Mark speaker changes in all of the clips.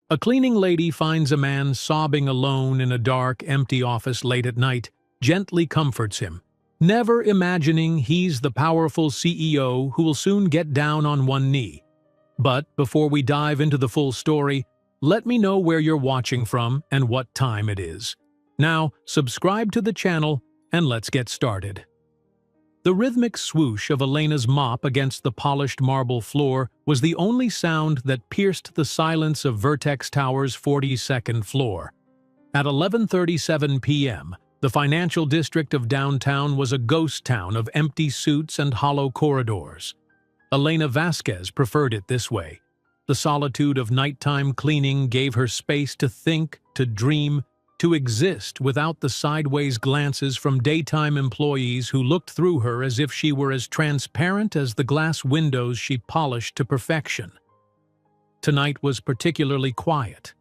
Speaker 1: A cleaning lady finds a man sobbing alone in a dark, empty office late at night, gently comforts him, never imagining he's the powerful CEO who will soon get down on one knee. But before we dive into the full story, let me know where you're watching from and what time it is. Now, subscribe to the channel and let's get started. The rhythmic swoosh of Elena's mop against the polished marble floor was the only sound that pierced the silence of Vertex Tower's 42nd floor. At 11:37 p.m., the financial district of downtown was a ghost town of empty suites and hollow corridors. Elena Vasquez preferred it this way. The solitude of nighttime cleaning gave her space to think, to dream, to exist without the sideways glances from daytime employees who looked through her as if she were as transparent as the glass windows she polished to perfection. Tonight was particularly quiet.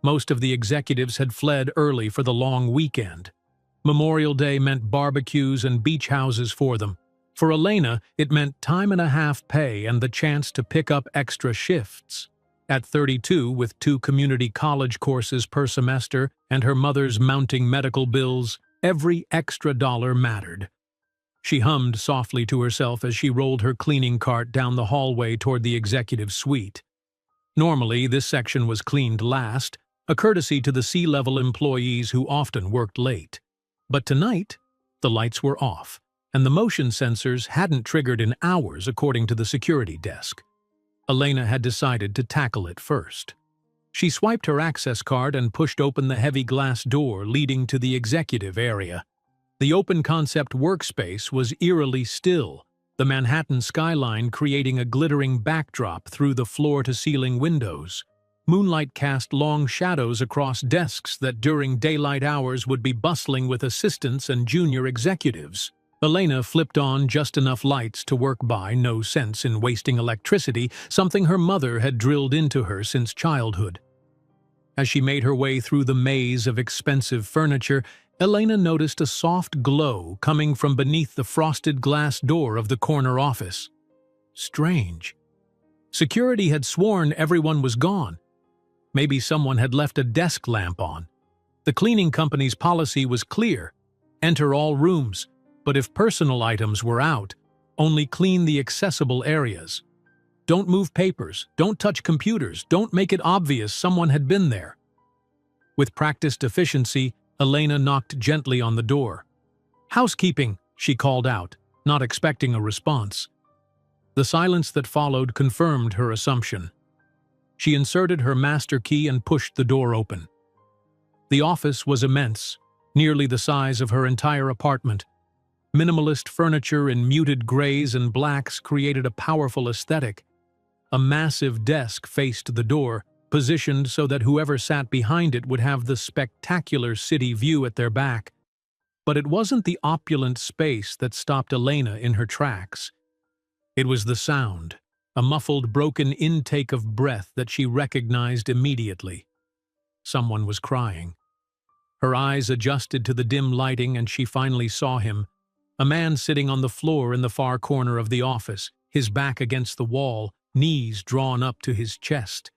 Speaker 1: Most of the executives had fled early for the long weekend. Memorial Day meant barbecues and beach houses for them. For Elena, it meant time and a half pay and the chance to pick up extra shifts. At 32, with 2 community college courses per semester and her mother's mounting medical bills, every extra dollar mattered. She hummed softly to herself as she rolled her cleaning cart down the hallway toward the executive suite. Normally, this section was cleaned last, a courtesy to the C-level employees who often worked late. But tonight, the lights were off, and the motion sensors hadn't triggered in hours according to the security desk. Elena had decided to tackle it first. She swiped her access card and pushed open the heavy glass door leading to the executive area. The open-concept workspace was eerily still, the Manhattan skyline creating a glittering backdrop through the floor-to-ceiling windows. Moonlight cast long shadows across desks that during daylight hours would be bustling with assistants and junior executives. Elena flipped on just enough lights to work by, no sense in wasting electricity, something her mother had drilled into her since childhood. As she made her way through the maze of expensive furniture, Elena noticed a soft glow coming from beneath the frosted glass door of the corner office. Strange. Security had sworn everyone was gone. Maybe someone had left a desk lamp on. The cleaning company's policy was clear: enter all rooms. But if personal items were out, only clean the accessible areas. Don't move papers, don't touch computers, don't make it obvious someone had been there. With practiced efficiency, Elena knocked gently on the door. "Housekeeping," she called out, not expecting a response. The silence that followed confirmed her assumption. She inserted her master key and pushed the door open. The office was immense, nearly the size of her entire apartment. Minimalist furniture in muted grays and blacks created a powerful aesthetic. A massive desk faced the door, positioned so that whoever sat behind it would have the spectacular city view at their back. But it wasn't the opulent space that stopped Elena in her tracks. It was the sound, a muffled, broken intake of breath that she recognized immediately. Someone was crying. Her eyes adjusted to the dim lighting and she finally saw him. A man sitting on the floor in the far corner of the office, his back against the wall, knees drawn up to his chest.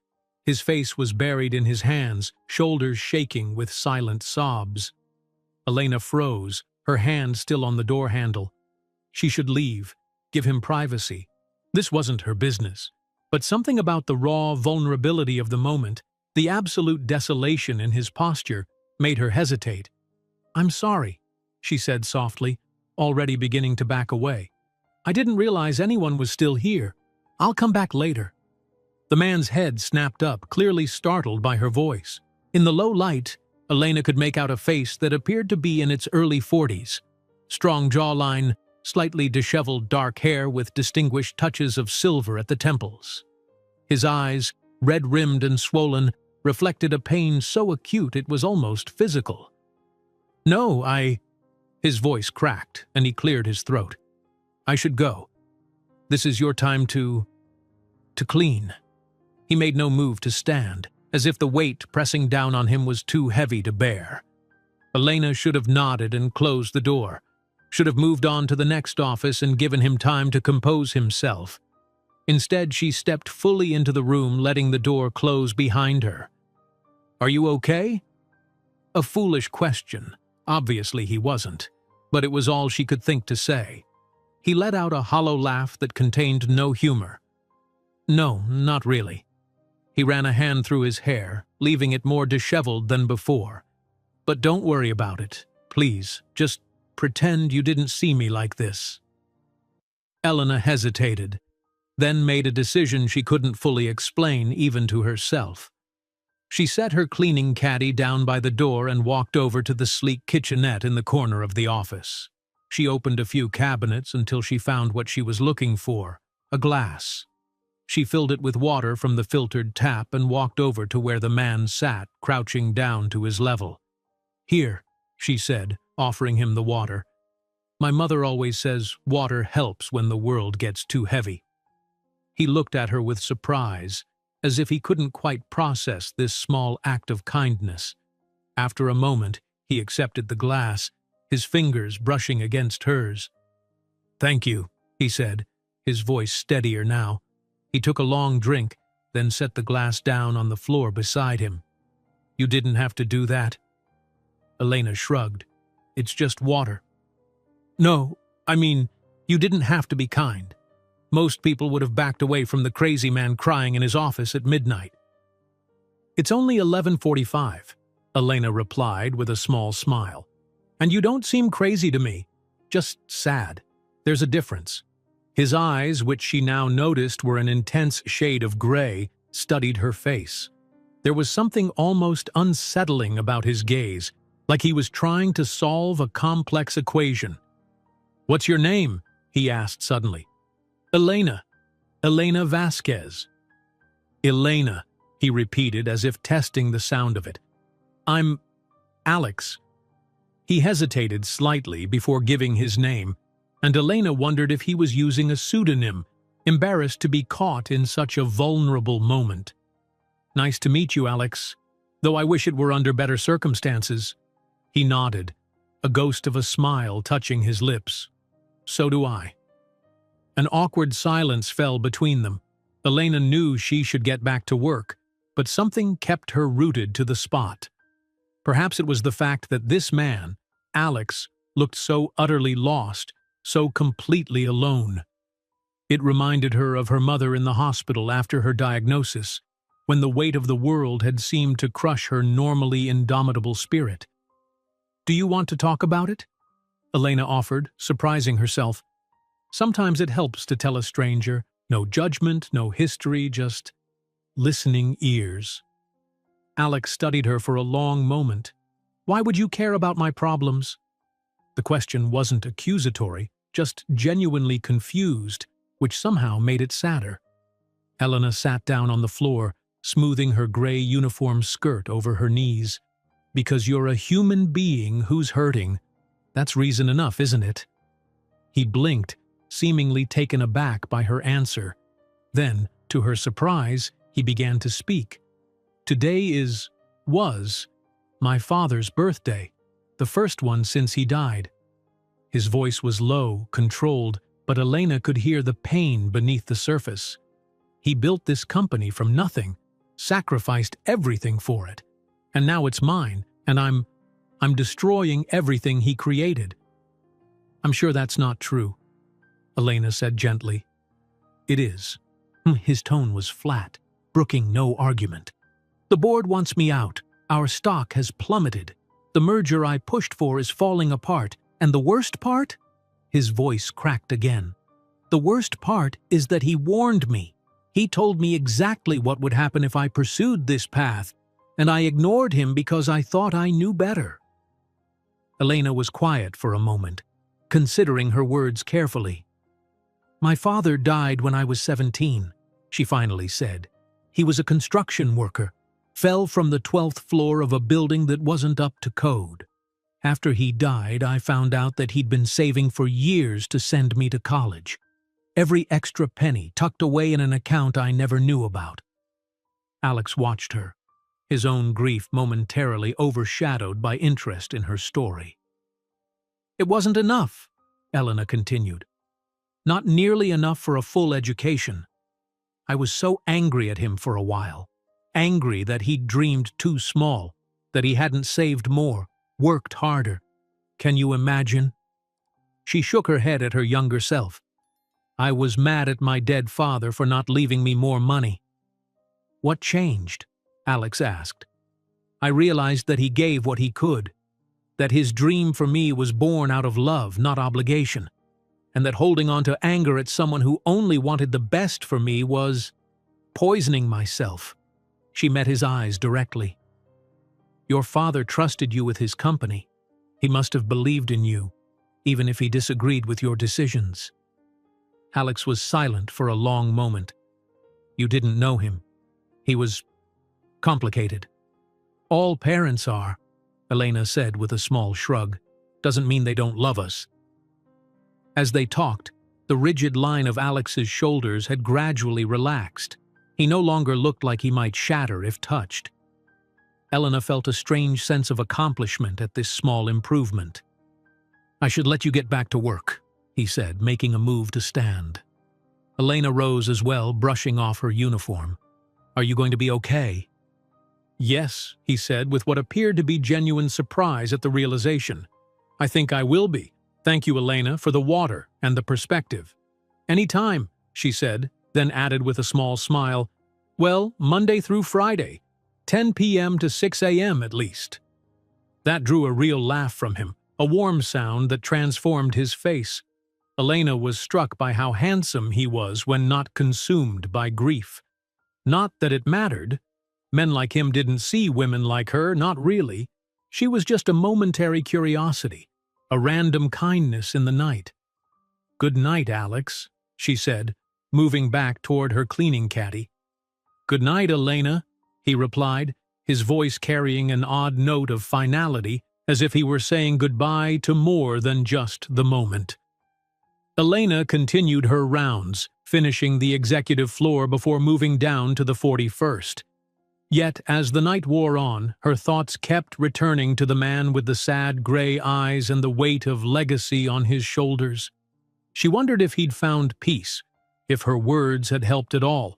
Speaker 1: His face was buried in his hands, shoulders shaking with silent sobs. Elena froze, her hand still on the door handle. She should leave, give him privacy. This wasn't her business. But something about the raw vulnerability of the moment, the absolute desolation in his posture, made her hesitate. "I'm sorry," she said softly, already beginning to back away. "I didn't realize anyone was still here. I'll come back later." The man's head snapped up, clearly startled by her voice. In the low light, Elena could make out a face that appeared to be in its early 40s. Strong jawline, slightly disheveled dark hair with distinguished touches of silver at the temples. His eyes, red-rimmed and swollen, reflected a pain so acute it was almost physical. "No, His voice cracked, and he cleared his throat. "I should go. This is your time to clean." He made no move to stand, as if the weight pressing down on him was too heavy to bear. Elena should have nodded and closed the door, should have moved on to the next office and given him time to compose himself. Instead, she stepped fully into the room, letting the door close behind her. Are you okay?" A foolish question. Obviously he wasn't, but it was all she could think to say. He let out a hollow laugh that contained no humor. "No, not really." He ran a hand through his hair, leaving it more disheveled than before. "But don't worry about it. Please, just pretend you didn't see me like this." Elena hesitated, then made a decision she couldn't fully explain even to herself. She set her cleaning caddy down by the door and walked over to the sleek kitchenette in the corner of the office. She opened a few cabinets until she found what she was looking for, a glass. She filled it with water from the filtered tap and walked over to where the man sat, crouching down to his level. "Here," she said, offering him the water. "My mother always says water helps when the world gets too heavy." He looked at her with surprise, as if he couldn't quite process this small act of kindness. After a moment, he accepted the glass, his fingers brushing against hers. "Thank you," he said, his voice steadier now. He took a long drink, then set the glass down on the floor beside him. "You didn't have to do that." Elena shrugged. "It's just water." "No, I mean, you didn't have to be kind. Most people would have backed away from the crazy man crying in his office at midnight." "It's only 11:45, Elena replied with a small smile. "And you don't seem crazy to me, just sad. There's a difference." His eyes, which she now noticed were an intense shade of gray, studied her face. There was something almost unsettling about his gaze, like he was trying to solve a complex equation. "What's your name?" he asked suddenly. "Elena. Elena Vasquez." "Elena," he repeated as if testing the sound of it. "I'm Alex." He hesitated slightly before giving his name, and Elena wondered if he was using a pseudonym, embarrassed to be caught in such a vulnerable moment. "Nice to meet you, Alex, though I wish it were under better circumstances." He nodded, a ghost of a smile touching his lips. "So do I." An awkward silence fell between them. Elena knew she should get back to work, but something kept her rooted to the spot. Perhaps it was the fact that this man, Alex, looked so utterly lost, so completely alone. It reminded her of her mother in the hospital after her diagnosis, when the weight of the world had seemed to crush her normally indomitable spirit. "Do you want to talk about it?" Elena offered, surprising herself. Sometimes it helps to tell a stranger, no judgment, no history, just listening ears. Alex studied her for a long moment. "Why would you care about my problems?" The question wasn't accusatory, just genuinely confused, which somehow made it sadder. Elena sat down on the floor, smoothing her gray uniform skirt over her knees. "Because you're a human being who's hurting. That's reason enough, isn't it?" He blinked, seemingly taken aback by her answer. Then, to her surprise, he began to speak. "Today was my father's birthday, the first one since he died." His voice was low, controlled, but Elena could hear the pain beneath the surface. "He built this company from nothing, sacrificed everything for it, and now it's mine, and I'm destroying everything he created." "I'm sure that's not true," Elena said gently. "It is." His tone was flat, brooking no argument. "The board wants me out. Our stock has plummeted. The merger I pushed for is falling apart. And the worst part?" His voice cracked again. "The worst part is that he warned me. He told me exactly what would happen if I pursued this path, and I ignored him because I thought I knew better." Elena was quiet for a moment, considering her words carefully. "My father died when I was 17, she finally said. "He was a construction worker, fell from the 12th floor of a building that wasn't up to code. After he died, I found out that he'd been saving for years to send me to college. Every extra penny tucked away in an account I never knew about." Alex watched her, his own grief momentarily overshadowed by interest in her story. "It wasn't enough," Elena continued. "Not nearly enough for a full education. I was so angry at him for a while. angry that he'd dreamed too small, that he hadn't saved more, worked harder. Can you imagine? She shook her head at her younger self. I was mad at my dead father for not leaving me more money. What changed? Alex asked. I realized that he gave what he could, that his dream for me was born out of love, not obligation, and that holding on to anger at someone who only wanted the best for me was poisoning myself. She met his eyes directly. Your father trusted you with his company. He must have believed in you, even if he disagreed with your decisions. Alex was silent for a long moment. You didn't know him. He was complicated. All parents are, Elena said with a small shrug. Doesn't mean they don't love us. As they talked, the rigid line of Alex's shoulders had gradually relaxed. He no longer looked like he might shatter if touched. Elena felt a strange sense of accomplishment at this small improvement. I should let you get back to work, he said, making a move to stand. Elena rose as well, brushing off her uniform. Are you going to be okay? Yes, he said, with what appeared to be genuine surprise at the realization. I think I will be. Thank you, Elena, for the water and the perspective. Any time, she said, then added with a small smile, well, Monday through Friday, 10 p.m. to 6 a.m. at least. That drew a real laugh from him, a warm sound that transformed his face. Elena was struck by how handsome he was when not consumed by grief. Not that it mattered. Men like him didn't see women like her, not really. She was just a momentary curiosity, a random kindness in the night. Good night, Alex, she said, moving back toward her cleaning caddy. Good night, Elena, he replied, his voice carrying an odd note of finality, as if he were saying goodbye to more than just the moment. Elena continued her rounds, finishing the executive floor before moving down to the 41st. Yet, as the night wore on, her thoughts kept returning to the man with the sad gray eyes and the weight of legacy on his shoulders. She wondered if he'd found peace, if her words had helped at all,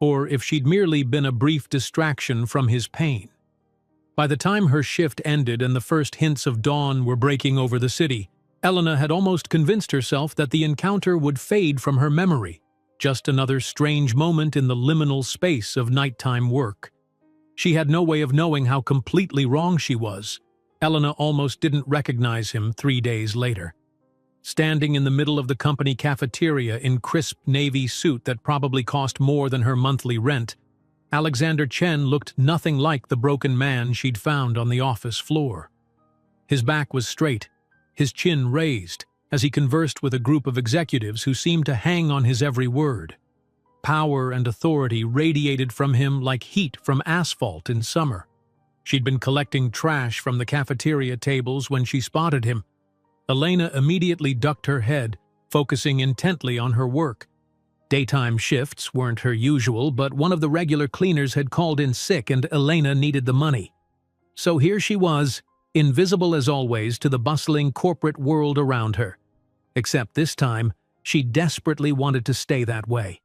Speaker 1: or if she'd merely been a brief distraction from his pain. By the time her shift ended and the first hints of dawn were breaking over the city, Elena had almost convinced herself that the encounter would fade from her memory, just another strange moment in the liminal space of nighttime work. She had no way of knowing how completely wrong she was. Elena almost didn't recognize him 3 days later. Standing in the middle of the company cafeteria in crisp navy suit that probably cost more than her monthly rent, Alexander Chen looked nothing like the broken man she'd found on the office floor. His back was straight, his chin raised, as he conversed with a group of executives who seemed to hang on his every word. Power and authority radiated from him like heat from asphalt in summer. She'd been collecting trash from the cafeteria tables when she spotted him. Elena immediately ducked her head, focusing intently on her work. Daytime shifts weren't her usual, but one of the regular cleaners had called in sick and Elena needed the money. So here she was, invisible as always to the bustling corporate world around her. Except this time, she desperately wanted to stay that way.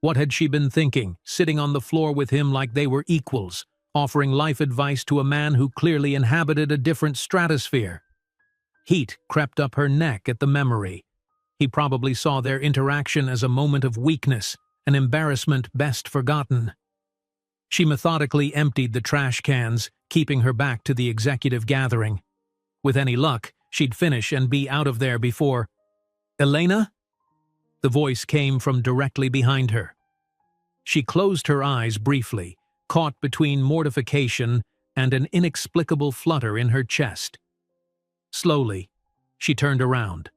Speaker 1: What had she been thinking, sitting on the floor with him like they were equals, offering life advice to a man who clearly inhabited a different stratosphere? Heat crept up her neck at the memory. He probably saw their interaction as a moment of weakness, an embarrassment best forgotten. She methodically emptied the trash cans, keeping her back to the executive gathering. With any luck, she'd finish and be out of there before... Elena? The voice came from directly behind her. She closed her eyes briefly, caught between mortification and an inexplicable flutter in her chest. Slowly, she turned around.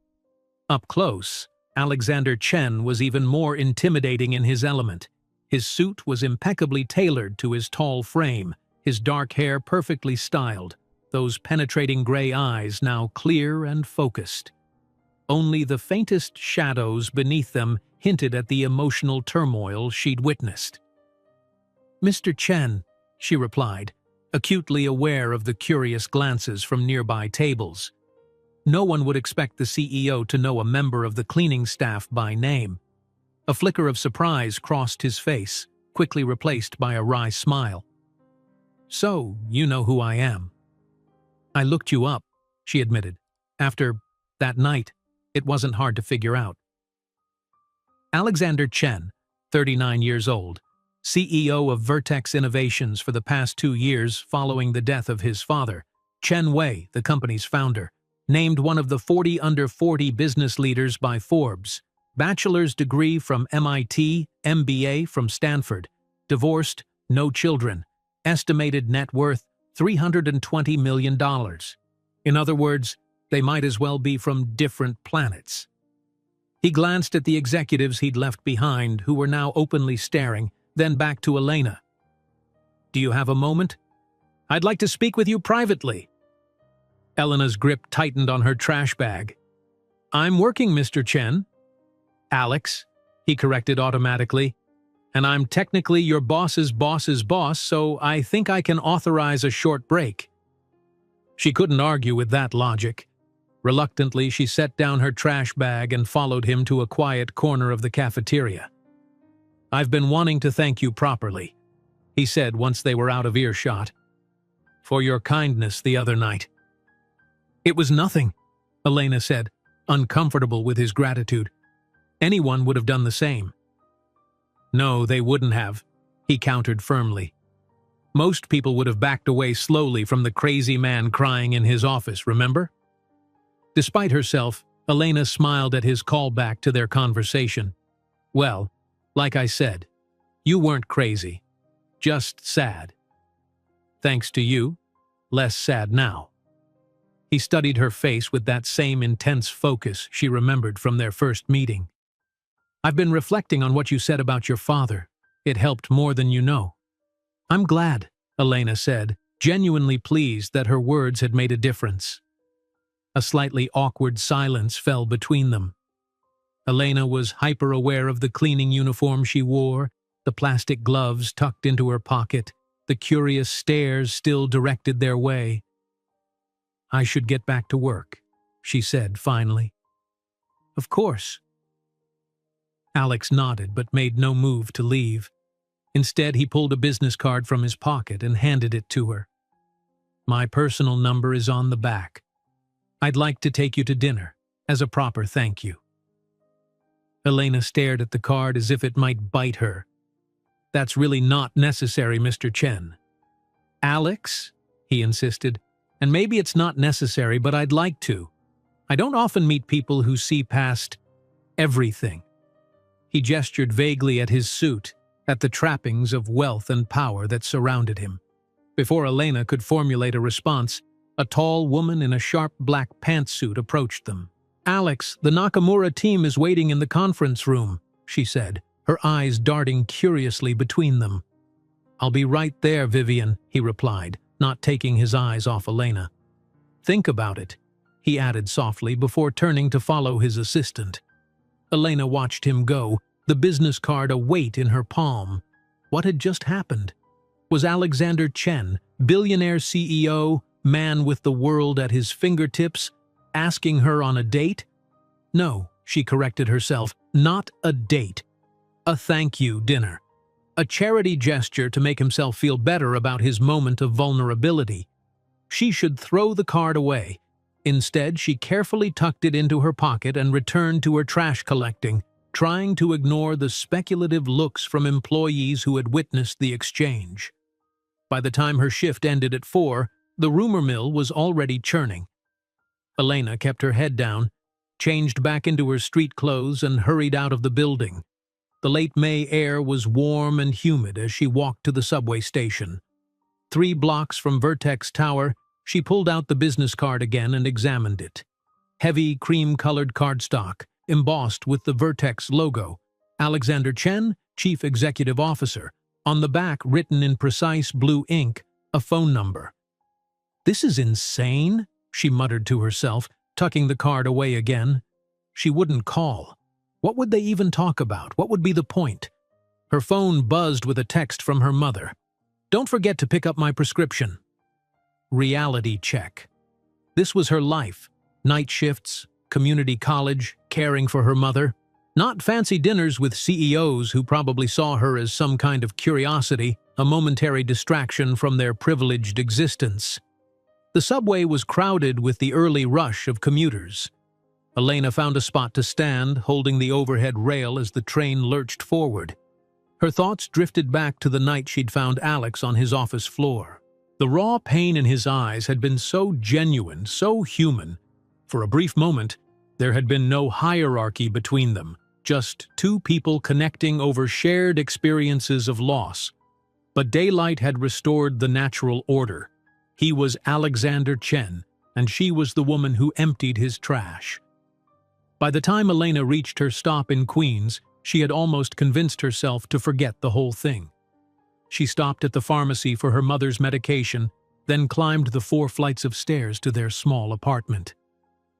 Speaker 1: Up close, Alexander Chen was even more intimidating in his element. His suit was impeccably tailored to his tall frame, his dark hair perfectly styled, those penetrating gray eyes now clear and focused. Only the faintest shadows beneath them hinted at the emotional turmoil she'd witnessed. "Mr. Chen," she replied, acutely aware of the curious glances from nearby tables. No one would expect the CEO to know a member of the cleaning staff by name. A flicker of surprise crossed his face, quickly replaced by a wry smile. "So, you know who I am." "I looked you up," she admitted. "After that night, it wasn't hard to figure out." Alexander Chen, 39 years old, CEO of Vertex Innovations for the past 2 years following the death of his father, Chen Wei, the company's founder, named one of the 40 under 40 business leaders by Forbes. Bachelor's degree from MIT, MBA from Stanford, divorced, no children, estimated net worth $320 million. In other words, they might as well be from different planets. He glanced at the executives he'd left behind, who were now openly staring, then back to Elena. "Do you have a moment? I'd like to speak with you privately." Elena's grip tightened on her trash bag. "I'm working, Mr. Chen." "Alex," he corrected automatically. "And I'm technically your boss's boss's boss, so I think I can authorize a short break." She couldn't argue with that logic. Reluctantly, she set down her trash bag and followed him to a quiet corner of the cafeteria. "I've been wanting to thank you properly," he said once they were out of earshot, "for your kindness the other night." "It was nothing," Elena said, uncomfortable with his gratitude. "Anyone would have done the same." "No, they wouldn't have," he countered firmly. "Most people would have backed away slowly from the crazy man crying in his office, remember?" Despite herself, Elena smiled at his callback to their conversation. "Well, like I said, you weren't crazy, just sad. Thanks to you, less sad now." He studied her face with that same intense focus she remembered from their first meeting. "I've been reflecting on what you said about your father. It helped more than you know." "I'm glad," Elena said, genuinely pleased that her words had made a difference. A slightly awkward silence fell between them. Elena was hyper-aware of the cleaning uniform she wore, the plastic gloves tucked into her pocket, the curious stares still directed their way. "I should get back to work," she said finally. "Of course." Alex nodded but made no move to leave. Instead, he pulled a business card from his pocket and handed it to her. "My personal number is on the back. I'd like to take you to dinner, as a proper thank you." Elena stared at the card as if it might bite her. "That's really not necessary, Mr. Chen." "Alex," he insisted, "and maybe it's not necessary, but I'd like to. I don't often meet people who see past everything." He gestured vaguely at his suit, at the trappings of wealth and power that surrounded him. Before Elena could formulate a response, a tall woman in a sharp black pantsuit approached them. "Alex, the Nakamura team is waiting in the conference room," she said, her eyes darting curiously between them. "I'll be right there, Vivian," he replied, not taking his eyes off Elena. "Think about it," he added softly before turning to follow his assistant. Elena watched him go, the business card a weight in her palm. What had just happened? Was Alexander Chen, billionaire CEO, man with the world at his fingertips, asking her on a date? No, she corrected herself, not a date. A thank you dinner. A charity gesture to make himself feel better about his moment of vulnerability. She should throw the card away. Instead, she carefully tucked it into her pocket and returned to her trash collecting, trying to ignore the speculative looks from employees who had witnessed the exchange. By the time her shift ended at 4, the rumor mill was already churning. Elena kept her head down, changed back into her street clothes, and hurried out of the building. The late May air was warm and humid as she walked to the subway station. 3 blocks from Vertex Tower, she pulled out the business card again and examined it. Heavy, cream-colored cardstock, embossed with the Vertex logo. Alexander Chen, Chief Executive Officer. On the back, written in precise blue ink, a phone number. "This is insane," she muttered to herself, tucking the card away again. She wouldn't call. What would they even talk about? What would be the point? Her phone buzzed with a text from her mother. "Don't forget to pick up my prescription." Reality check. This was her life. Night shifts, community college, caring for her mother. Not fancy dinners with CEOs who probably saw her as some kind of curiosity, a momentary distraction from their privileged existence. The subway was crowded with the early rush of commuters. Elena found a spot to stand, holding the overhead rail as the train lurched forward. Her thoughts drifted back to the night she'd found Alex on his office floor. The raw pain in his eyes had been so genuine, so human. For a brief moment, there had been no hierarchy between them, just two people connecting over shared experiences of loss. But daylight had restored the natural order. He was Alexander Chen, and she was the woman who emptied his trash. By the time Elena reached her stop in Queens, she had almost convinced herself to forget the whole thing. She stopped at the pharmacy for her mother's medication, then climbed the 4 flights of stairs to their small apartment.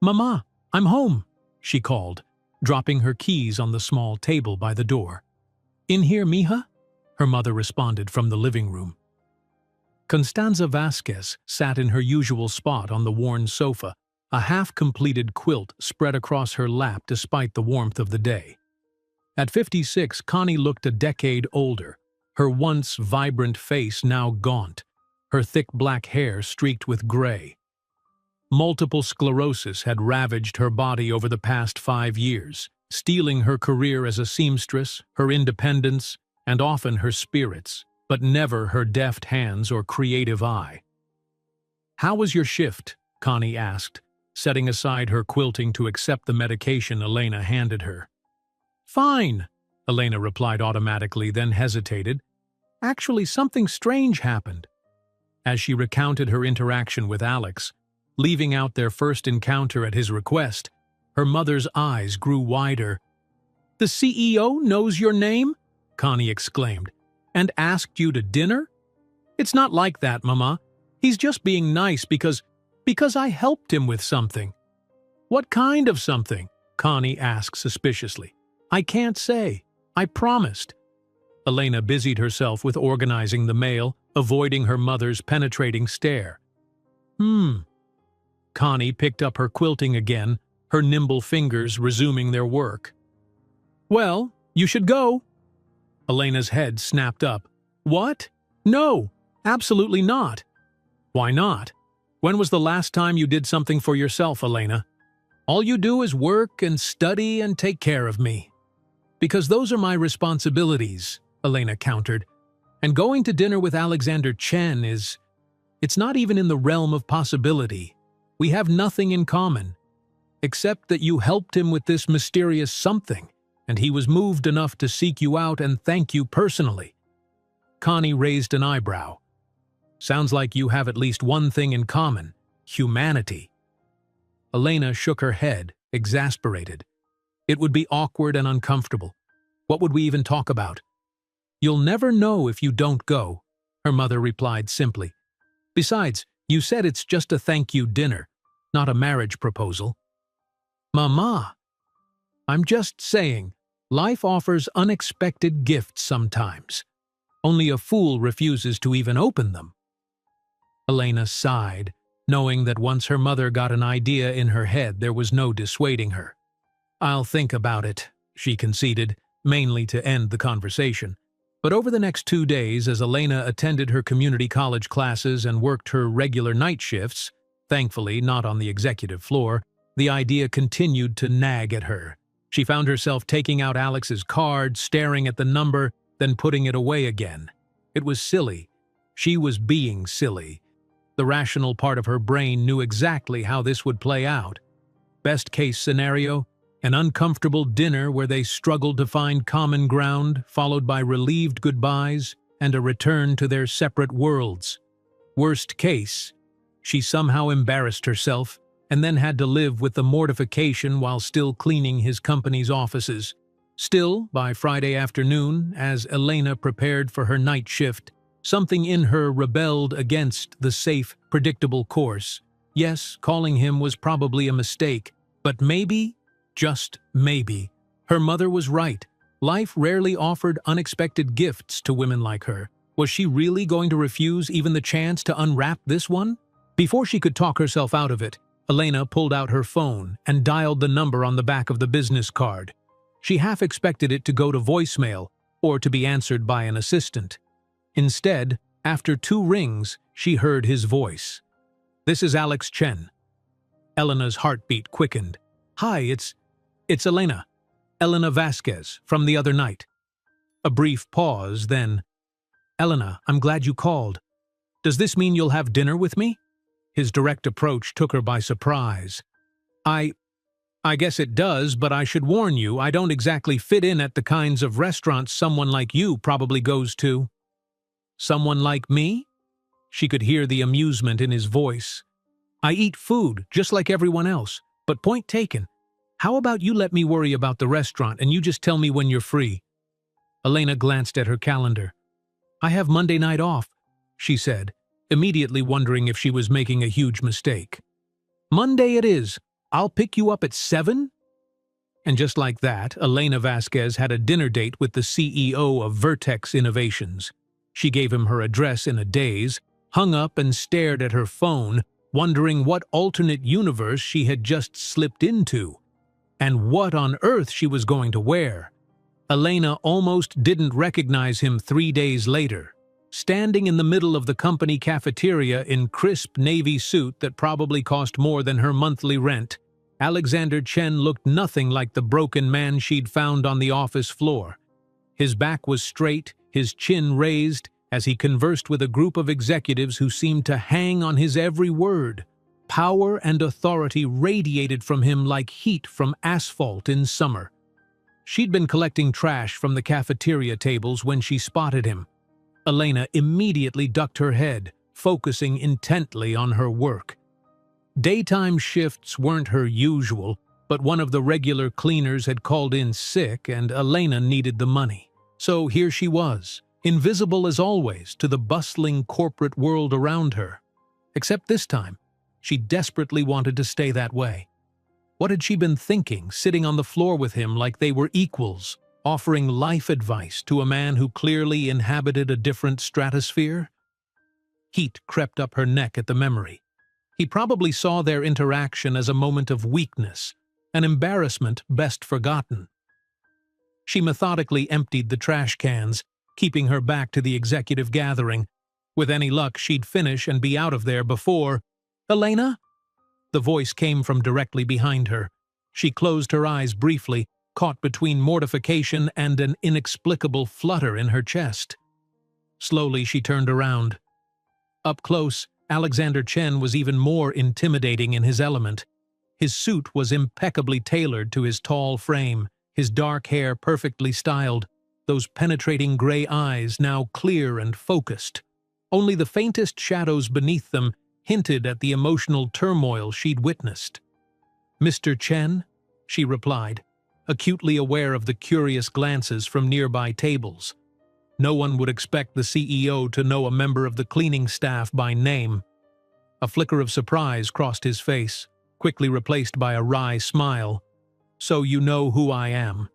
Speaker 1: "Mama, I'm home," she called, dropping her keys on the small table by the door. "In here, mija?" her mother responded from the living room. Constanza Vasquez sat in her usual spot on the worn sofa, a half-completed quilt spread across her lap despite the warmth of the day. At 56, Connie looked a decade older, her once vibrant face now gaunt, her thick black hair streaked with gray. Multiple sclerosis had ravaged her body over the past 5 years, stealing her career as a seamstress, her independence, and often her spirits, but never her deft hands or creative eye. "How was your shift?" Connie asked, setting aside her quilting to accept the medication Elena handed her. "Fine," Elena replied automatically, then hesitated. "Actually, something strange happened." As she recounted her interaction with Alex, leaving out their first encounter at his request, her mother's eyes grew wider. "The CEO knows your name?" Connie exclaimed. "And asked you to dinner?" "It's not like that, Mama. He's just being nice because I helped him with something." "What kind of something?" Connie asked suspiciously. "I can't say. I promised." Elena busied herself with organizing the mail, avoiding her mother's penetrating stare. Connie picked up her quilting again, her nimble fingers resuming their work. "Well, you should go." Elena's head snapped up. "What? No, absolutely not." "Why not? When was the last time you did something for yourself, Elena?" "All you do is work and study and take care of me." "Because those are my responsibilities," Elena countered. "And going to dinner with Alexander Chen it's not even in the realm of possibility. We have nothing in common, except that you helped him with this mysterious something, and he was moved enough to seek you out and thank you personally." Connie raised an eyebrow. "Sounds like you have at least one thing in common: humanity." Elena shook her head, exasperated. "It would be awkward and uncomfortable. What would we even talk about?" "You'll never know if you don't go," her mother replied simply. "Besides, you said it's just a thank-you dinner, not a marriage proposal." "Mama, I'm just saying, life offers unexpected gifts sometimes. Only a fool refuses to even open them." Elena sighed, knowing that once her mother got an idea in her head, there was no dissuading her. "I'll think about it," she conceded, mainly to end the conversation. But over the next 2 days, as Elena attended her community college classes and worked her regular night shifts, thankfully not on the executive floor, the idea continued to nag at her. She found herself taking out Alex's card, staring at the number, then putting it away again. It was silly. She was being silly. The rational part of her brain knew exactly how this would play out. Best case scenario: an uncomfortable dinner where they struggled to find common ground, followed by relieved goodbyes and a return to their separate worlds. Worst case: she somehow embarrassed herself and then had to live with the mortification while still cleaning his company's offices. Still, by Friday afternoon, as Elena prepared for her night shift, something in her rebelled against the safe, predictable course. Yes, calling him was probably a mistake, but maybe, just maybe, her mother was right. Life rarely offered unexpected gifts to women like her. Was she really going to refuse even the chance to unwrap this one? Before she could talk herself out of it, Elena pulled out her phone and dialed the number on the back of the business card. She half expected it to go to voicemail or to be answered by an assistant. Instead, after 2 rings, she heard his voice. "This is Alex Chen." Elena's heartbeat quickened. "Hi, it's Elena. Elena Vasquez, from the other night." A brief pause, then, "Elena, I'm glad you called. Does this mean you'll have dinner with me?" His direct approach took her by surprise. I guess it does, but I should warn you, I don't exactly fit in at the kinds of restaurants someone like you probably goes to." "Someone like me?" She could hear the amusement in his voice. "I eat food, just like everyone else, but point taken. How about you let me worry about the restaurant and you just tell me when you're free?" Elena glanced at her calendar. "I have Monday night off," she said, immediately wondering if she was making a huge mistake. "Monday it is. I'll pick you up at 7? And just like that, Elena Vasquez had a dinner date with the CEO of Vertex Innovations. She gave him her address in a daze, hung up and stared at her phone, wondering what alternate universe she had just slipped into, and what on earth she was going to wear. Elena almost didn't recognize him 3 days later, standing in the middle of the company cafeteria in crisp navy suit that probably cost more than her monthly rent. Alexander Chen looked nothing like the broken man she'd found on the office floor. His back was straight, his chin raised, as he conversed with a group of executives who seemed to hang on his every word. Power and authority radiated from him like heat from asphalt in summer. She'd been collecting trash from the cafeteria tables when she spotted him. Elena immediately ducked her head, focusing intently on her work. Daytime shifts weren't her usual, but one of the regular cleaners had called in sick and Elena needed the money. So here she was, invisible as always to the bustling corporate world around her. Except this time, she desperately wanted to stay that way. What had she been thinking, sitting on the floor with him like they were equals, offering life advice to a man who clearly inhabited a different stratosphere? Heat crept up her neck at the memory. He probably saw their interaction as a moment of weakness, an embarrassment best forgotten. She methodically emptied the trash cans, keeping her back to the executive gathering. With any luck, she'd finish and be out of there before— "Elena?" The voice came from directly behind her. She closed her eyes briefly, caught between mortification and an inexplicable flutter in her chest. Slowly she turned around. Up close, Alexander Chen was even more intimidating in his element. His suit was impeccably tailored to his tall frame, his dark hair perfectly styled, those penetrating gray eyes now clear and focused. Only the faintest shadows beneath them hinted at the emotional turmoil she'd witnessed. "Mr. Chen?" she replied, acutely aware of the curious glances from nearby tables. No one would expect the CEO to know a member of the cleaning staff by name. A flicker of surprise crossed his face, quickly replaced by a wry smile. "So you know who I am."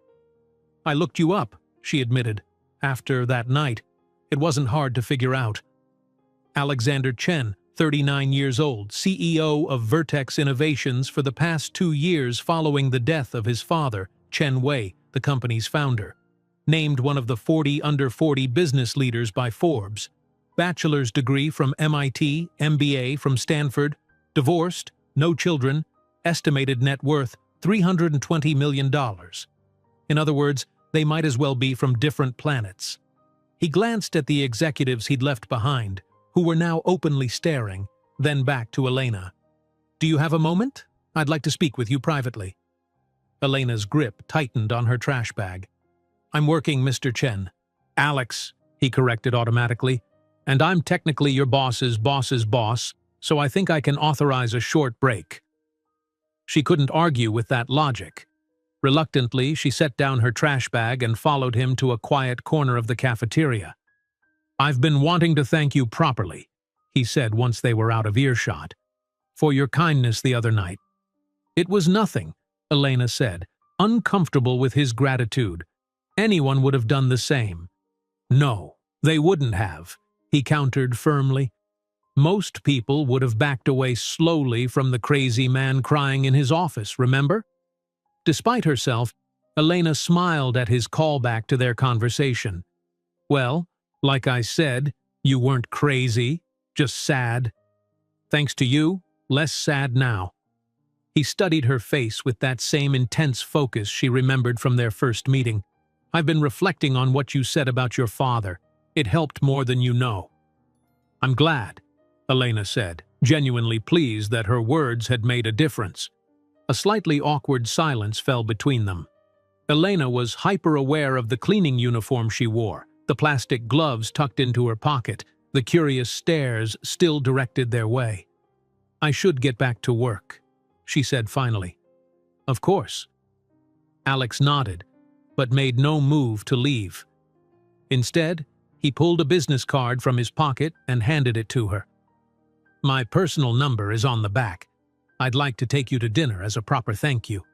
Speaker 1: "I looked you up," she admitted. "After that night, it wasn't hard to figure out." Alexander Chen, 39 years old, CEO of Vertex Innovations for the past 2 years following the death of his father, Chen Wei, the company's founder. Named one of the 40 under 40 business leaders by Forbes. Bachelor's degree from MIT, MBA from Stanford, divorced, no children, estimated net worth $320 million. In other words, they might as well be from different planets. He glanced at the executives he'd left behind, who were now openly staring, then back to Elena. "Do you have a moment? I'd like to speak with you privately." Elena's grip tightened on her trash bag. "I'm working, Mr. Chen." "Alex," he corrected automatically, "and I'm technically your boss's boss's boss, so I think I can authorize a short break." She couldn't argue with that logic. Reluctantly, she set down her trash bag and followed him to a quiet corner of the cafeteria. "I've been wanting to thank you properly," he said once they were out of earshot, "for your kindness the other night." "It was nothing," Elena said, uncomfortable with his gratitude. "Anyone would have done the same." "No, they wouldn't have," he countered firmly. "Most people would have backed away slowly from the crazy man crying in his office, remember?" Despite herself, Elena smiled at his callback to their conversation. Well, like I said, you weren't crazy, just sad. Thanks to you, less sad now. He studied her face with that same intense focus she remembered from their first meeting. I've been reflecting on what you said about your father. It helped more than you know. I'm glad, Elena said, genuinely pleased that her words had made a difference. A slightly awkward silence fell between them. Elena was hyper-aware of the cleaning uniform she wore, the plastic gloves tucked into her pocket, the curious stares still directed their way. I should get back to work, she said finally. Of course. Alex nodded, but made no move to leave. Instead, he pulled a business card from his pocket and handed it to her. My personal number is on the back. I'd like to take you to dinner as a proper thank you.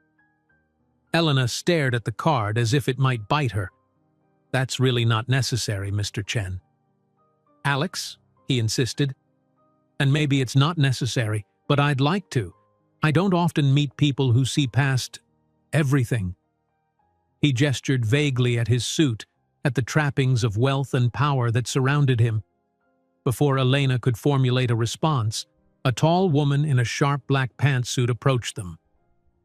Speaker 1: Elena stared at the card as if it might bite her. That's really not necessary, Mr. Chen. Alex, he insisted. And maybe it's not necessary, but I'd like to. I don't often meet people who see past everything. He gestured vaguely at his suit, at the trappings of wealth and power that surrounded him. Before Elena could formulate a response, a tall woman in a sharp black pantsuit approached them.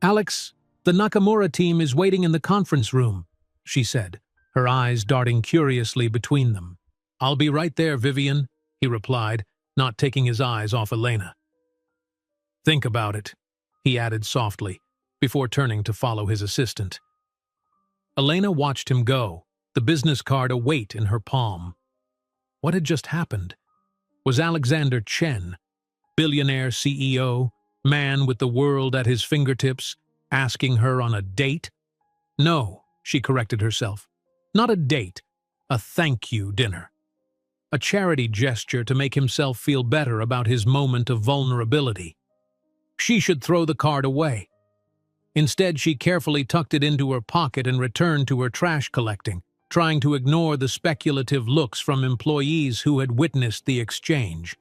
Speaker 1: Alex, the Nakamura team is waiting in the conference room, she said, her eyes darting curiously between them. I'll be right there, Vivian, he replied, not taking his eyes off Elena. Think about it, he added softly, before turning to follow his assistant. Elena watched him go, the business card await in her palm. What had just happened? Was Alexander Chen, billionaire CEO, man with the world at his fingertips, asking her on a date? No, she corrected herself. Not a date, a thank you dinner. A charity gesture to make himself feel better about his moment of vulnerability. She should throw the card away. Instead, she carefully tucked it into her pocket and returned to her trash collecting, trying to ignore the speculative looks from employees who had witnessed the exchange.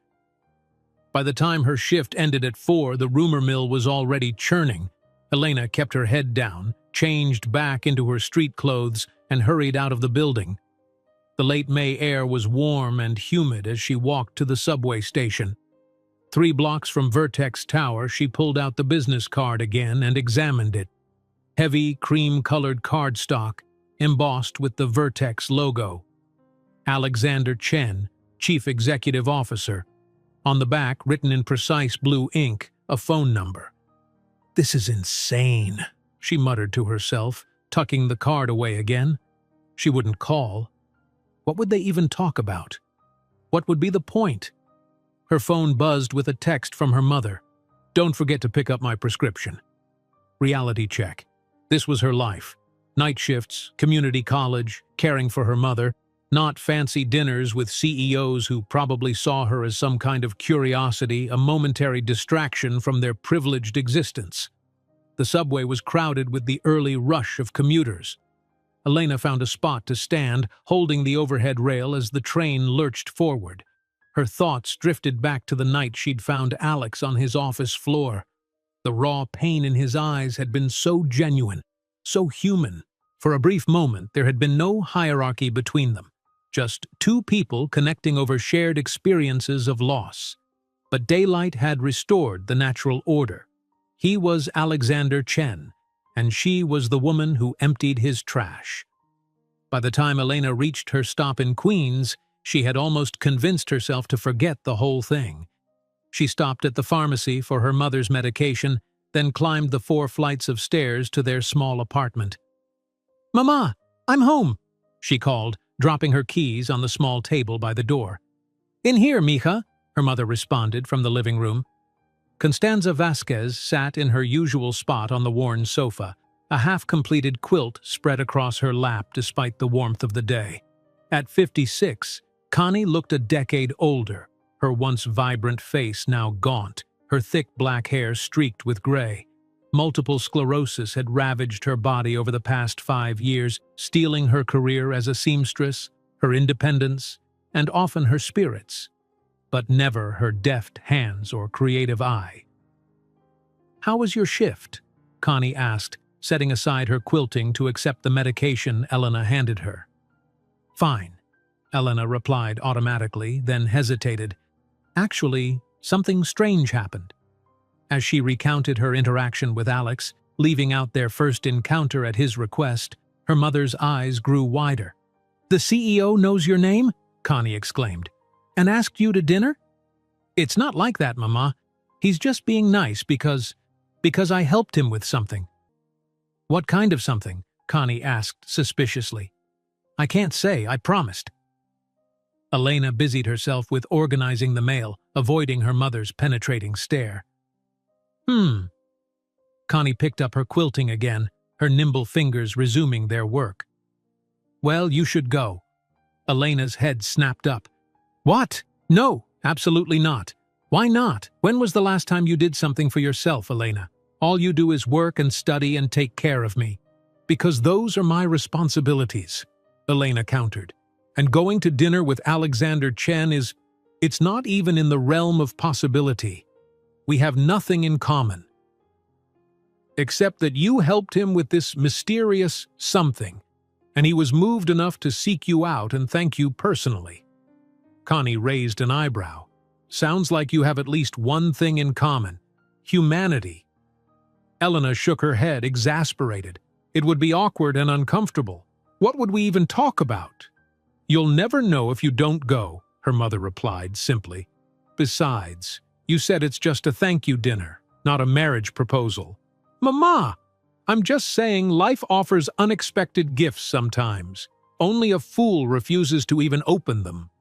Speaker 1: By the time her shift ended at 4, the rumor mill was already churning. Elena kept her head down, changed back into her street clothes, and hurried out of the building. The late May air was warm and humid as she walked to the subway station. 3 blocks from Vertex Tower, she pulled out the business card again and examined it. Heavy, cream-colored cardstock, embossed with the Vertex logo. Alexander Chen, Chief Executive Officer. On the back, written in precise blue ink, a phone number. This is insane, she muttered to herself, tucking the card away again. She wouldn't call. What would they even talk about? What would be the point? Her phone buzzed with a text from her mother. Don't forget to pick up my prescription. Reality check. This was her life. Night shifts, community college, caring for her mother, not fancy dinners with CEOs who probably saw her as some kind of curiosity, a momentary distraction from their privileged existence. The subway was crowded with the early rush of commuters. Elena found a spot to stand, holding the overhead rail as the train lurched forward. Her thoughts drifted back to the night she'd found Alex on his office floor. The raw pain in his eyes had been so genuine, so human. For a brief moment, there had been no hierarchy between them, just 2 people connecting over shared experiences of loss. But daylight had restored the natural order. He was Alexander Chen, and she was the woman who emptied his trash. By the time Elena reached her stop in Queens, she had almost convinced herself to forget the whole thing. She stopped at the pharmacy for her mother's medication, then climbed the 4 flights of stairs to their small apartment. "Mama, I'm home," she called, dropping her keys on the small table by the door. "In here, mija," her mother responded from the living room. Constanza Vasquez sat in her usual spot on the worn sofa, a half-completed quilt spread across her lap despite the warmth of the day. At 56, Connie looked a decade older, her once vibrant face now gaunt, her thick black hair streaked with gray. Multiple sclerosis had ravaged her body over the past 5 years, stealing her career as a seamstress, her independence, and often her spirits, but never her deft hands or creative eye. "How was your shift?" Connie asked, setting aside her quilting to accept the medication Elena handed her. "Fine," Elena replied automatically, then hesitated. Actually, something strange happened. As she recounted her interaction with Alex, leaving out their first encounter at his request, her mother's eyes grew wider. "The CEO knows your name?" Connie exclaimed. "And asked you to dinner?" "It's not like that, Mama. He's just being nice because I helped him with something." "What kind of something?" Connie asked suspiciously. "I can't say, I promised." Elena busied herself with organizing the mail, avoiding her mother's penetrating stare. Connie picked up her quilting again, her nimble fingers resuming their work. "Well, you should go." Elena's head snapped up. "What? No, absolutely not. Why not? When was the last time you did something for yourself, Elena? All you do is work and study and take care of me." "Because those are my responsibilities," Elena countered. "And going to dinner with Alexander Chen it's not even in the realm of possibility. We have nothing in common. Except that you helped him with this mysterious something, and he was moved enough to seek you out and thank you personally." Connie raised an eyebrow. "Sounds like you have at least one thing in common: humanity." Elena shook her head, exasperated. "It would be awkward and uncomfortable. What would we even talk about?" "You'll never know if you don't go," her mother replied simply. "Besides, you said it's just a thank you dinner, not a marriage proposal." "Mama! I'm just saying life offers unexpected gifts sometimes. Only a fool refuses to even open them."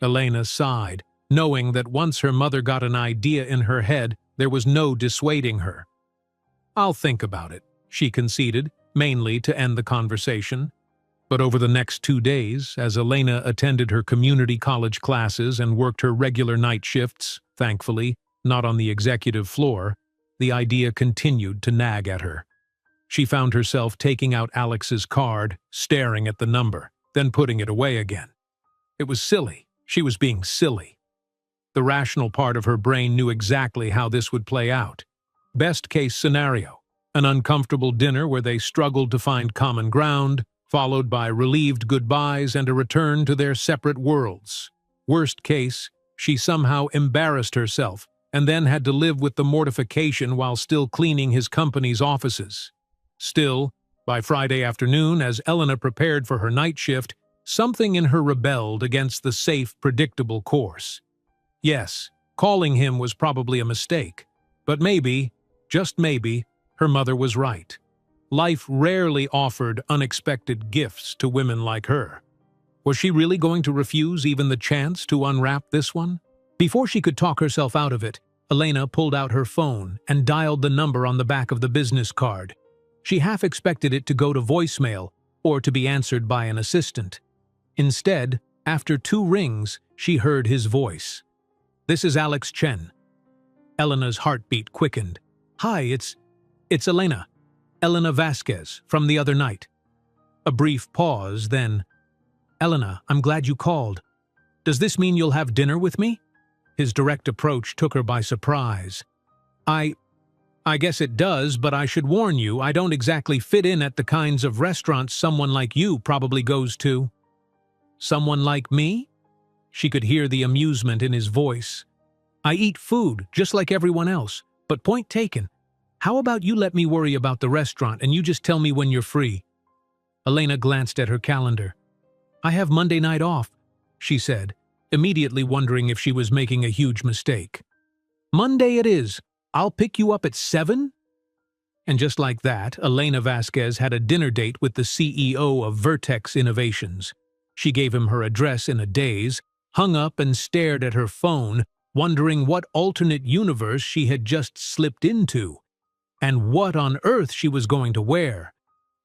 Speaker 1: Elena sighed, knowing that once her mother got an idea in her head, there was no dissuading her. "I'll think about it," she conceded, mainly to end the conversation. But over the next 2 days, as Elena attended her community college classes and worked her regular night shifts, thankfully, not on the executive floor, the idea continued to nag at her. She found herself taking out Alex's card, staring at the number, then putting it away again. It was silly. She was being silly. The rational part of her brain knew exactly how this would play out. Best-case scenario: an uncomfortable dinner where they struggled to find common ground, followed by relieved goodbyes and a return to their separate worlds. Worst case, she somehow embarrassed herself and then had to live with the mortification while still cleaning his company's offices. Still, by Friday afternoon, as Elena prepared for her night shift, something in her rebelled against the safe, predictable course. Yes, calling him was probably a mistake, but maybe, just maybe, her mother was right. Life rarely offered unexpected gifts to women like her. Was she really going to refuse even the chance to unwrap this one? Before she could talk herself out of it, Elena pulled out her phone and dialed the number on the back of the business card. She half expected it to go to voicemail or to be answered by an assistant. Instead, after 2 rings, she heard his voice. "This is Alex Chen." Elena's heartbeat quickened. "Hi, it's Elena. Elena Vasquez, from the other night." A brief pause, then, "Elena, I'm glad you called. Does this mean you'll have dinner with me?" His direct approach took her by surprise. I guess it does, but I should warn you, I don't exactly fit in at the kinds of restaurants someone like you probably goes to." "Someone like me?" She could hear the amusement in his voice. "I eat food, just like everyone else, but point taken. How about you let me worry about the restaurant and you just tell me when you're free?" Elena glanced at her calendar. "I have Monday night off," she said, immediately wondering if she was making a huge mistake. "Monday it is. I'll pick you up at 7? And just like that, Elena Vasquez had a dinner date with the CEO of Vertex Innovations. She gave him her address in a daze, hung up and stared at her phone, wondering what alternate universe she had just slipped into, and what on earth she was going to wear.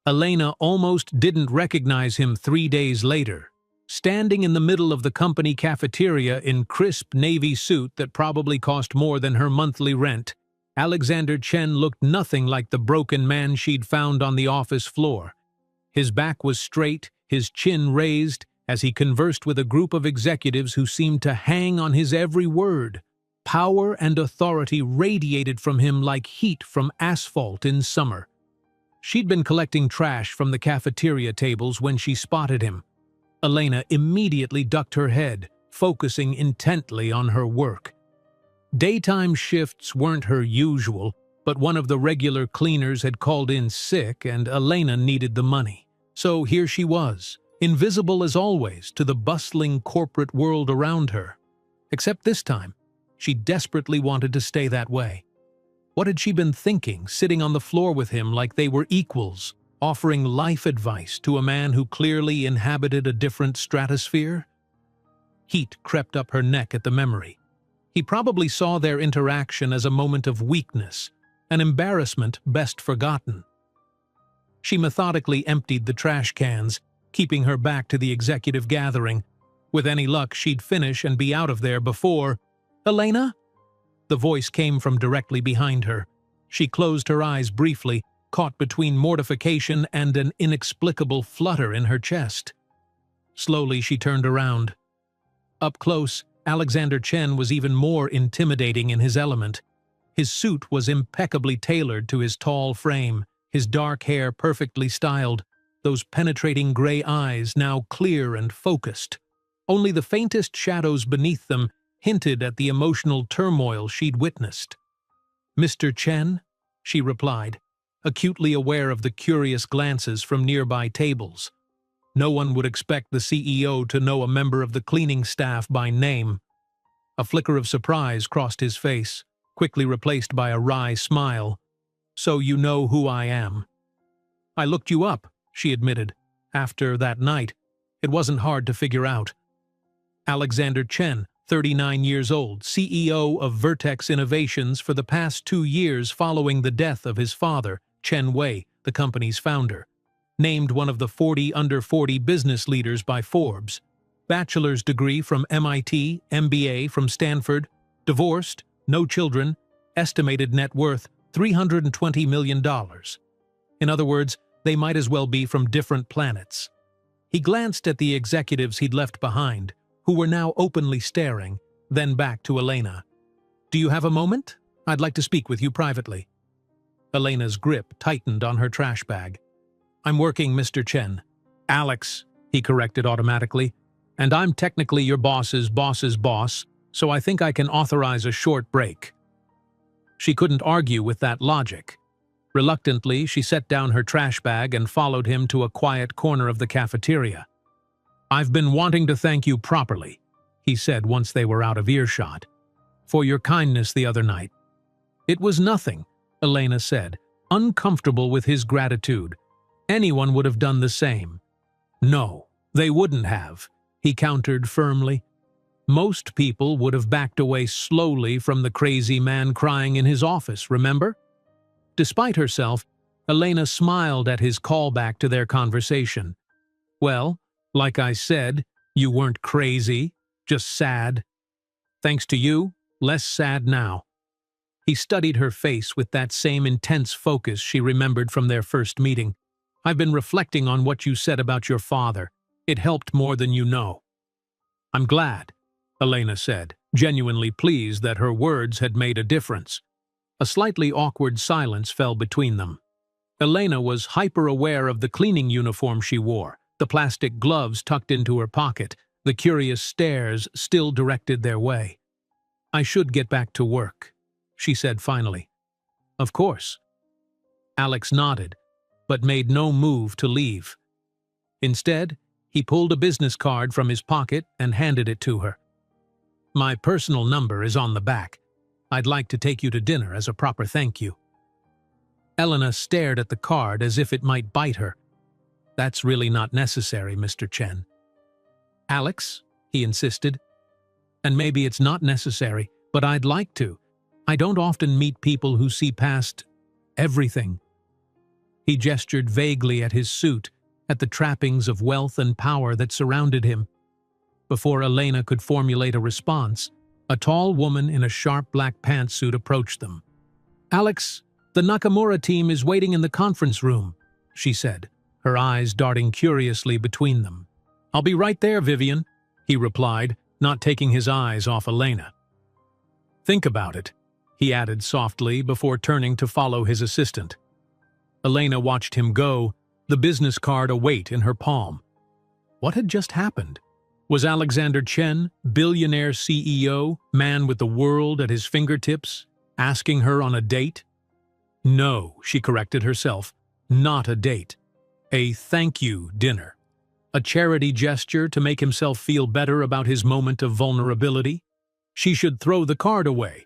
Speaker 1: Elena almost didn't recognize him 3 days later, standing in the middle of the company cafeteria in crisp navy suit that probably cost more than her monthly rent. Alexander Chen looked nothing like the broken man she'd found on the office floor. His back was straight, his chin raised, as he conversed with a group of executives who seemed to hang on his every word. Power and authority radiated from him like heat from asphalt in summer. She'd been collecting trash from the cafeteria tables when she spotted him. Elena immediately ducked her head, focusing intently on her work. Daytime shifts weren't her usual, but one of the regular cleaners had called in sick and Elena needed the money. So here she was, invisible as always to the bustling corporate world around her. Except this time, she desperately wanted to stay that way. What had she been thinking, sitting on the floor with him like they were equals, offering life advice to a man who clearly inhabited a different stratosphere? Heat crept up her neck at the memory. He probably saw their interaction as a moment of weakness, an embarrassment best forgotten. She methodically emptied the trash cans, keeping her back to the executive gathering. With any luck, she'd finish and be out of there before… "Elena?" The voice came from directly behind her. She closed her eyes briefly, caught between mortification and an inexplicable flutter in her chest. Slowly she turned around. Up close, Alexander Chen was even more intimidating in his element. His suit was impeccably tailored to his tall frame, his dark hair perfectly styled, those penetrating gray eyes now clear and focused. Only the faintest shadows beneath them hinted at the emotional turmoil she'd witnessed. "Mr. Chen?" she replied, acutely aware of the curious glances from nearby tables. No one would expect the CEO to know a member of the cleaning staff by name. A flicker of surprise crossed his face, quickly replaced by a wry smile. "So you know who I am." "I looked you up," she admitted. "After that night, it wasn't hard to figure out. Alexander Chen, 39 years old, CEO of Vertex Innovations for the past 2 years following the death of his father, Chen Wei, the company's founder. Named one of the 40 under 40 business leaders by Forbes. Bachelor's degree from MIT, MBA from Stanford. Divorced, no children, estimated net worth $320 million. In other words, they might as well be from different planets. He glanced at the executives he'd left behind, who were now openly staring, then back to Elena. "Do you have a moment? I'd like to speak with you privately." Elena's grip tightened on her trash bag. "I'm working, Mr. Chen." "Alex," he corrected automatically. "And I'm technically your boss's boss's boss, so I think I can authorize a short break." She couldn't argue with that logic. Reluctantly, she set down her trash bag and followed him to a quiet corner of the cafeteria. "I've been wanting to thank you properly," he said once they were out of earshot, "for your kindness the other night." "It was nothing," Elena said, uncomfortable with his gratitude. "Anyone would have done the same." "No, they wouldn't have," he countered firmly. "Most people would have backed away slowly from the crazy man crying in his office, remember?" Despite herself, Elena smiled at his callback to their conversation. "Well, like I said, you weren't crazy, just sad. Thanks to you, less sad now." He studied her face with that same intense focus she remembered from their first meeting. "I've been reflecting on what you said about your father. It helped more than you know." "I'm glad," Elena said, genuinely pleased that her words had made a difference. A slightly awkward silence fell between them. Elena was hyper-aware of the cleaning uniform she wore, the plastic gloves tucked into her pocket, the curious stares still directed their way. "I should get back to work," she said finally. "Of course." Alex nodded, but made no move to leave. Instead, he pulled a business card from his pocket and handed it to her. "My personal number is on the back. I'd like to take you to dinner as a proper thank you." Elena stared at the card as if it might bite her. "That's really not necessary, Mr. Chen." "Alex," he insisted. "And maybe it's not necessary, but I'd like to. I don't often meet people who see past everything." He gestured vaguely at his suit, at the trappings of wealth and power that surrounded him. Before Elena could formulate a response, a tall woman in a sharp black pantsuit approached them. "Alex, the Nakamura team is waiting in the conference room," she said, her eyes darting curiously between them. "I'll be right there, Vivian," he replied, not taking his eyes off Elena. "Think about it," he added softly before turning to follow his assistant. Elena watched him go, the business card await in her palm. What had just happened? Was Alexander Chen, billionaire CEO, man with the world at his fingertips, asking her on a date? No, she corrected herself, not a date. A thank you dinner. A charity gesture to make himself feel better about his moment of vulnerability? She should throw the card away.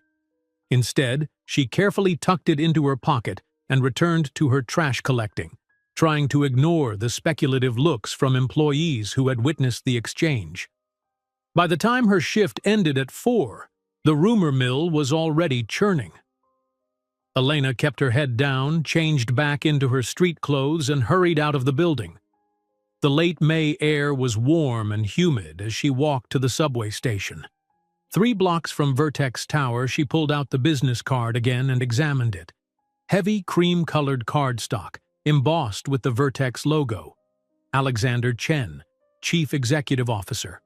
Speaker 1: Instead, she carefully tucked it into her pocket and returned to her trash collecting, trying to ignore the speculative looks from employees who had witnessed the exchange. By the time her shift ended at 4, the rumor mill was already churning. Elena kept her head down, changed back into her street clothes, and hurried out of the building. The late May air was warm and humid as she walked to the subway station. 3 blocks from Vertex Tower, she pulled out the business card again and examined it. Heavy cream-colored cardstock, embossed with the Vertex logo. Alexander Chen, Chief Executive Officer.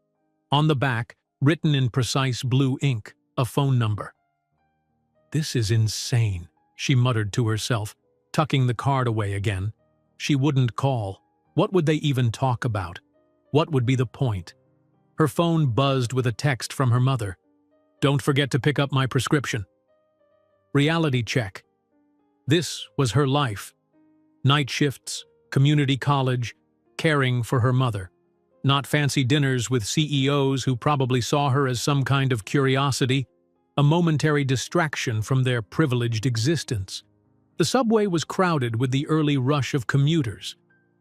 Speaker 1: On the back, written in precise blue ink, a phone number. This is insane, she muttered to herself, tucking the card away again. She wouldn't call. What would they even talk about? What would be the point? Her phone buzzed with a text from her mother. Don't forget to pick up my prescription. Reality check. This was her life. Night shifts, community college, caring for her mother. Not fancy dinners with CEOs who probably saw her as some kind of curiosity, a momentary distraction from their privileged existence. The subway was crowded with the early rush of commuters.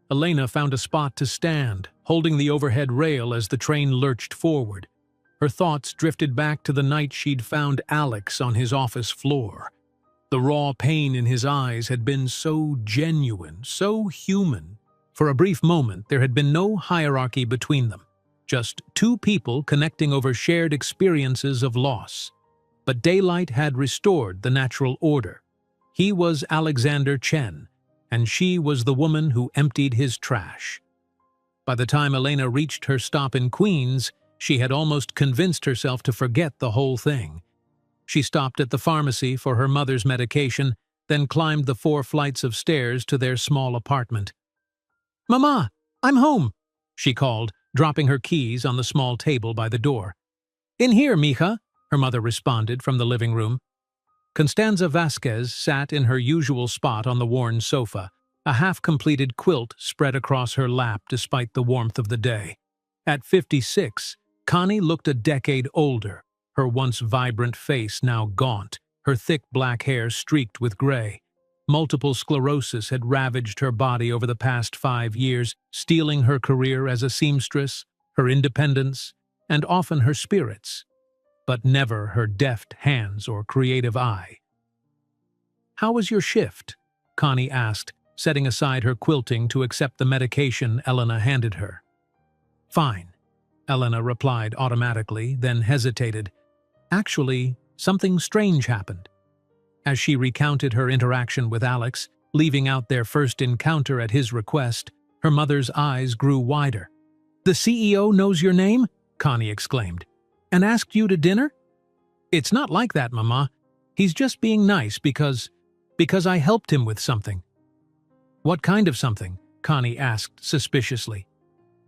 Speaker 1: Elena found a spot to stand, holding the overhead rail as the train lurched forward. Her thoughts drifted back to the night she'd found Alex on his office floor. The raw pain in his eyes had been so genuine, so human. For a brief moment, there had been no hierarchy between them, just 2 people connecting over shared experiences of loss. But daylight had restored the natural order. He was Alexander Chen, and she was the woman who emptied his trash. By the time Elena reached her stop in Queens, she had almost convinced herself to forget the whole thing. She stopped at the pharmacy for her mother's medication, then climbed the 4 flights of stairs to their small apartment. "Mama, I'm home," she called, dropping her keys on the small table by the door. "In here, mija," her mother responded from the living room. Constanza Vasquez sat in her usual spot on the worn sofa, a half-completed quilt spread across her lap despite the warmth of the day. At 56, Connie looked a decade older, her once vibrant face now gaunt, her thick black hair streaked with gray. Multiple sclerosis had ravaged her body over the past 5 years, stealing her career as a seamstress, her independence, and often her spirits, but never her deft hands or creative eye. "How was your shift?" Connie asked, setting aside her quilting to accept the medication Elena handed her. "Fine," Elena replied automatically, then hesitated. Actually, something strange happened. As she recounted her interaction with Alex, leaving out their first encounter at his request, her mother's eyes grew wider. "The CEO knows your name?" Connie exclaimed. "And asked you to dinner?" "It's not like that, Mama. He's just being nice because I helped him with something." "What kind of something?" Connie asked suspiciously.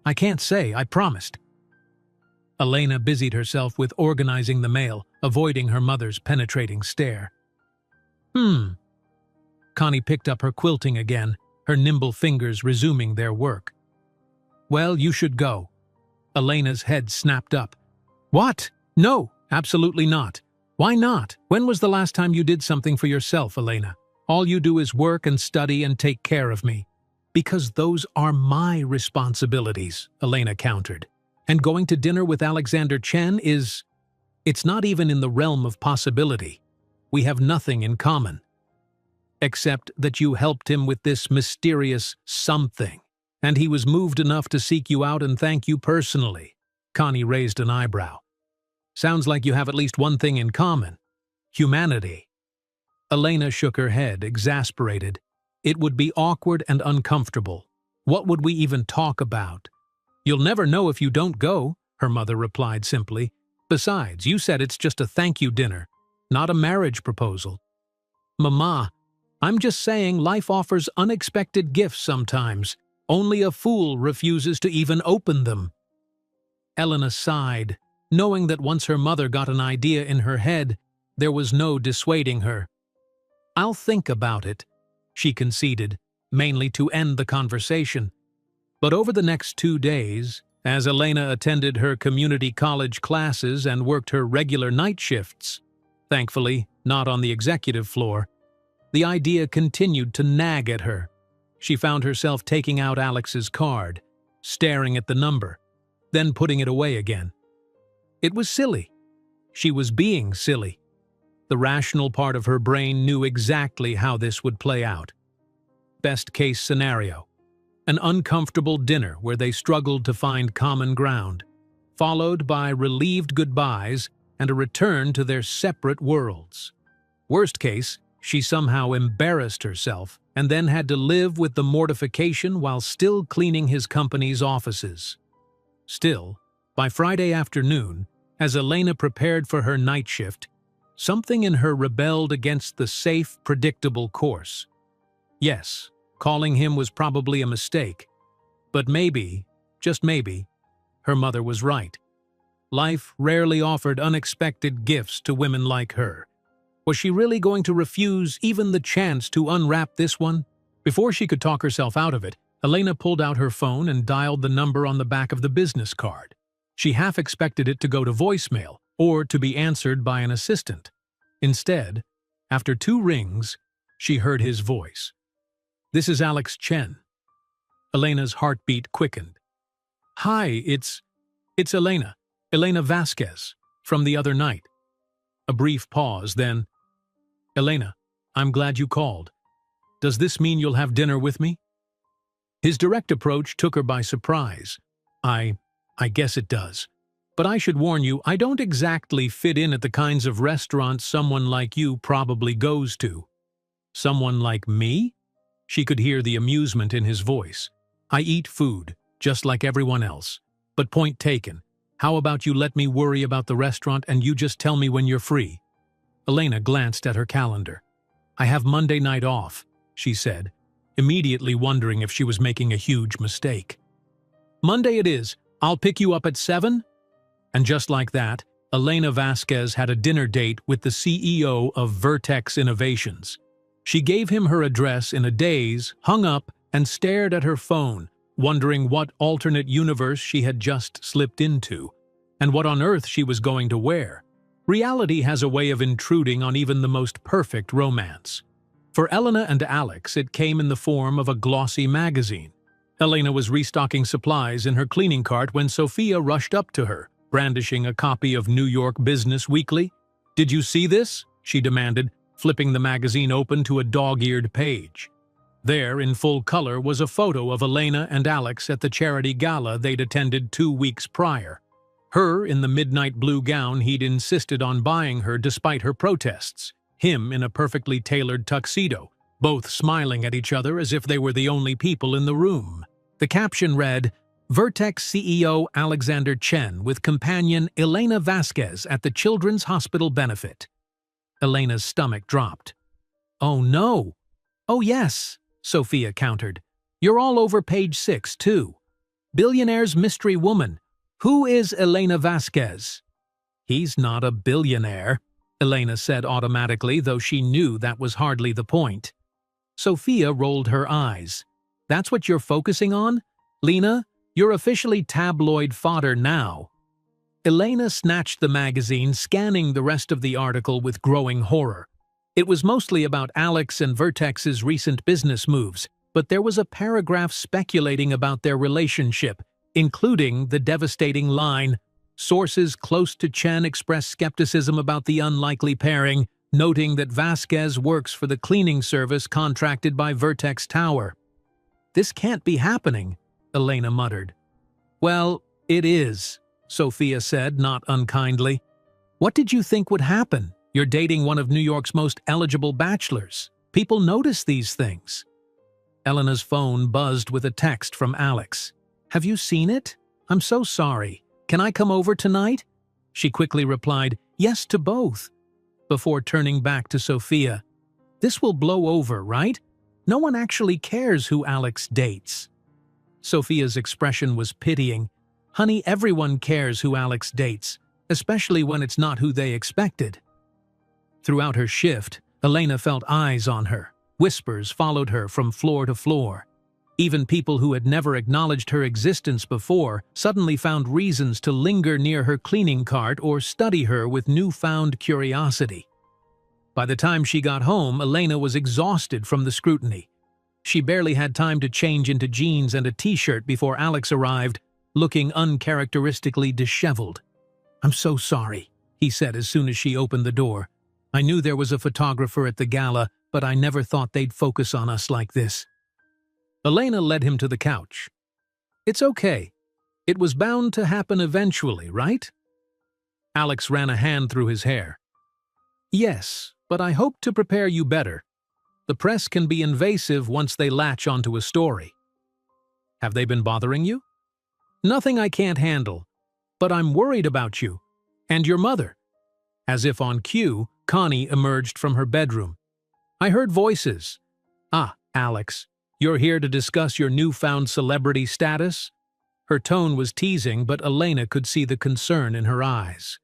Speaker 1: "I can't say, I promised." Elena busied herself with organizing the mail, avoiding her mother's penetrating stare. Connie picked up her quilting again, her nimble fingers resuming their work. "Well, you should go." Elena's head snapped up. "What? No, absolutely not. Why not? When was the last time you did something for yourself, Elena? All you do is work and study and take care of me." "Because those are my responsibilities," Elena countered. "And going to dinner with Alexander Chen it's not even in the realm of possibility. We have nothing in common. Except that you helped him with this mysterious something, and he was moved enough to seek you out and thank you personally." Connie raised an eyebrow. "Sounds like you have at least one thing in common. Humanity." Elena shook her head, exasperated. It would be awkward and uncomfortable. What would we even talk about? "You'll never know if you don't go," her mother replied simply. "Besides, you said it's just a thank you dinner, not a marriage proposal." "Mama," I'm just saying life offers unexpected gifts sometimes. Only a fool refuses to even open them. Elena sighed, knowing that once her mother got an idea in her head, there was no dissuading her. I'll think about it, she conceded, mainly to end the conversation. But over the next 2 days, as Elena attended her community college classes and worked her regular night shifts, thankfully not on the executive floor, the idea continued to nag at her. She found herself taking out Alex's card, staring at the number, then putting it away again. It was silly. She was being silly. The rational part of her brain knew exactly how this would play out. Best case scenario: an uncomfortable dinner where they struggled to find common ground, followed by relieved goodbyes and a return to their separate worlds. Worst case, she somehow embarrassed herself and then had to live with the mortification while still cleaning his company's offices. Still, by Friday afternoon, as Elena prepared for her night shift, something in her rebelled against the safe, predictable course. Yes, calling him was probably a mistake, but maybe, just maybe, her mother was right. Life rarely offered unexpected gifts to women like her. Was she really going to refuse even the chance to unwrap this one? Before she could talk herself out of it, Elena pulled out her phone and dialed the number on the back of the business card. She half expected it to go to voicemail or to be answered by an assistant. Instead, after 2 rings, she heard his voice. "This is Alex Chen." Elena's heartbeat quickened. "Hi, it's Elena Vasquez, from the other night." A brief pause, then, "Elena, I'm glad you called. Does this mean you'll have dinner with me?" His direct approach took her by surprise. I guess it does. But I should warn you, I don't exactly fit in at the kinds of restaurants someone like you probably goes to." "Someone like me?" She could hear the amusement in his voice. "I eat food, just like everyone else. But point taken. How about you let me worry about the restaurant and you just tell me when you're free?" Elena glanced at her calendar. "I have Monday night off," she said, immediately wondering if she was making a huge mistake. "Monday it is. I'll pick you up at 7? And just like that, Elena Vasquez had a dinner date with the CEO of Vertex Innovations. She gave him her address in a daze, hung up, and stared at her phone, wondering what alternate universe she had just slipped into, and what on earth she was going to wear. Reality has a way of intruding on even the most perfect romance. For Elena and Alex, it came in the form of a glossy magazine. Elena was restocking supplies in her cleaning cart when Sophia rushed up to her, brandishing a copy of New York Business Weekly. "Did you see this?" she demanded, flipping the magazine open to a dog-eared page. There, in full color, was a photo of Elena and Alex at the charity gala they'd attended 2 weeks prior. Her in the midnight blue gown he'd insisted on buying her despite her protests. Him in a perfectly tailored tuxedo, both smiling at each other as if they were the only people in the room. The caption read, "Vertex CEO Alexander Chen with companion Elena Vasquez at the Children's Hospital benefit." Elena's stomach dropped. "Oh no." "Oh yes," Sophia countered. "You're all over page 6, too. Billionaire's mystery woman. Who is Elena Vasquez?" "He's not a billionaire," Elena said automatically, though she knew that was hardly the point. Sophia rolled her eyes. "That's what you're focusing on? Lena, you're officially tabloid fodder now." Elena snatched the magazine, scanning the rest of the article with growing horror. It was mostly about Alex and Vertex's recent business moves, but there was a paragraph speculating about their relationship, including the devastating line, "Sources close to Chen express skepticism about the unlikely pairing, noting that Vasquez works for the cleaning service contracted by Vertex Tower." "This can't be happening," Elena muttered. "Well, it is," Sophia said, not unkindly. "What did you think would happen? You're dating one of New York's most eligible bachelors. People notice these things." Elena's phone buzzed with a text from Alex. "Have you seen it? I'm so sorry. Can I come over tonight?" She quickly replied, "Yes to both," before turning back to Sophia. This will blow over, right? No one actually cares who Alex dates." Sophia's expression was pitying. "Honey, everyone cares who Alex dates, especially when it's not who they expected." Throughout her shift, Elena felt eyes on her. Whispers followed her from floor to floor. Even people who had never acknowledged her existence before suddenly found reasons to linger near her cleaning cart or study her with newfound curiosity. By the time she got home, Elena was exhausted from the scrutiny. She barely had time to change into jeans and a t-shirt before Alex arrived, looking uncharacteristically disheveled. "I'm so sorry," he said as soon as she opened the door. "I knew there was a photographer at the gala, but I never thought they'd focus on us like this." Elena led him to the couch. "It's okay. It was bound to happen eventually, right?" Alex ran a hand through his hair. "Yes, but I hope to prepare you better. The press can be invasive once they latch onto a story." "Have they been bothering you?" "Nothing I can't handle, but I'm worried about you. And your mother." As if on cue, Connie emerged from her bedroom. "I heard voices." "Ah, Alex, you're here to discuss your newfound celebrity status?" Her tone was teasing, but Elena could see the concern in her eyes.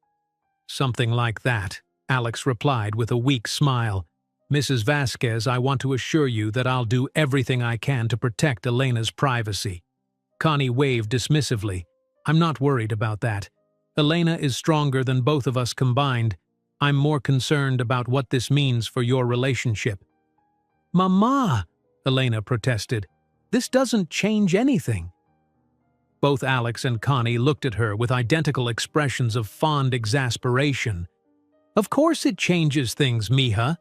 Speaker 1: "Something like that," Alex replied with a weak smile. "Mrs. Vasquez, I want to assure you that I'll do everything I can to protect Elena's privacy." Connie waved dismissively. "I'm not worried about that. Elena is stronger than both of us combined. I'm more concerned about what this means for your relationship." "Mama," Elena protested, "this doesn't change anything." Both Alex and Connie looked at her with identical expressions of fond exasperation. "Of course it changes things, Mija,"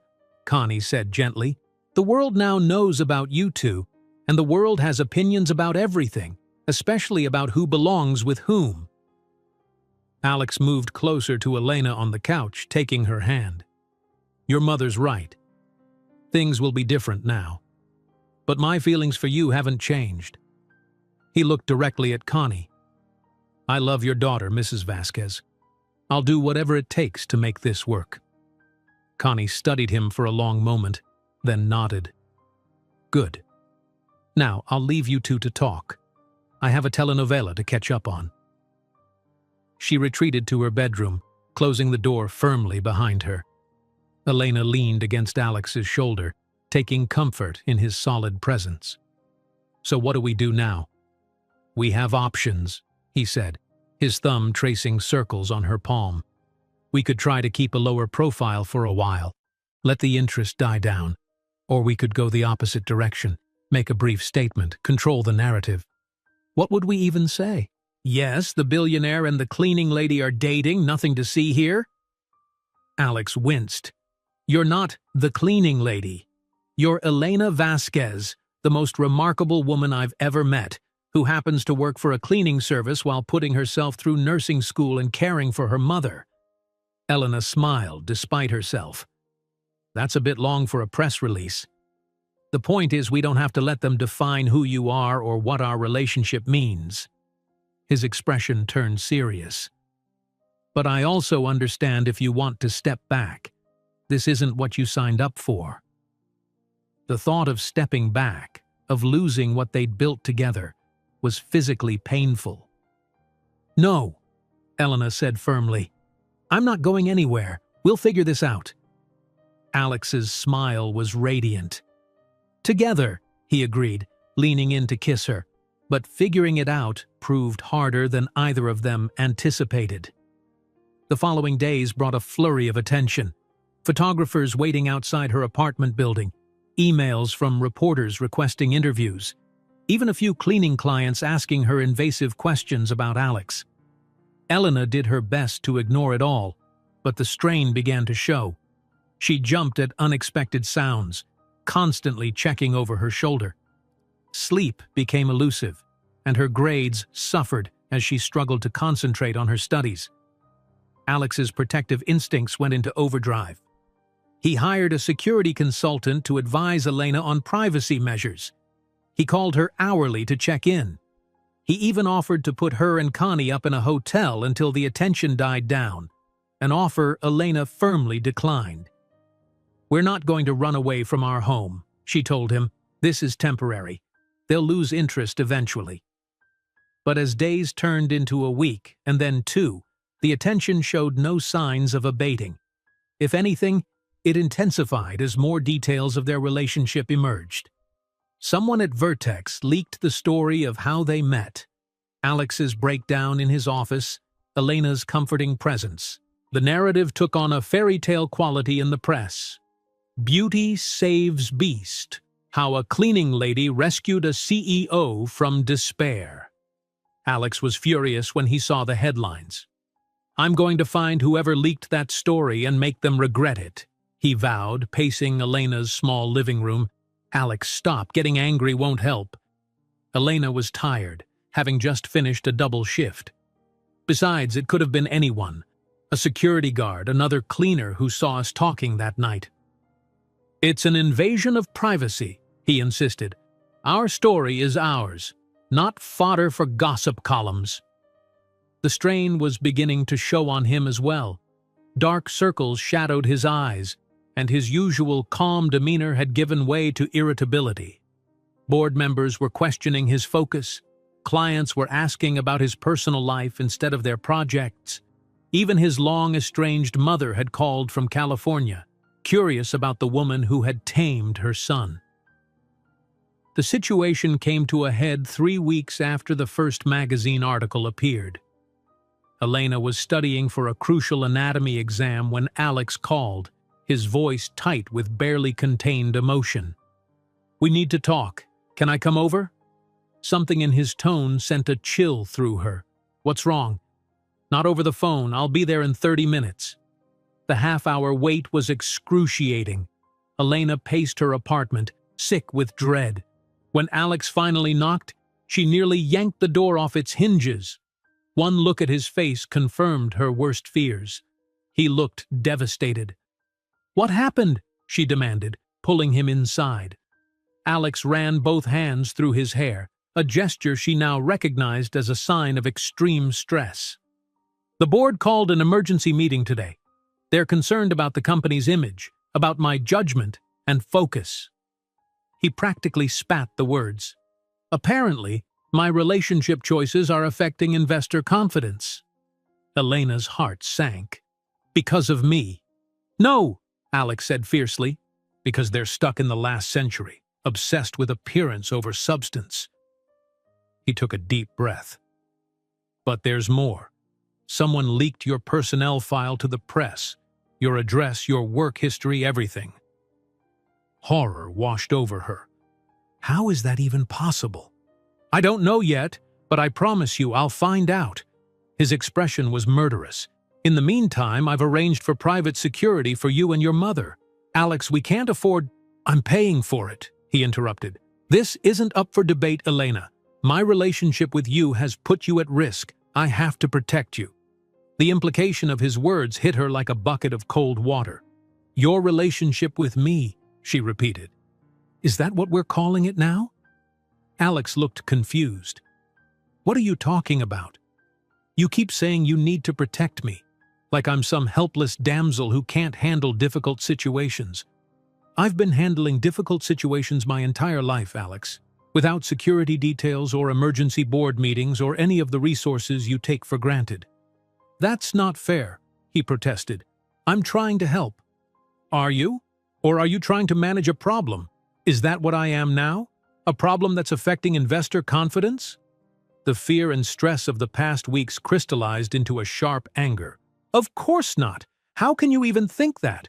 Speaker 1: Connie said gently. "The world now knows about you two, and the world has opinions about everything, especially about who belongs with whom." Alex moved closer to Elena on the couch, taking her hand. "Your mother's right. Things will be different now. But my feelings for you haven't changed." He looked directly at Connie. "I love your daughter, Mrs. Vasquez. I'll do whatever it takes to make this work." Connie studied him for a long moment, then nodded. "Good. Now, I'll leave you two to talk. I have a telenovela to catch up on." She retreated to her bedroom, closing the door firmly behind her. Elena leaned against Alex's shoulder, taking comfort in his solid presence. "So what do we do now?" "We have options," he said, his thumb tracing circles on her palm. "We could try to keep a lower profile for a while, let the interest die down. Or we could go the opposite direction, make a brief statement, control the narrative. What would we even say? Yes, the billionaire and the cleaning lady are dating, nothing to see here?" Alex winced. "You're not the cleaning lady. You're Elena Vasquez, the most remarkable woman I've ever met, who happens to work for a cleaning service while putting herself through nursing school and caring for her mother." Elena smiled despite herself. "That's a bit long for a press release. The point is we don't have to let them define who you are or what our relationship means." His expression turned serious. "But I also understand if you want to step back. This isn't what you signed up for." The thought of stepping back, of losing what they'd built together, was physically painful. "No," Elena said firmly. "I'm not going anywhere. We'll figure this out." Alex's smile was radiant. "Together," he agreed, leaning in to kiss her. But figuring it out proved harder than either of them anticipated. The following days brought a flurry of attention. Photographers waiting outside her apartment building, emails from reporters requesting interviews, even a few cleaning clients asking her invasive questions about Alex. Elena did her best to ignore it all, but the strain began to show. She jumped at unexpected sounds, constantly checking over her shoulder. Sleep became elusive, and her grades suffered as she struggled to concentrate on her studies. Alex's protective instincts went into overdrive. He hired a security consultant to advise Elena on privacy measures. He called her hourly to check in. He even offered to put her and Connie up in a hotel until the attention died down, an offer Elena firmly declined. "We're not going to run away from our home," she told him. "This is temporary. They'll lose interest eventually." But as days turned into a week, and then 2, the attention showed no signs of abating. If anything, it intensified as more details of their relationship emerged. Someone at Vertex leaked the story of how they met. Alex's breakdown in his office, Elena's comforting presence. The narrative took on a fairy tale quality in the press. Beauty saves beast. How a cleaning lady rescued a CEO from despair. Alex was furious when he saw the headlines. "I'm going to find whoever leaked that story and make them regret it," he vowed, pacing Elena's small living room. "Alex, stop. Getting angry won't help." Elena was tired, having just finished a double shift. Besides, it could have been anyone. A security guard, another cleaner who saw us talking that night. "It's an invasion of privacy," he insisted. "Our story is ours, not fodder for gossip columns." The strain was beginning to show on him as well. Dark circles shadowed his eyes, and his usual calm demeanor had given way to irritability. Board members were questioning his focus. Clients were asking about his personal life instead of their projects. Even his long-estranged mother had called from California, curious about the woman who had tamed her son. The situation came to a head 3 weeks after the first magazine article appeared. Elena was studying for a crucial anatomy exam when Alex called, his voice tight with barely contained emotion. "We need to talk. Can I come over?" Something in his tone sent a chill through her. "What's wrong?" "Not over the phone. I'll be there in 30 minutes. The half-hour wait was excruciating. Elena paced her apartment, sick with dread. When Alex finally knocked, she nearly yanked the door off its hinges. One look at his face confirmed her worst fears. He looked devastated. "What happened?" she demanded, pulling him inside. Alex ran both hands through his hair, a gesture she now recognized as a sign of extreme stress. "The board called an emergency meeting today. They're concerned about the company's image, about my judgment and focus." He practically spat the words. "Apparently, my relationship choices are affecting investor confidence." Elena's heart sank. "Because of me?" "No," Alex said fiercely. "Because they're stuck in the last century, obsessed with appearance over substance." He took a deep breath. "But there's more. Someone leaked your personnel file to the press, your address, your work history, everything." Horror washed over her. "How is that even possible?" "I don't know yet, but I promise you I'll find out." His expression was murderous. "In the meantime, I've arranged for private security for you and your mother." "Alex, we can't afford—" "I'm paying for it," he interrupted. "This isn't up for debate, Elena. My relationship with you has put you at risk. I have to protect you." The implication of his words hit her like a bucket of cold water. "Your relationship with me," she repeated. "Is that what we're calling it now?" Alex looked confused. "What are you talking about? You keep saying you need to protect me, like I'm some helpless damsel who can't handle difficult situations. I've been handling difficult situations my entire life, Alex, without security details or emergency board meetings or any of the resources you take for granted." "That's not fair," he protested. "I'm trying to help." "Are you? Or are you trying to manage a problem? Is that what I am now? A problem that's affecting investor confidence?" The fear and stress of the past weeks crystallized into a sharp anger. "Of course not. How can you even think that?"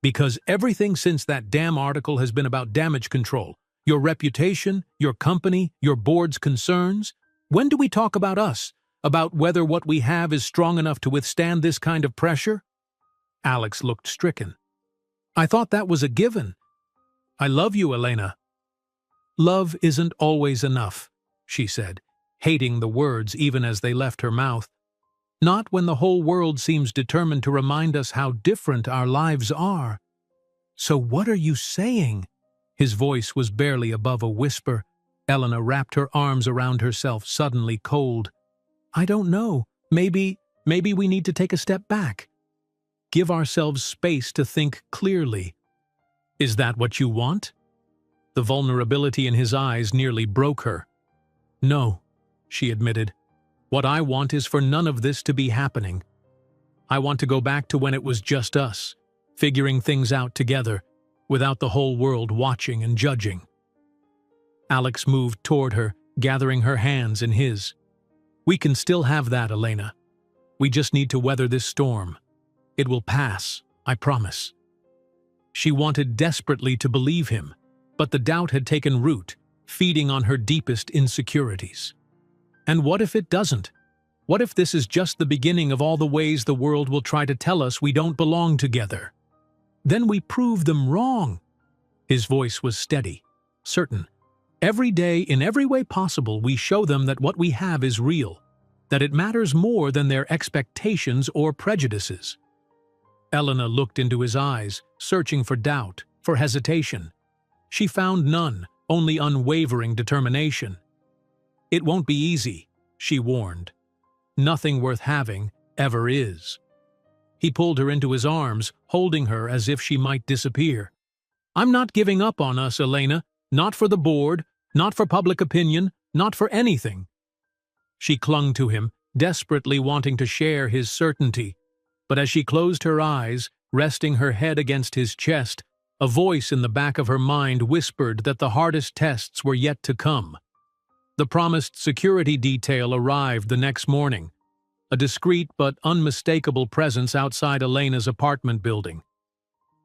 Speaker 1: "Because everything since that damn article has been about damage control. Your reputation, your company, your board's concerns. When do we talk about us? About whether what we have is strong enough to withstand this kind of pressure?" Alex looked stricken. "I thought that was a given." "I love you, Elena." "Love isn't always enough," she said, hating the words even as they left her mouth. "Not when the whole world seems determined to remind us how different our lives are." "So what are you saying?" His voice was barely above a whisper. Elena wrapped her arms around herself, suddenly cold. "I don't know. Maybe we need to take a step back. Give ourselves space to think clearly." Is that what you want? The vulnerability in his eyes nearly broke her. No, she admitted. What I want is for none of this to be happening. I want to go back to when it was just us, figuring things out together, without the whole world watching and judging. Alex moved toward her, gathering her hands in his. We can still have that, Elena. We just need to weather this storm. It will pass, I promise. She wanted desperately to believe him, but the doubt had taken root, feeding on her deepest insecurities. And what if it doesn't? What if this is just the beginning of all the ways the world will try to tell us we don't belong together? Then we prove them wrong. His voice was steady, certain. Every day, in every way possible, we show them that what we have is real, that it matters more than their expectations or prejudices. Elena looked into his eyes, searching for doubt, for hesitation. She found none, only unwavering determination. It won't be easy, she warned. Nothing worth having ever is. He pulled her into his arms, holding her as if she might disappear. I'm not giving up on us, Elena. Not for the board, not for public opinion, not for anything. She clung to him, desperately wanting to share his certainty. But as she closed her eyes, resting her head against his chest, a voice in the back of her mind whispered that the hardest tests were yet to come. The promised security detail arrived the next morning, a discreet but unmistakable presence outside Elena's apartment building.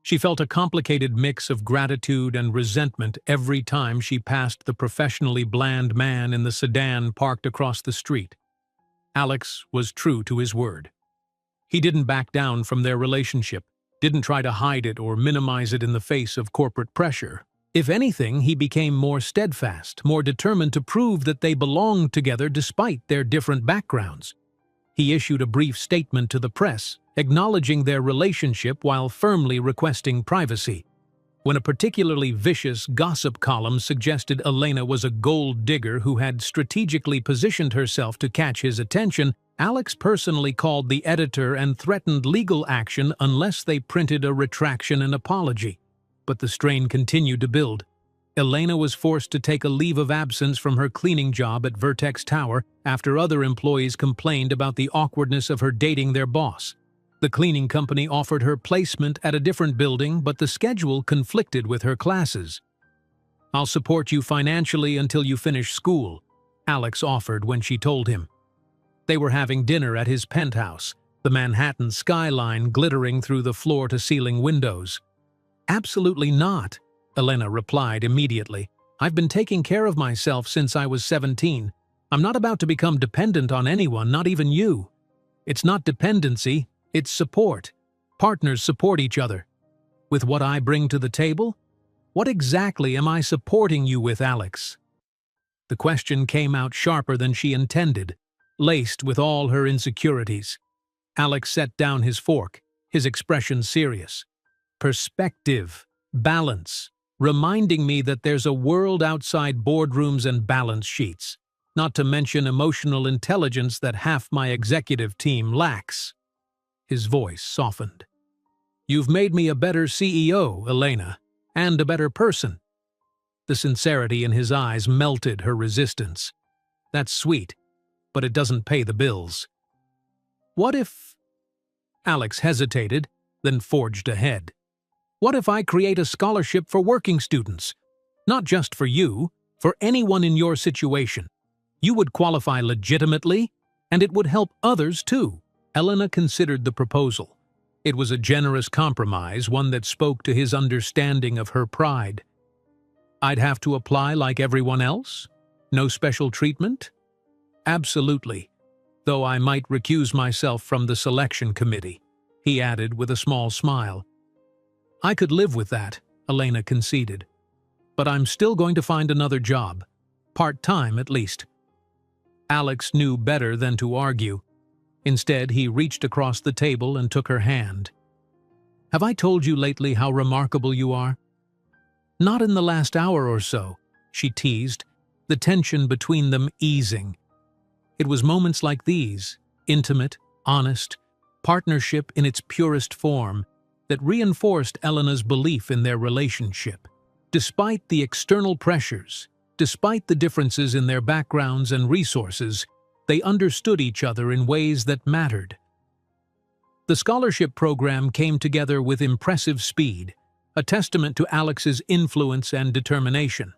Speaker 1: She felt a complicated mix of gratitude and resentment every time she passed the professionally bland man in the sedan parked across the street. Alex was true to his word. He didn't back down from their relationship, didn't try to hide it or minimize it in the face of corporate pressure. If anything, he became more steadfast, more determined to prove that they belonged together despite their different backgrounds. He issued a brief statement to the press, acknowledging their relationship while firmly requesting privacy. When a particularly vicious gossip column suggested Elena was a gold digger who had strategically positioned herself to catch his attention, Alex personally called the editor and threatened legal action unless they printed a retraction and apology. But the strain continued to build. Elena was forced to take a leave of absence from her cleaning job at Vertex Tower after other employees complained about the awkwardness of her dating their boss. The cleaning company offered her placement at a different building, but the schedule conflicted with her classes. I'll support you financially until you finish school, Alex offered when she told him. They were having dinner at his penthouse, the Manhattan skyline glittering through the floor-to-ceiling windows. Absolutely not, Elena replied immediately. I've been taking care of myself since I was 17. I'm not about to become dependent on anyone, not even you. It's not dependency, it's support. Partners support each other. With what I bring to the table? What exactly am I supporting you with, Alex? The question came out sharper than she intended, laced with all her insecurities. Alex set down his fork, his expression serious. Perspective, balance, reminding me that there's a world outside boardrooms and balance sheets, not to mention emotional intelligence that half my executive team lacks. His voice softened. You've made me a better CEO, Elena, and a better person. The sincerity in his eyes melted her resistance. That's sweet, but it doesn't pay the bills. What if... Alex hesitated, then forged ahead. What if I create a scholarship for working students? Not just for you, for anyone in your situation. You would qualify legitimately, and it would help others too. Elena considered the proposal. It was a generous compromise, one that spoke to his understanding of her pride. I'd have to apply like everyone else? No special treatment? Absolutely, though I might recuse myself from the selection committee, he added with a small smile. I could live with that, Elena conceded. But I'm still going to find another job, part-time at least. Alex knew better than to argue. Instead, he reached across the table and took her hand. Have I told you lately how remarkable you are? Not in the last hour or so, she teased, the tension between them easing. It was moments like these, intimate, honest, partnership in its purest form, that reinforced Elena's belief in their relationship. Despite the external pressures, despite the differences in their backgrounds and resources, they understood each other in ways that mattered. The scholarship program came together with impressive speed, a testament to Alex's influence and determination.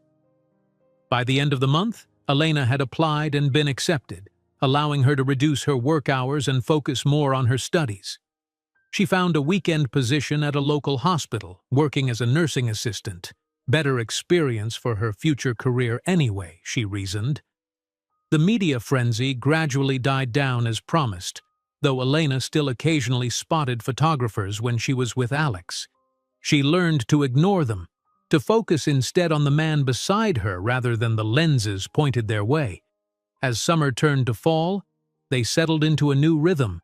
Speaker 1: By the end of the month, Elena had applied and been accepted, allowing her to reduce her work hours and focus more on her studies. She found a weekend position at a local hospital, working as a nursing assistant. Better experience for her future career anyway, she reasoned. The media frenzy gradually died down as promised, though Elena still occasionally spotted photographers when she was with Alex. She learned to ignore them, to focus instead on the man beside her rather than the lenses pointed their way. As summer turned to fall, they settled into a new rhythm.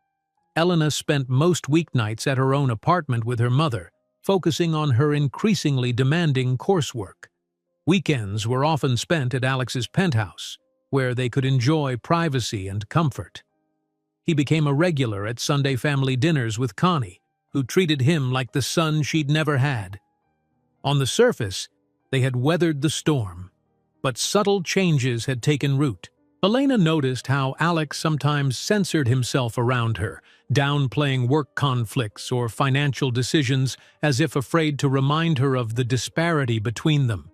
Speaker 1: Elena spent most weeknights at her own apartment with her mother, focusing on her increasingly demanding coursework. Weekends were often spent at Alex's penthouse, where they could enjoy privacy and comfort. He became a regular at Sunday family dinners with Connie, who treated him like the son she'd never had. On the surface, they had weathered the storm, but subtle changes had taken root. Elena noticed how Alex sometimes censored himself around her, downplaying work conflicts or financial decisions as if afraid to remind her of the disparity between them.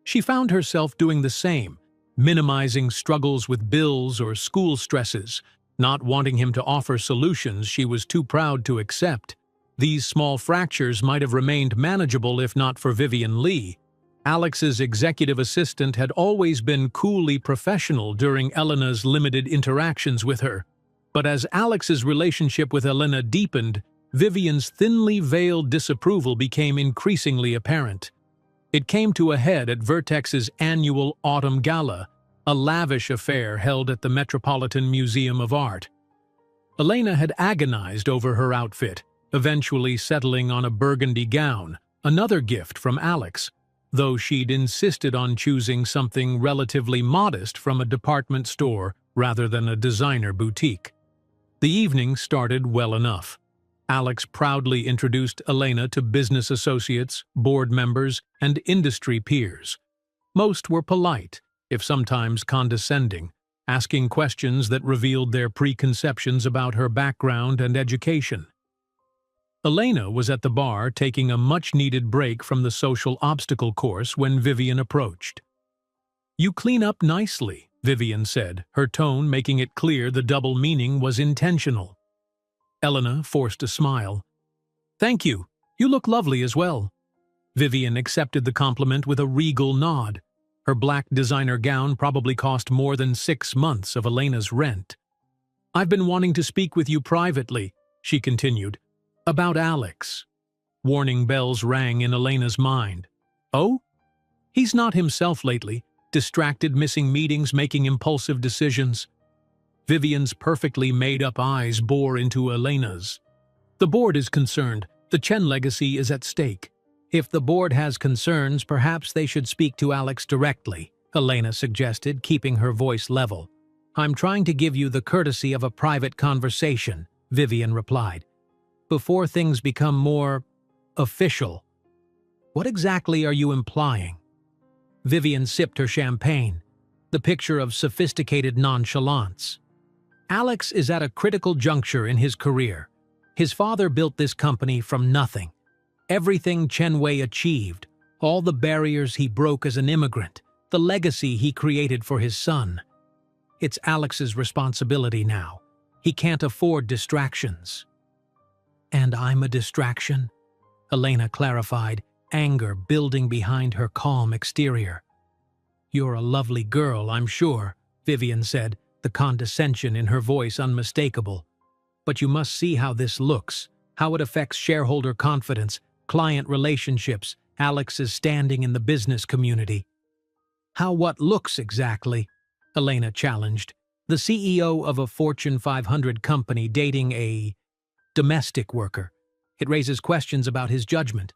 Speaker 1: She found herself doing the same, minimizing struggles with bills or school stresses, not wanting him to offer solutions she was too proud to accept. These small fractures might have remained manageable if not for Vivian Lee. Alex's executive assistant had always been coolly professional during Elena's limited interactions with her. But as Alex's relationship with Elena deepened, Vivian's thinly veiled disapproval became increasingly apparent. It came to a head at Vertex's annual Autumn Gala, a lavish affair held at the Metropolitan Museum of Art. Elena had agonized over her outfit, eventually settling on a burgundy gown, another gift from Alex, though she'd insisted on choosing something relatively modest from a department store rather than a designer boutique. The evening started well enough. Alex proudly introduced Elena to business associates, board members, and industry peers. Most were polite, if sometimes condescending, asking questions that revealed their preconceptions about her background and education. Elena was at the bar taking a much-needed break from the social obstacle course when Vivian approached. "You clean up nicely," Vivian said, her tone making it clear the double meaning was intentional. Elena forced a smile. "Thank you. You look lovely as well." Vivian accepted the compliment with a regal nod. Her black designer gown probably cost more than 6 months of Elena's rent. "I've been wanting to speak with you privately," she continued. "About Alex." Warning bells rang in Elena's mind. "Oh? He's not himself lately, distracted, missing meetings, making impulsive decisions." Vivian's perfectly made-up eyes bore into Elena's. "The board is concerned. The Chen legacy is at stake." "If the board has concerns, perhaps they should speak to Alex directly," Elena suggested, keeping her voice level. "I'm trying to give you the courtesy of a private conversation," Vivian replied, "before things become more official." "What exactly are you implying?" Vivian sipped her champagne, the picture of sophisticated nonchalance. "Alex is at a critical juncture in his career. His father built this company from nothing. Everything Chen Wei achieved, all the barriers he broke as an immigrant, the legacy he created for his son. It's Alex's responsibility now. He can't afford distractions." "And I'm a distraction?" Elena clarified, anger building behind her calm exterior. "You're a lovely girl, I'm sure," Vivian said, the condescension in her voice unmistakable. "But you must see how this looks, how it affects shareholder confidence, client relationships, Alex's standing in the business community." "How what looks exactly?" Elena challenged. "The CEO of a Fortune 500 company dating a domestic worker. It raises questions about his judgment."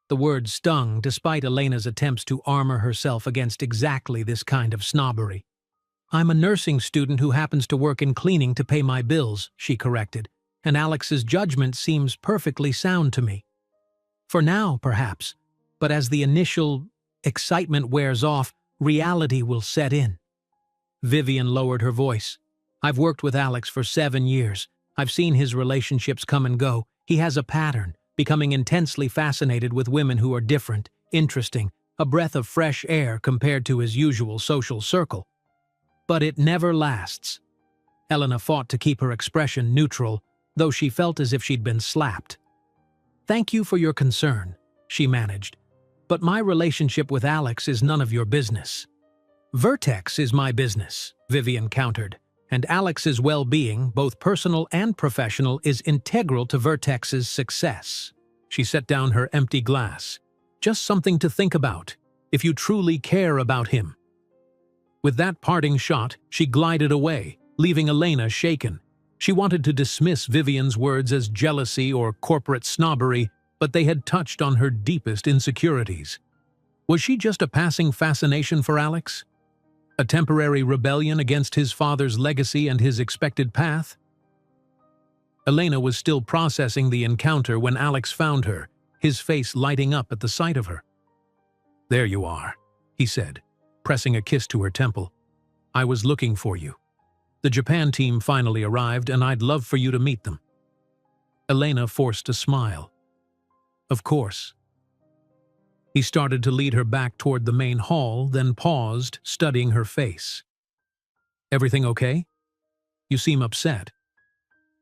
Speaker 1: The word stung despite Elena's attempts to armor herself against exactly this kind of snobbery. "I'm a nursing student who happens to work in cleaning to pay my bills," she corrected, "and Alex's judgment seems perfectly sound to me." For now, perhaps, but as the initial excitement wears off, reality will set in. Vivian lowered her voice. I've worked with Alex for 7 years. I've seen his relationships come and go. He has a pattern, becoming intensely fascinated with women who are different, interesting, a breath of fresh air compared to his usual social circle. But it never lasts. Elena fought to keep her expression neutral, though she felt as if she'd been slapped. Thank you for your concern, she managed. But my relationship with Alex is none of your business. Vertex is my business, Vivian countered, and Alex's well-being, both personal and professional, is integral to Vertex's success. She set down her empty glass. Just something to think about, if you truly care about him. With that parting shot, she glided away, leaving Elena shaken. She wanted to dismiss Vivian's words as jealousy or corporate snobbery, but they had touched on her deepest insecurities. Was she just a passing fascination for Alex? A temporary rebellion against his father's legacy and his expected path? Elena was still processing the encounter when Alex found her, his face lighting up at the sight of her. There you are, he said, pressing a kiss to her temple. I was looking for you. The Japan team finally arrived, and I'd love for you to meet them. Elena forced a smile. Of course. He started to lead her back toward the main hall, then paused, studying her face. Everything okay? You seem upset.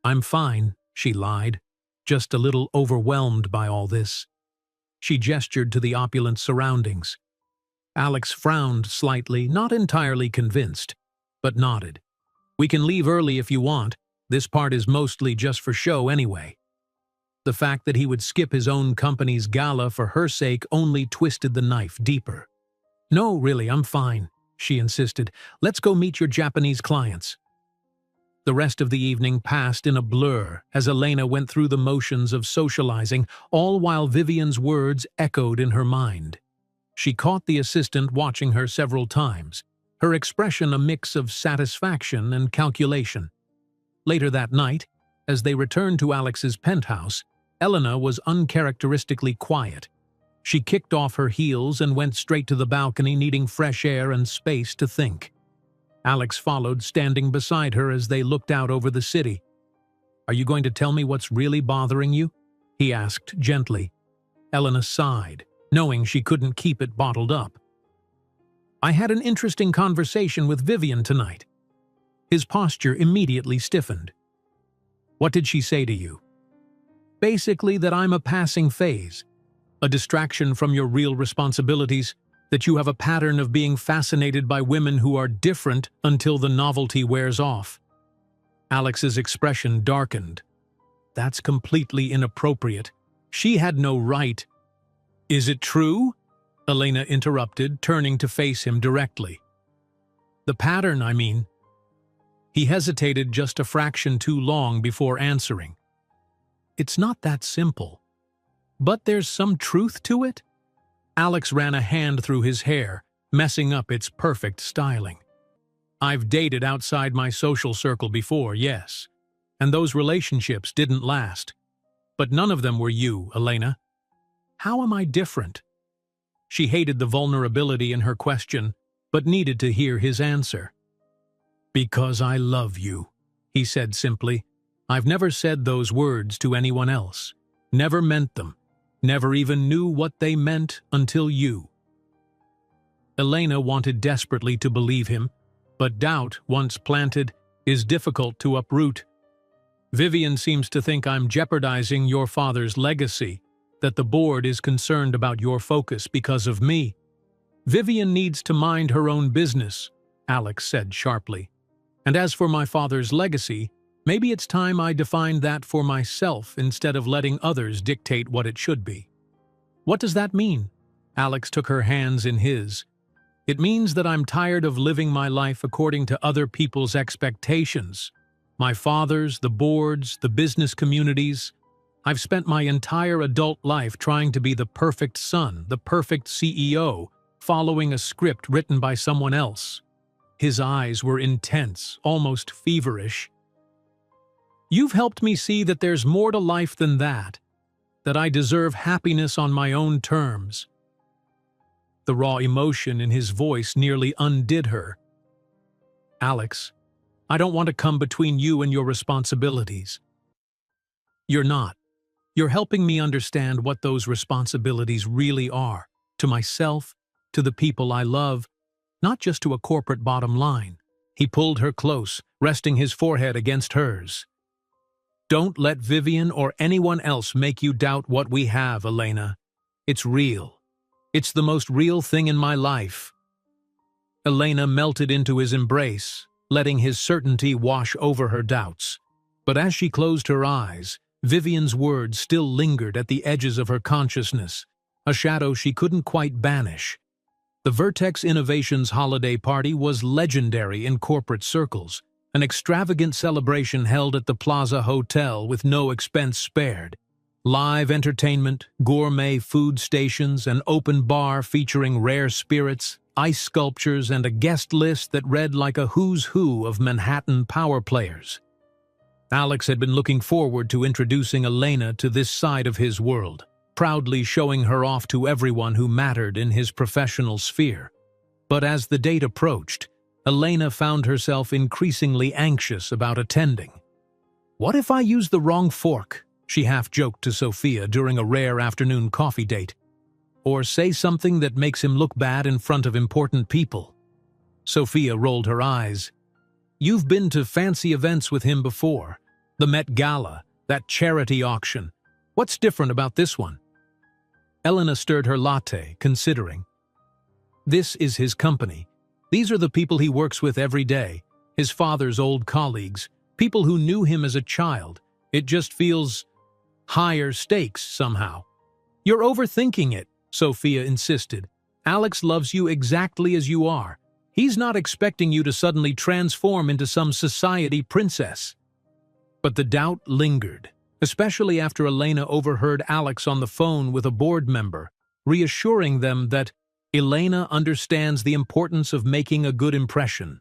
Speaker 1: I'm fine, she lied, just a little overwhelmed by all this. She gestured to the opulent surroundings. Alex frowned slightly, not entirely convinced, but nodded. We can leave early if you want. This part is mostly just for show anyway. The fact that he would skip his own company's gala for her sake only twisted the knife deeper. No, really, I'm fine, she insisted. Let's go meet your Japanese clients. The rest of the evening passed in a blur as Elena went through the motions of socializing, all while Vivian's words echoed in her mind. She caught the assistant watching her several times, her expression a mix of satisfaction and calculation. Later that night, as they returned to Alex's penthouse, Elena was uncharacteristically quiet. She kicked off her heels and went straight to the balcony, needing fresh air and space to think. Alex followed, standing beside her as they looked out over the city. Are you going to tell me what's really bothering you? He asked gently. Elena sighed, knowing she couldn't keep it bottled up. I had an interesting conversation with Vivian tonight. His posture immediately stiffened. What did she say to you? Basically that I'm a passing phase, a distraction from your real responsibilities, that you have a pattern of being fascinated by women who are different until the novelty wears off. Alex's expression darkened. That's completely inappropriate. She had no right. Is it true? Elena interrupted, turning to face him directly. The pattern, I mean. He hesitated just a fraction too long before answering. It's not that simple. But there's some truth to it? Alex ran a hand through his hair, messing up its perfect styling. I've dated outside my social circle before, yes. And those relationships didn't last. But none of them were you, Elena. How am I different? She hated the vulnerability in her question, but needed to hear his answer. Because I love you, he said simply. I've never said those words to anyone else. Never meant them. Never even knew what they meant until you. Elena wanted desperately to believe him, but doubt, once planted, is difficult to uproot. Vivian seems to think I'm jeopardizing your father's legacy, that the board is concerned about your focus because of me. Vivian needs to mind her own business, Alex said sharply. And as for my father's legacy, maybe it's time I defined that for myself instead of letting others dictate what it should be. What does that mean? Alex took her hands in his. It means that I'm tired of living my life according to other people's expectations. My father's, the board's, the business community's. I've spent my entire adult life trying to be the perfect son, the perfect CEO, following a script written by someone else. His eyes were intense, almost feverish. You've helped me see that there's more to life than that. that I deserve happiness on my own terms." The raw emotion in his voice nearly undid her. "Alex, I don't want to come between you and your responsibilities." "You're not. You're helping me understand what those responsibilities really are, to myself, to the people I love, not just to a corporate bottom line." He pulled her close, resting his forehead against hers. "Don't let Vivian or anyone else make you doubt what we have, Elena. It's real. It's the most real thing in my life." Elena melted into his embrace, letting his certainty wash over her doubts. But as she closed her eyes, Vivian's words still lingered at the edges of her consciousness, a shadow she couldn't quite banish. The Vertex Innovations holiday party was legendary in corporate circles, an extravagant celebration held at the Plaza Hotel with no expense spared. Live entertainment, gourmet food stations, an open bar featuring rare spirits, ice sculptures, and a guest list that read like a who's who of Manhattan power players. Alex had been looking forward to introducing Elena to this side of his world, proudly showing her off to everyone who mattered in his professional sphere. But as the date approached, Elena found herself increasingly anxious about attending. "What if I use the wrong fork?" she half-joked to Sophia during a rare afternoon coffee date. "Or say something that makes him look bad in front of important people." Sophia rolled her eyes. "You've been to fancy events with him before. The Met Gala, that charity auction. What's different about this one?" Elena stirred her latte, considering. "This is his company. These are the people he works with every day, his father's old colleagues, people who knew him as a child. It just feels higher stakes somehow." "You're overthinking it," Sophia insisted. "Alex loves you exactly as you are. He's not expecting you to suddenly transform into some society princess." But the doubt lingered, especially after Elena overheard Alex on the phone with a board member, reassuring them that Elena understands the importance of making a good impression.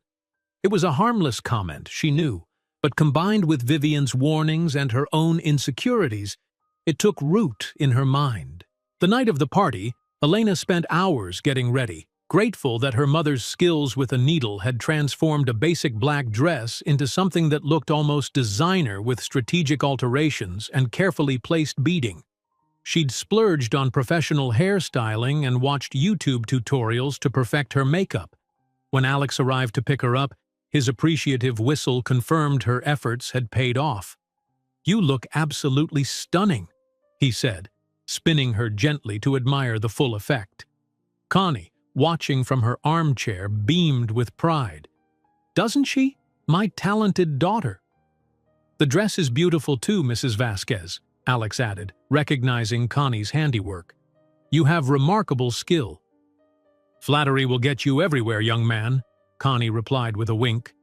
Speaker 1: It was a harmless comment, she knew, but combined with Vivian's warnings and her own insecurities, it took root in her mind. The night of the party, Elena spent hours getting ready, grateful that her mother's skills with a needle had transformed a basic black dress into something that looked almost designer with strategic alterations and carefully placed beading. She'd splurged on professional hairstyling and watched YouTube tutorials to perfect her makeup. When Alex arrived to pick her up, his appreciative whistle confirmed her efforts had paid off. "You look absolutely stunning," he said, spinning her gently to admire the full effect. Connie, watching from her armchair, beamed with pride. "Doesn't she? My talented daughter." "The dress is beautiful too, Mrs. Vasquez," Alex added, recognizing Connie's handiwork. "You have remarkable skill." "Flattery will get you everywhere, young man," Connie replied with a wink.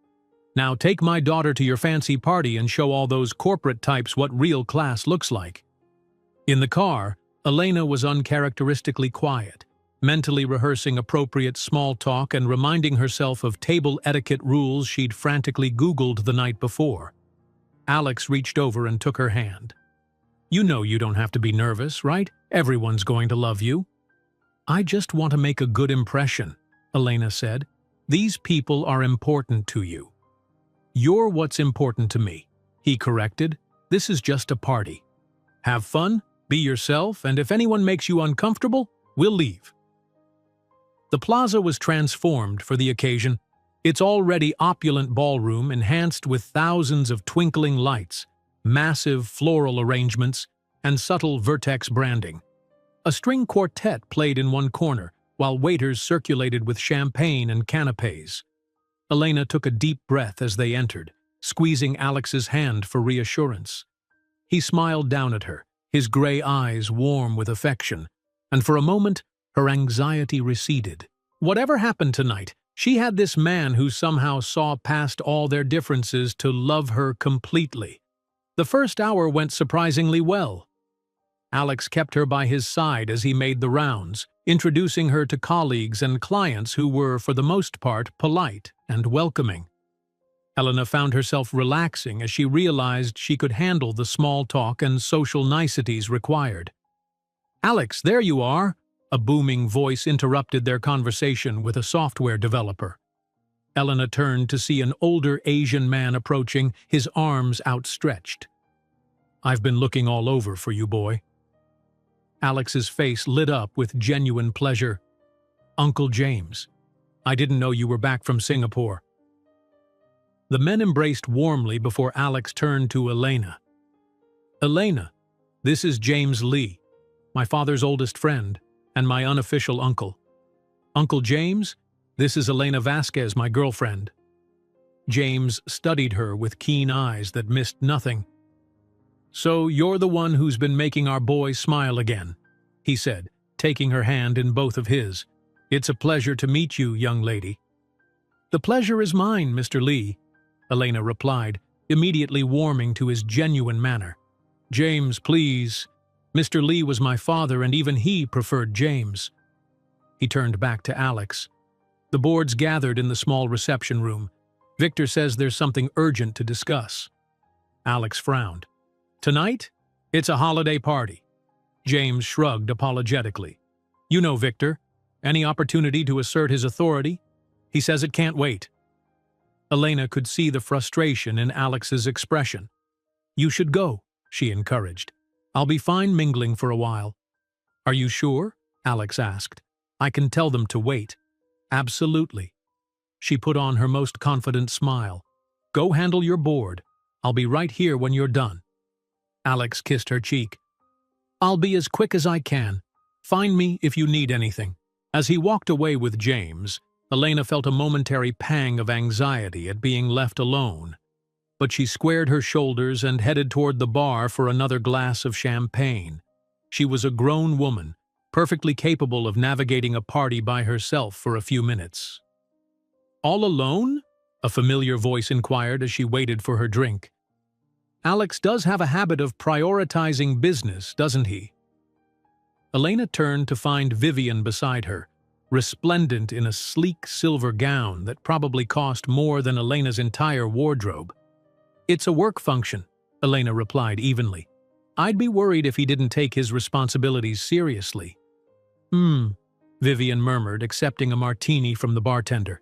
Speaker 1: "Now take my daughter to your fancy party and show all those corporate types what real class looks like." In the car, Elena was uncharacteristically quiet, mentally rehearsing appropriate small talk and reminding herself of table etiquette rules she'd frantically Googled the night before. Alex reached over and took her hand. "You know you don't have to be nervous, right? Everyone's going to love you." "I just want to make a good impression," Elena said. "These people are important to you." "You're what's important to me," he corrected. "This is just a party. Have fun, be yourself, and if anyone makes you uncomfortable, we'll leave." The plaza was transformed for the occasion, its already opulent ballroom enhanced with thousands of twinkling lights, massive floral arrangements, and subtle Vertex branding. A string quartet played in one corner, while waiters circulated with champagne and canapes. Elena took a deep breath as they entered, squeezing Alex's hand for reassurance. He smiled down at her, his gray eyes warm with affection, and for a moment her anxiety receded. Whatever happened tonight, she had this man who somehow saw past all their differences to love her completely. The first hour went surprisingly well. Alex kept her by his side as he made the rounds, introducing her to colleagues and clients who were, for the most part, polite and welcoming. Elena found herself relaxing as she realized she could handle the small talk and social niceties required. "Alex, there you are!" A booming voice interrupted their conversation with a software developer. Elena turned to see an older Asian man approaching, his arms outstretched. "I've been looking all over for you, boy." Alex's face lit up with genuine pleasure. "Uncle James, I didn't know you were back from Singapore." The men embraced warmly before Alex turned to Elena. "Elena, this is James Lee, my father's oldest friend, and my unofficial uncle. Uncle James, this is Elena Vasquez, my girlfriend." James studied her with keen eyes that missed nothing. "So you're the one who's been making our boy smile again," he said, taking her hand in both of his. "It's a pleasure to meet you, young lady." "The pleasure is mine, Mr. Lee," Elena replied, immediately warming to his genuine manner. "James, please. Mr. Lee was my father, and even he preferred James." He turned back to Alex. The boards gathered in the small reception room. "Victor says there's something urgent to discuss." Alex frowned. "Tonight? It's a holiday party." James shrugged apologetically. "You know Victor. Any opportunity to assert his authority? He says it can't wait." Elena could see the frustration in Alex's expression. "You should go," she encouraged. "I'll be fine mingling for a while." "Are you sure?" Alex asked. "I can tell them to wait." "Absolutely." She put on her most confident smile. "Go handle your board. I'll be right here when you're done." Alex kissed her cheek. "I'll be as quick as I can. Find me if you need anything." As he walked away with James, Elena felt a momentary pang of anxiety at being left alone, but she squared her shoulders and headed toward the bar for another glass of champagne. She was a grown woman, perfectly capable of navigating a party by herself for a few minutes. "All alone?" a familiar voice inquired as she waited for her drink. "Alex does have a habit of prioritizing business, doesn't he?" Elena turned to find Vivian beside her, resplendent in a sleek silver gown that probably cost more than Elena's entire wardrobe. "It's a work function," Elena replied evenly. "I'd be worried if he didn't take his responsibilities seriously." Vivian murmured, accepting a martini from the bartender.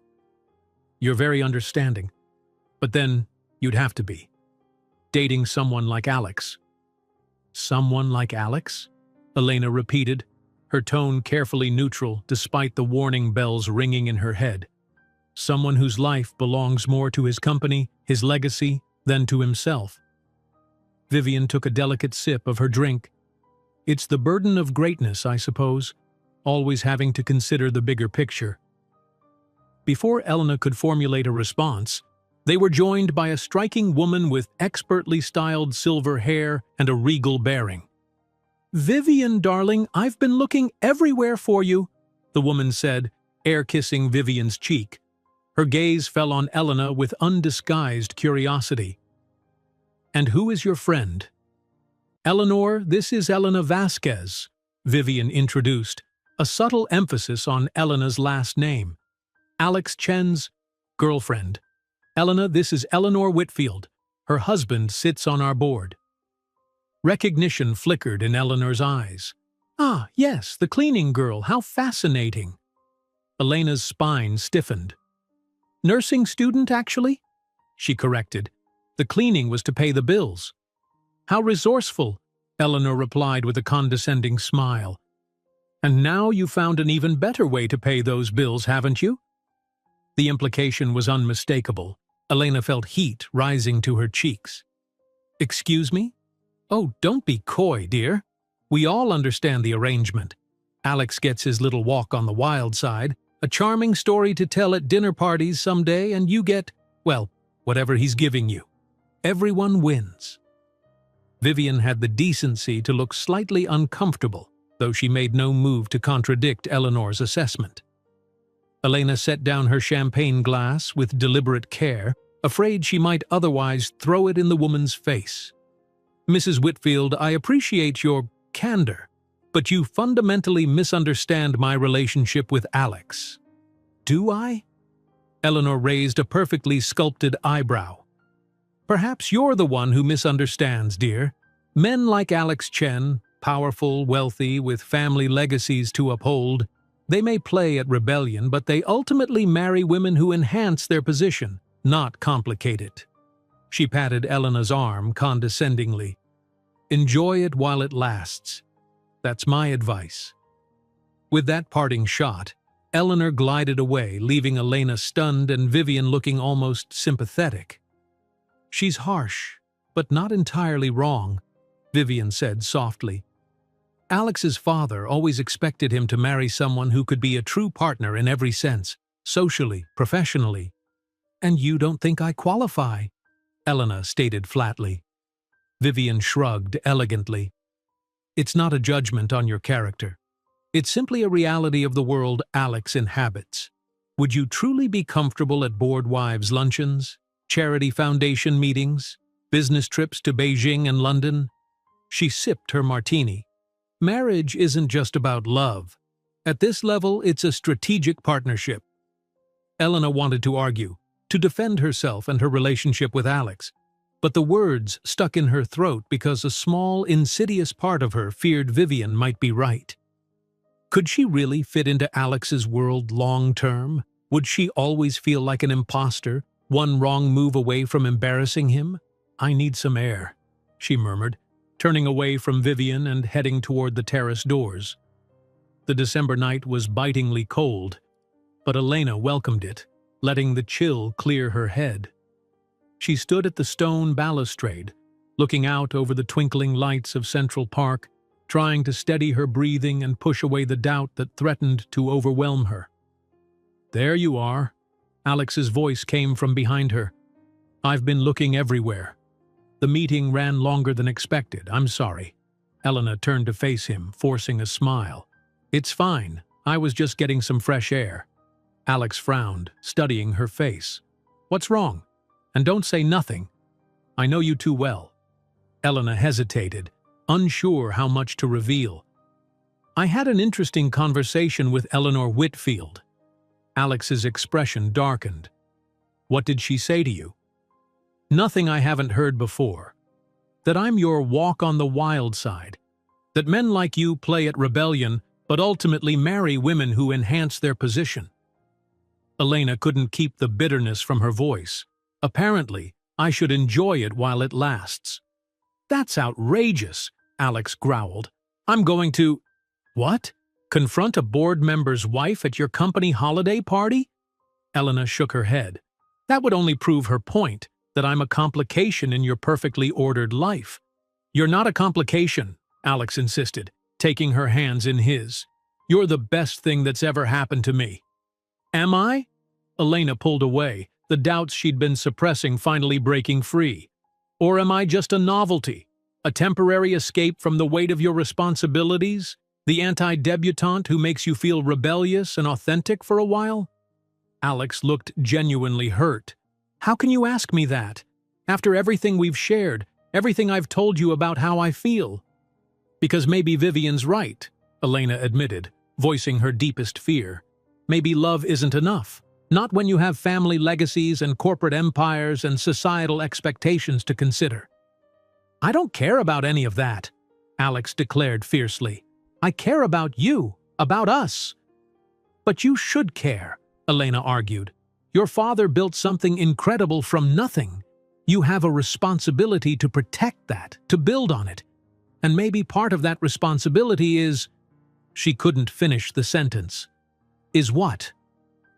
Speaker 1: "You're very understanding. But then, you'd have to be. Dating someone like Alex." "Someone like Alex?" Elena repeated, her tone carefully neutral despite the warning bells ringing in her head. "Someone whose life belongs more to his company, his legacy, than to himself." Vivian took a delicate sip of her drink. "It's the burden of greatness, I suppose, always having to consider the bigger picture." Before Elena could formulate a response, they were joined by a striking woman with expertly styled silver hair and a regal bearing. "Vivian, darling, I've been looking everywhere for you," the woman said, air-kissing Vivian's cheek. Her gaze fell on Elena with undisguised curiosity. "And who is your friend?" "Eleanor, this is Elena Vasquez," Vivian introduced, a subtle emphasis on Elena's last name. "Alex Chen's girlfriend. Elena, this is Eleanor Whitfield. Her husband sits on our board." Recognition flickered in Eleanor's eyes. "Ah, yes, the cleaning girl, how fascinating." Elena's spine stiffened. "Nursing student, actually?" she corrected. "The cleaning was to pay the bills." "How resourceful," Eleanor replied with a condescending smile. "And now you found an even better way to pay those bills, haven't you?" The implication was unmistakable. Elena felt heat rising to her cheeks. "Excuse me?" "Oh, don't be coy, dear. We all understand the arrangement. Alex gets his little walk on the wild side, a charming story to tell at dinner parties someday, and you get, well, whatever he's giving you. Everyone wins." Vivian had the decency to look slightly uncomfortable, though she made no move to contradict Eleanor's assessment. Elena set down her champagne glass with deliberate care, afraid she might otherwise throw it in the woman's face. "Mrs. Whitfield, I appreciate your candor, but you fundamentally misunderstand my relationship with Alex." "Do I?" Eleanor raised a perfectly sculpted eyebrow. Perhaps you're the one who misunderstands, dear. Men like Alex Chen, powerful, wealthy, with family legacies to uphold, they may play at rebellion, but they ultimately marry women who enhance their position, not complicate it. She patted Eleanor's arm condescendingly. Enjoy it while it lasts. That's my advice. With that parting shot, Eleanor glided away, leaving Elena stunned and Vivian looking almost sympathetic. She's harsh, but not entirely wrong, Vivian said softly. Alex's father always expected him to marry someone who could be a true partner in every sense, socially, professionally. And you don't think I qualify, Elena stated flatly. Vivian shrugged elegantly. It's not a judgment on your character. It's simply a reality of the world Alex inhabits. Would you truly be comfortable at bored wives' luncheons, charity foundation meetings, business trips to Beijing and London? She sipped her martini. Marriage isn't just about love. At this level, it's a strategic partnership. Elena wanted to argue, to defend herself and her relationship with Alex, but the words stuck in her throat because a small, insidious part of her feared Vivian might be right. Could she really fit into Alex's world long-term? Would she always feel like an imposter, one wrong move away from embarrassing him? I need some air, she murmured, turning away from Vivian and heading toward the terrace doors. The December night was bitingly cold, but Elena welcomed it, letting the chill clear her head. She stood at the stone balustrade, looking out over the twinkling lights of Central Park, trying to steady her breathing and push away the doubt that threatened to overwhelm her. There you are. Alex's voice came from behind her. I've been looking everywhere. The meeting ran longer than expected. I'm sorry. Elena turned to face him, forcing a smile. It's fine. I was just getting some fresh air. Alex frowned, studying her face. What's wrong? And don't say nothing. I know you too well. Elena hesitated, unsure how much to reveal. I had an interesting conversation with Eleanor Whitfield. Alex's expression darkened. What did she say to you? Nothing I haven't heard before. That I'm your walk on the wild side. That men like you play at rebellion, but ultimately marry women who enhance their position. Elena couldn't keep the bitterness from her voice. Apparently, I should enjoy it while it lasts. That's outrageous, Alex growled. I'm going to… What? Confront a board member's wife at your company holiday party? Elena shook her head. That would only prove her point, that I'm a complication in your perfectly ordered life. You're not a complication, Alex insisted, taking her hands in his. You're the best thing that's ever happened to me. Am I? Elena pulled away, the doubts she'd been suppressing finally breaking free. Or am I just a novelty? A temporary escape from the weight of your responsibilities? The anti-debutante who makes you feel rebellious and authentic for a while? Alex looked genuinely hurt. How can you ask me that? After everything we've shared, everything I've told you about how I feel. Because maybe Vivian's right, Elena admitted, voicing her deepest fear. Maybe love isn't enough. Not when you have family legacies and corporate empires and societal expectations to consider. I don't care about any of that, Alex declared fiercely. I care about you, about us. But you should care, Elena argued. Your father built something incredible from nothing. You have a responsibility to protect that, to build on it. And maybe part of that responsibility is… She couldn't finish the sentence. Is what?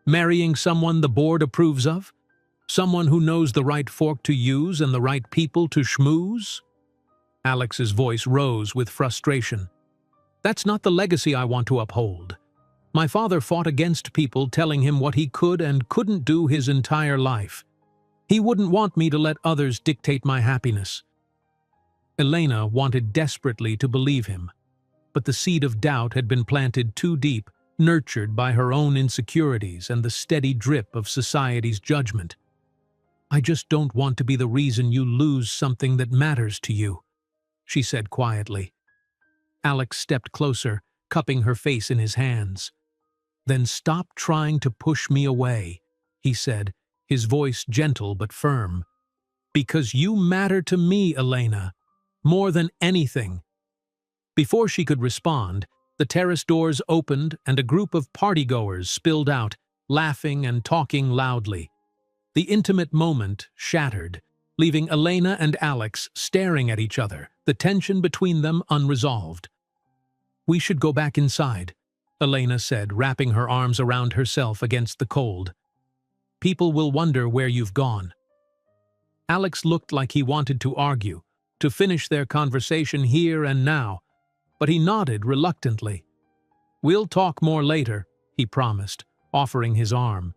Speaker 1: Marrying someone the board approves of? Someone who knows the right fork to use and the right people to schmooze? Alex's voice rose with frustration. That's not the legacy I want to uphold. My father fought against people telling him what he could and couldn't do his entire life. He wouldn't want me to let others dictate my happiness. Elena wanted desperately to believe him, but the seed of doubt had been planted too deep, nurtured by her own insecurities and the steady drip of society's judgment. I just don't want to be the reason you lose something that matters to you, she said quietly. Alex stepped closer, cupping her face in his hands. Then stop trying to push me away, he said, his voice gentle but firm. "Because you matter to me, Elena, more than anything." Before she could respond, the terrace doors opened and a group of partygoers spilled out, laughing and talking loudly. The intimate moment shattered, leaving Elena and Alex staring at each other, the tension between them unresolved. "We should go back inside," Elena said, wrapping her arms around herself against the cold. "People will wonder where you've gone." Alex looked like he wanted to argue, to finish their conversation here and now, but he nodded reluctantly. "We'll talk more later," he promised, offering his arm.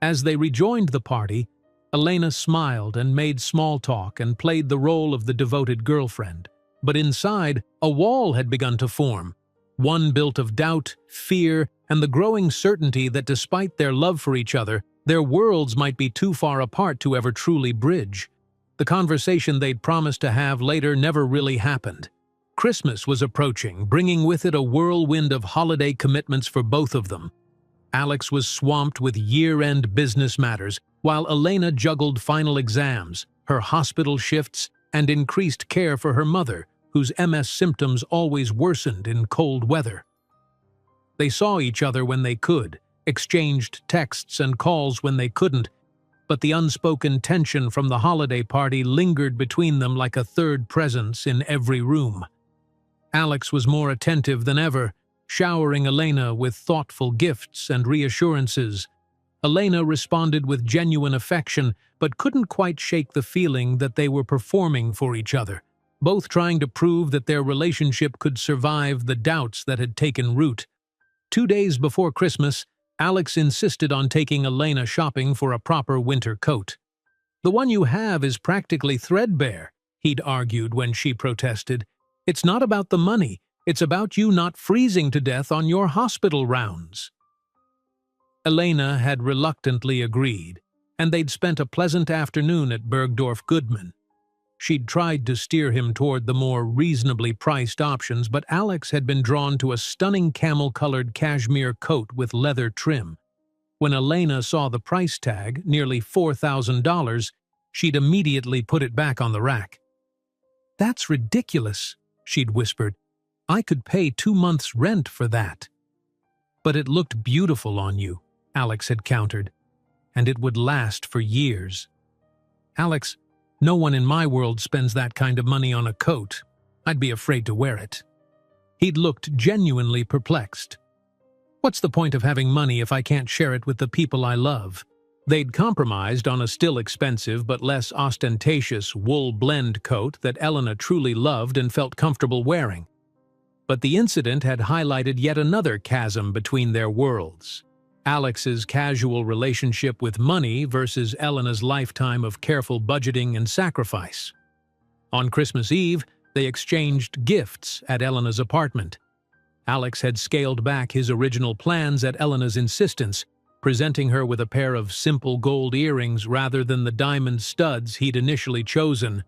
Speaker 1: As they rejoined the party, Elena smiled and made small talk and played the role of the devoted girlfriend. But inside, a wall had begun to form, one built of doubt, fear, and the growing certainty that despite their love for each other, their worlds might be too far apart to ever truly bridge. The conversation they'd promised to have later never really happened. Christmas was approaching, bringing with it a whirlwind of holiday commitments for both of them. Alex was swamped with year-end business matters, while Elena juggled final exams, her hospital shifts, and increased care for her mother, whose MS symptoms always worsened in cold weather. They saw each other when they could, exchanged texts and calls when they couldn't, but the unspoken tension from the holiday party lingered between them like a third presence in every room. Alex was more attentive than ever, showering Elena with thoughtful gifts and reassurances. Elena responded with genuine affection, but couldn't quite shake the feeling that they were performing for each other, both trying to prove that their relationship could survive the doubts that had taken root. 2 days before Christmas, Alex insisted on taking Elena shopping for a proper winter coat. "The one you have is practically threadbare," he'd argued when she protested. "It's not about the money, it's about you not freezing to death on your hospital rounds." Elena had reluctantly agreed, and they'd spent a pleasant afternoon at Bergdorf Goodman. She'd tried to steer him toward the more reasonably priced options, but Alex had been drawn to a stunning camel-colored cashmere coat with leather trim. When Elena saw the price tag, nearly $4,000, she'd immediately put it back on the rack. "That's ridiculous," she'd whispered. "I could pay 2 months' rent for that." "But it looked beautiful on you," Alex had countered, "and it would last for years." "Alex, no one in my world spends that kind of money on a coat. I'd be afraid to wear it." He'd looked genuinely perplexed. "What's the point of having money if I can't share it with the people I love?" They'd compromised on a still expensive but less ostentatious wool blend coat that Elena truly loved and felt comfortable wearing. But the incident had highlighted yet another chasm between their worlds. Alex's casual relationship with money versus Elena's lifetime of careful budgeting and sacrifice. On Christmas Eve, they exchanged gifts at Elena's apartment. Alex had scaled back his original plans at Elena's insistence, presenting her with a pair of simple gold earrings rather than the diamond studs he'd initially chosen.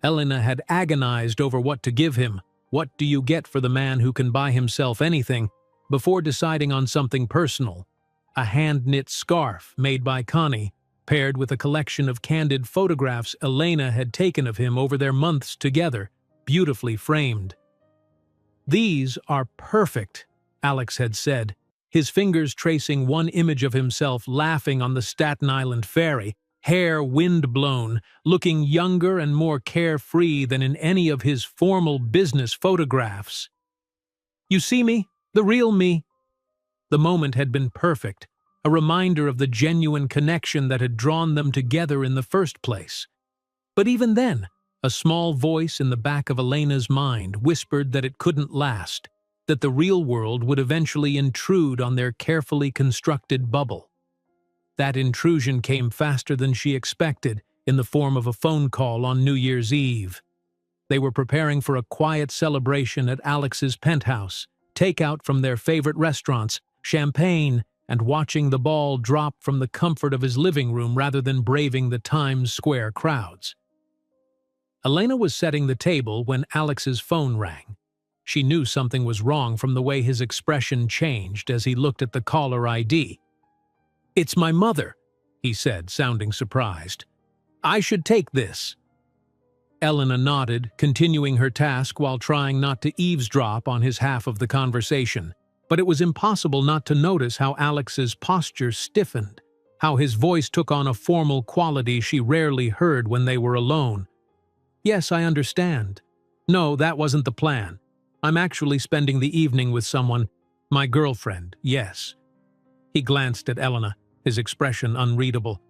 Speaker 1: Elena had agonized over what to give him. What do you get for the man who can buy himself anything? Before deciding on something personal. A hand-knit scarf made by Connie, paired with a collection of candid photographs Elena had taken of him over their months together, beautifully framed. "These are perfect," Alex had said, his fingers tracing one image of himself laughing on the Staten Island ferry, hair wind-blown, looking younger and more carefree than in any of his formal business photographs. "You see me? The real me?" The moment had been perfect, a reminder of the genuine connection that had drawn them together in the first place. But even then, a small voice in the back of Elena's mind whispered that it couldn't last, that the real world would eventually intrude on their carefully constructed bubble. That intrusion came faster than she expected, in the form of a phone call on New Year's Eve. They were preparing for a quiet celebration at Alex's penthouse, takeout from their favorite restaurants, champagne, and watching the ball drop from the comfort of his living room rather than braving the Times Square crowds. Elena was setting the table when Alex's phone rang. She knew something was wrong from the way his expression changed as he looked at the caller ID. "It's my mother," he said, sounding surprised. "I should take this." Elena nodded, continuing her task while trying not to eavesdrop on his half of the conversation. But it was impossible not to notice how Alex's posture stiffened, how his voice took on a formal quality she rarely heard when they were alone. "Yes, I understand. No, that wasn't the plan. I'm actually spending the evening with someone. My girlfriend, yes." He glanced at Elena, his expression unreadable.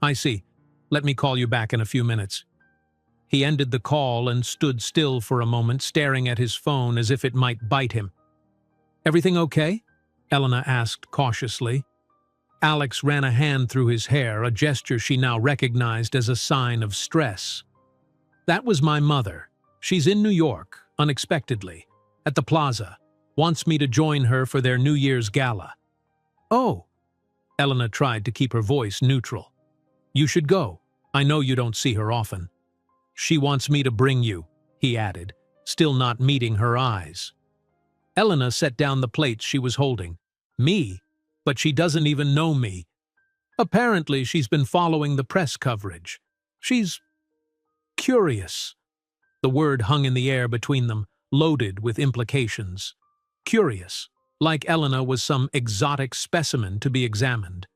Speaker 1: "I see. Let me call you back in a few minutes." He ended the call and stood still for a moment, staring at his phone as if it might bite him. "Everything okay?" Elena asked cautiously. Alex ran a hand through his hair, a gesture she now recognized as a sign of stress. "That was my mother. She's in New York, unexpectedly, at the plaza. Wants me to join her for their New Year's gala." "Oh." Elena tried to keep her voice neutral. "You should go. I know you don't see her often." "She wants me to bring you," he added, still not meeting her eyes. Elena set down the plates she was holding. "Me? But she doesn't even know me. Apparently she's been following the press coverage. She's curious." The word hung in the air between them, loaded with implications. Curious, like Elena was some exotic specimen to be examined.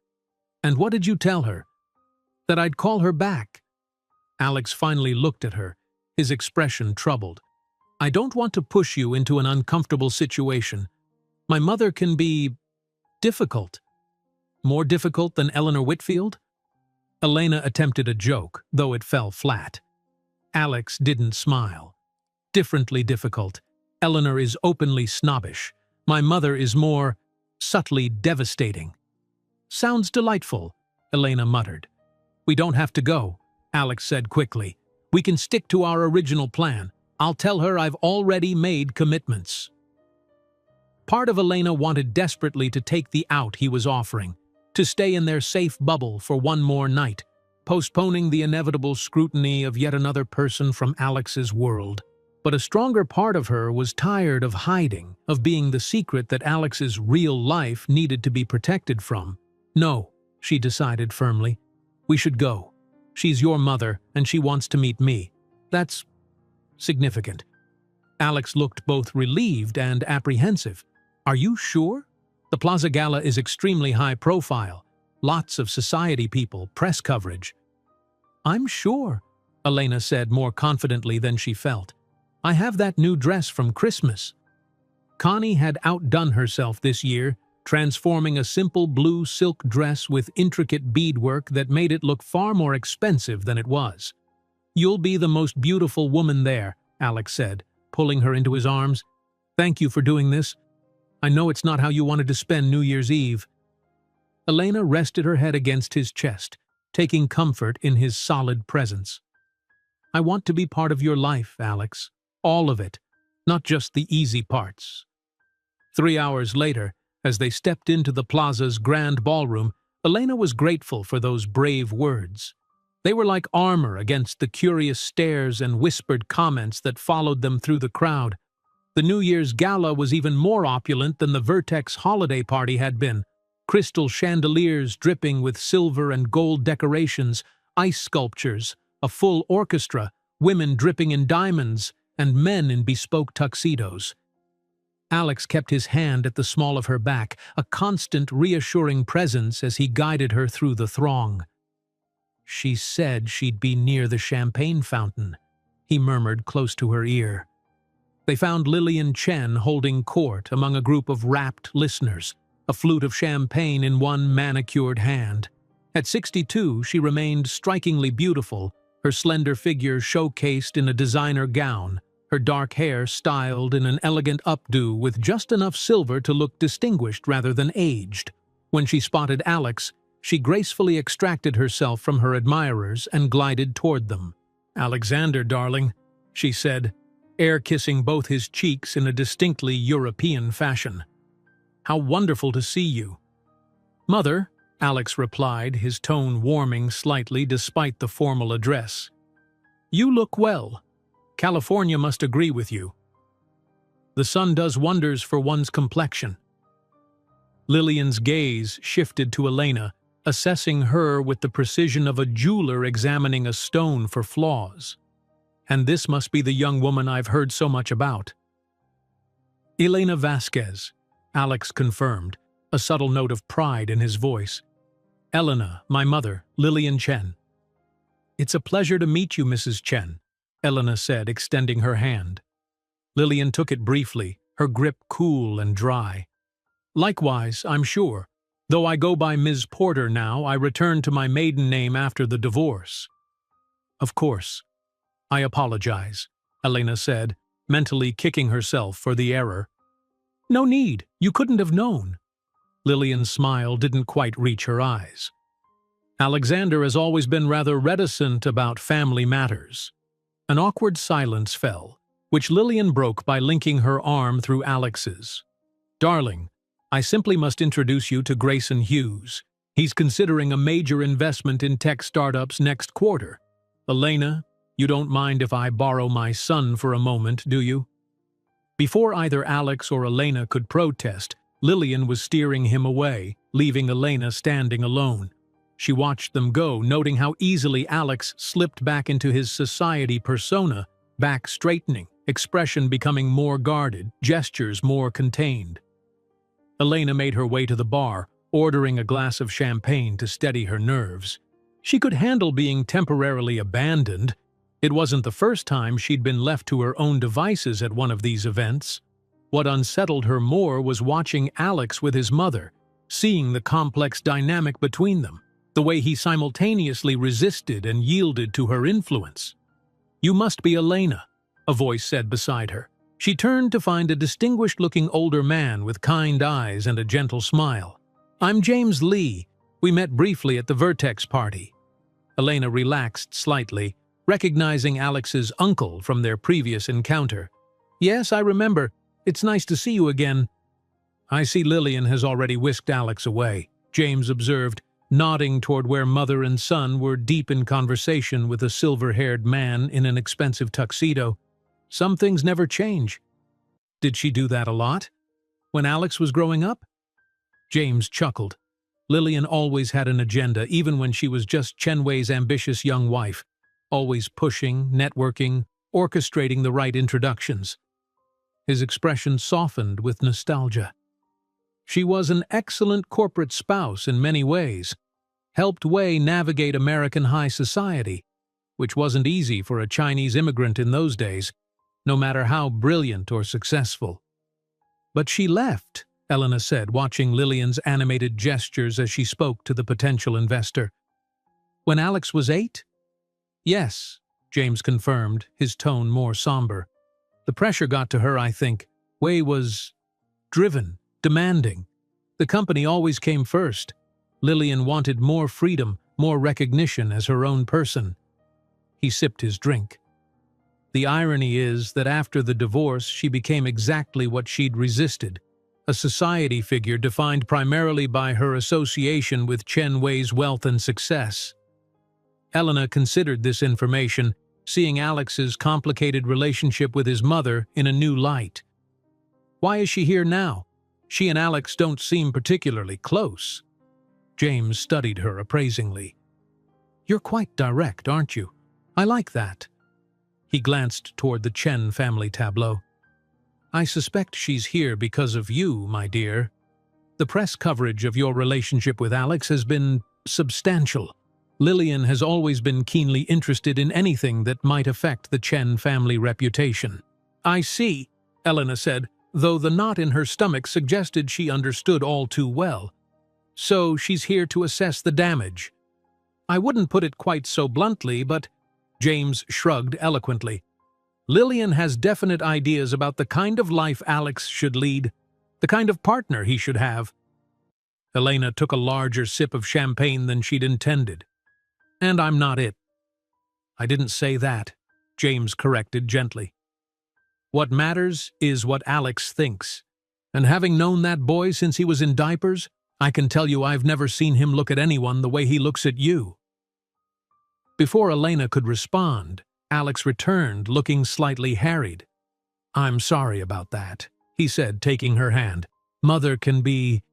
Speaker 1: "And what did you tell her?" "That I'd call her back." Alex finally looked at her, his expression troubled. "I don't want to push you into an uncomfortable situation. My mother can be difficult." "More difficult than Eleanor Whitfield?" Elena attempted a joke, though it fell flat. Alex didn't smile. "Differently difficult. Eleanor is openly snobbish. My mother is more subtly devastating." "Sounds delightful," Elena muttered. "We don't have to go," Alex said quickly. "We can stick to our original plan. I'll tell her I've already made commitments." Part of Elena wanted desperately to take the out he was offering, to stay in their safe bubble for one more night, postponing the inevitable scrutiny of yet another person from Alex's world. But a stronger part of her was tired of hiding, of being the secret that Alex's real life needed to be protected from. "No," she decided firmly. "We should go. She's your mother, and she wants to meet me. That's significant." Alex looked both relieved and apprehensive. "Are you sure? The Plaza Gala is extremely high profile. Lots of society people, press coverage." "I'm sure," Elena said more confidently than she felt. "I have that new dress from Christmas." Connie had outdone herself this year, transforming a simple blue silk dress with intricate beadwork that made it look far more expensive than it was. "You'll be the most beautiful woman there," Alex said, pulling her into his arms. "Thank you for doing this. I know it's not how you wanted to spend New Year's Eve." Elena rested her head against his chest, taking comfort in his solid presence. "I want to be part of your life, Alex. All of it, not just the easy parts." 3 hours later, as they stepped into the plaza's grand ballroom, Elena was grateful for those brave words. They were like armor against the curious stares and whispered comments that followed them through the crowd. The New Year's gala was even more opulent than the Vertex holiday party had been. Crystal chandeliers dripping with silver and gold decorations, ice sculptures, a full orchestra, women dripping in diamonds, and men in bespoke tuxedos. Alex kept his hand at the small of her back, a constant, reassuring presence as he guided her through the throng. "She said she'd be near the champagne fountain," he murmured close to her ear. They found Lillian Chen holding court among a group of rapt listeners, a flute of champagne in one manicured hand. At 62, she remained strikingly beautiful, her slender figure showcased in a designer gown, her dark hair styled in an elegant updo with just enough silver to look distinguished rather than aged. When she spotted Alex, she gracefully extracted herself from her admirers and glided toward them. "Alexander, darling," she said, air-kissing both his cheeks in a distinctly European fashion. "How wonderful to see you." "Mother," Alex replied, his tone warming slightly despite the formal address. "You look well. California must agree with you. The sun does wonders for one's complexion." Lillian's gaze shifted to Elena, assessing her with the precision of a jeweler examining a stone for flaws. And this must be the young woman I've heard so much about. Elena Vasquez, Alex confirmed, a subtle note of pride in his voice. Elena, my mother, Lillian Chen. It's a pleasure to meet you, Mrs. Chen, Elena said, extending her hand. Lillian took it briefly, her grip cool and dry. Likewise, I'm sure. Though I go by Ms. Porter now, I return to my maiden name after the divorce. Of course. I apologize, Elena said, mentally kicking herself for the error. No need, you couldn't have known. Lillian's smile didn't quite reach her eyes. Alexander has always been rather reticent about family matters. An awkward silence fell, which Lillian broke by linking her arm through Alex's. Darling, I simply must introduce you to Grayson Hughes. He's considering a major investment in tech startups next quarter. Elena, you don't mind if I borrow my son for a moment, do you? Before either Alex or Elena could protest, Lillian was steering him away, leaving Elena standing alone. She watched them go, noting how easily Alex slipped back into his society persona, back straightening, expression becoming more guarded, gestures more contained. Elena made her way to the bar, ordering a glass of champagne to steady her nerves. She could handle being temporarily abandoned. It wasn't the first time she'd been left to her own devices at one of these events. What unsettled her more was watching Alex with his mother, seeing the complex dynamic between them, the way he simultaneously resisted and yielded to her influence. You must be Elena, a voice said beside her. She turned to find a distinguished-looking older man with kind eyes and a gentle smile. I'm James Lee. We met briefly at the Vertex party. Elena relaxed slightly, recognizing Alex's uncle from their previous encounter. Yes, I remember. It's nice to see you again. I see Lillian has already whisked Alex away, James observed, nodding toward where mother and son were deep in conversation with a silver-haired man in an expensive tuxedo. Some things never change. Did she do that a lot? When Alex was growing up? James chuckled. Lillian always had an agenda, even when she was just Chen Wei's ambitious young wife, always pushing, networking, orchestrating the right introductions. His expression softened with nostalgia. She was an excellent corporate spouse in many ways, helped Wei navigate American high society, which wasn't easy for a Chinese immigrant in those days, no matter how brilliant or successful. But she left, Elena said, watching Lillian's animated gestures as she spoke to the potential investor. When Alex was 8? Yes, James confirmed, his tone more somber. The pressure got to her, I think. Wei was driven, demanding. The company always came first. Lillian wanted more freedom, more recognition as her own person. He sipped his drink. The irony is that after the divorce, she became exactly what she'd resisted, a society figure defined primarily by her association with Chen Wei's wealth and success. Elena considered this information, seeing Alex's complicated relationship with his mother in a new light. Why is she here now? She and Alex don't seem particularly close. James studied her appraisingly. You're quite direct, aren't you? I like that. He glanced toward the Chen family tableau. I suspect she's here because of you, my dear. The press coverage of your relationship with Alex has been substantial. Lillian has always been keenly interested in anything that might affect the Chen family reputation. I see, Elena said, though the knot in her stomach suggested she understood all too well. So she's here to assess the damage. I wouldn't put it quite so bluntly, but James shrugged eloquently. Lillian has definite ideas about the kind of life Alex should lead, the kind of partner he should have. Elena took a larger sip of champagne than she'd intended. And I'm not it. I didn't say that, James corrected gently. What matters is what Alex thinks. And having known that boy since he was in diapers, I can tell you I've never seen him look at anyone the way he looks at you. Before Elena could respond, Alex returned, looking slightly harried. I'm sorry about that, he said, taking her hand. Mother can be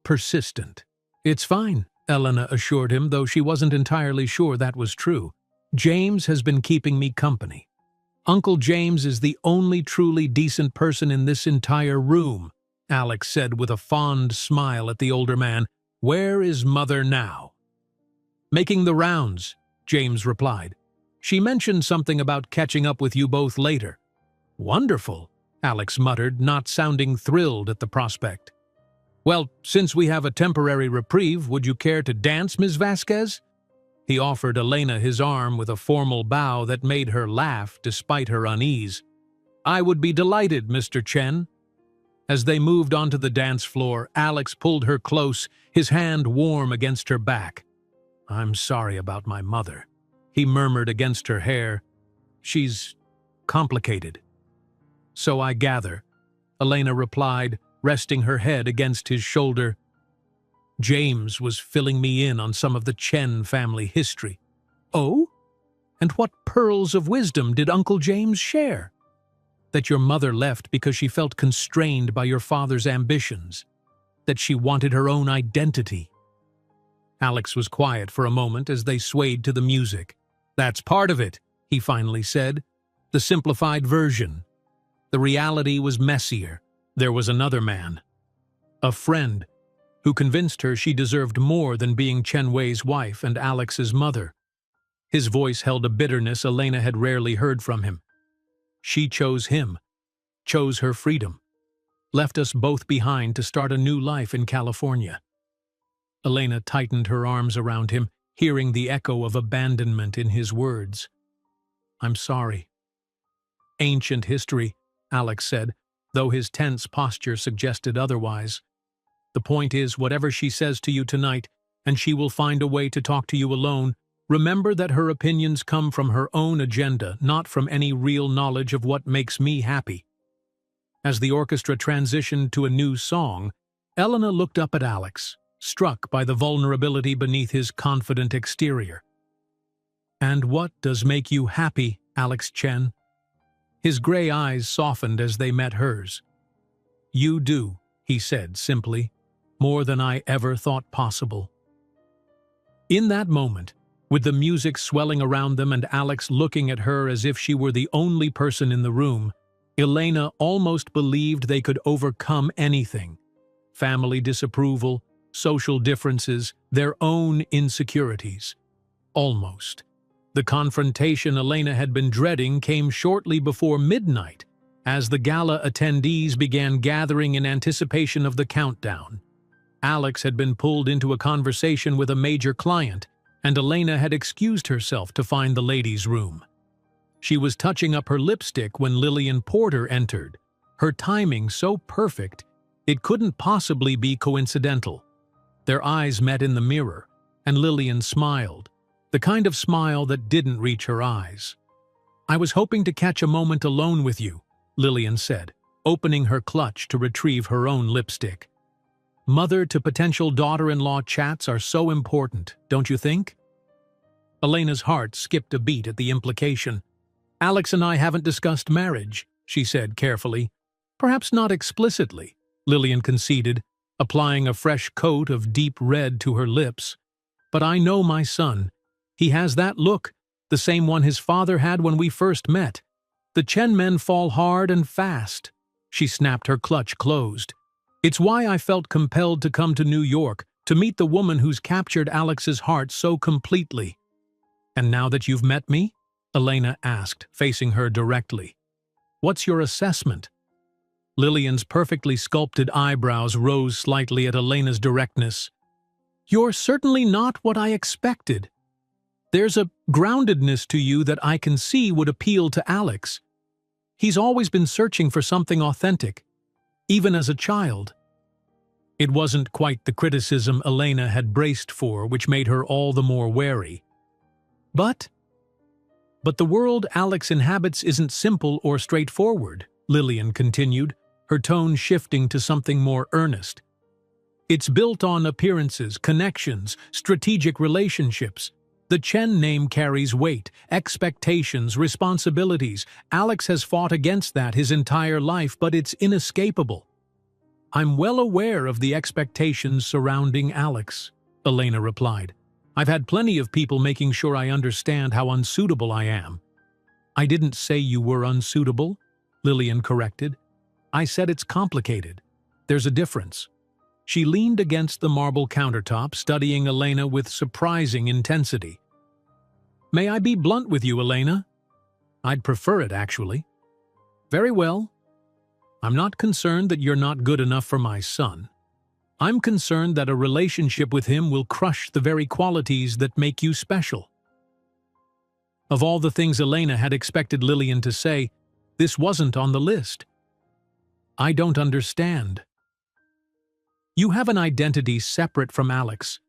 Speaker 1: persistent. It's fine. Elena assured him, though she wasn't entirely sure that was true. James has been keeping me company. Uncle James is the only truly decent person in this entire room, Alex said with a fond smile at the older man. Where is Mother now? Making the rounds, James replied. She mentioned something about catching up with you both later. Wonderful, Alex muttered, not sounding thrilled at the prospect. Well, since we have a temporary reprieve, would you care to dance, Ms. Vasquez? He offered Elena his arm with a formal bow that made her laugh despite her unease. I would be delighted, Mr. Chen. As they moved onto the dance floor, Alex pulled her close, his hand warm against her back. I'm sorry about my mother, he murmured against her hair. She's complicated. So I gather, Elena replied, resting her head against his shoulder. James was filling me in on some of the Chen family history. Oh? And what pearls of wisdom did Uncle James share? That your mother left because she felt constrained by your father's ambitions. That she wanted her own identity. Alex was quiet for a moment as they swayed to the music. That's part of it, he finally said. The simplified version. The reality was messier. There was another man. A friend who convinced her she deserved more than being Chen Wei's wife and Alex's mother. His voice held a bitterness Elena had rarely heard from him. She chose him, chose her freedom, left us both behind to start a new life in California. Elena tightened her arms around him, hearing the echo of abandonment in his words. I'm sorry. Ancient history, Alex said, though his tense posture suggested otherwise. The point is, whatever she says to you tonight, and she will find a way to talk to you alone, remember that her opinions come from her own agenda, not from any real knowledge of what makes me happy. As the orchestra transitioned to a new song, Elena looked up at Alex, struck by the vulnerability beneath his confident exterior. And what does make you happy, Alex Chen? His gray eyes softened as they met hers. You do, he said simply, more than I ever thought possible. In that moment, with the music swelling around them and Alex looking at her as if she were the only person in the room, Elena almost believed they could overcome anything. Family disapproval, social differences, their own insecurities. Almost. The confrontation Elena had been dreading came shortly before midnight, as the gala attendees began gathering in anticipation of the countdown. Alex had been pulled into a conversation with a major client, and Elena had excused herself to find the ladies' room. She was touching up her lipstick when Lillian Porter entered, her timing so perfect it couldn't possibly be coincidental. Their eyes met in the mirror, and Lillian smiled, the kind of smile that didn't reach her eyes. I was hoping to catch a moment alone with you, Lillian said, opening her clutch to retrieve her own lipstick. Mother to potential daughter-in-law chats are so important, don't you think? Elena's heart skipped a beat at the implication. Alex and I haven't discussed marriage, she said carefully. Perhaps not explicitly, Lillian conceded, applying a fresh coat of deep red to her lips. But I know my son. He has that look, the same one his father had when we first met. The Chen men fall hard and fast. She snapped her clutch closed. It's why I felt compelled to come to New York, to meet the woman who's captured Alex's heart so completely. And now that you've met me? Elena asked, facing her directly. What's your assessment? Lillian's perfectly sculpted eyebrows rose slightly at Elena's directness. You're certainly not what I expected. There's a groundedness to you that I can see would appeal to Alex. He's always been searching for something authentic, even as a child. It wasn't quite the criticism Elena had braced for, which made her all the more wary. But the world Alex inhabits isn't simple or straightforward, Lillian continued, her tone shifting to something more earnest. It's built on appearances, connections, strategic relationships. The Chen name carries weight, expectations, responsibilities. Alex has fought against that his entire life, but it's inescapable. I'm well aware of the expectations surrounding Alex, Elena replied. I've had plenty of people making sure I understand how unsuitable I am. I didn't say you were unsuitable, Lillian corrected. I said it's complicated. There's a difference. She leaned against the marble countertop, studying Elena with surprising intensity. May I be blunt with you, Elena? I'd prefer it, actually. Very well. I'm not concerned that you're not good enough for my son. I'm concerned that a relationship with him will crush the very qualities that make you special. Of all the things Elena had expected Lillian to say, this wasn't on the list. I don't understand. You have an identity separate from Alex,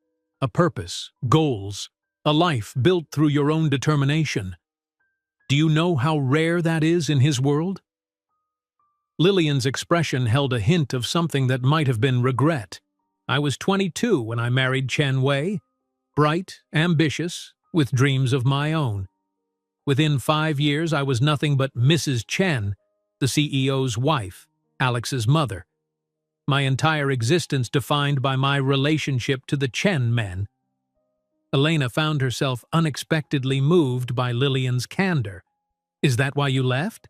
Speaker 1: a purpose, goals, a life built through your own determination. Do you know how rare that is in his world? Lillian's expression held a hint of something that might have been regret. I was 22 when I married Chen Wei, bright, ambitious, with dreams of my own. Within 5 years, I was nothing but Mrs. Chen, the CEO's wife, Alex's mother. My entire existence defined by my relationship to the Chen men. Elena found herself unexpectedly moved by Lillian's candor. Is that why you left?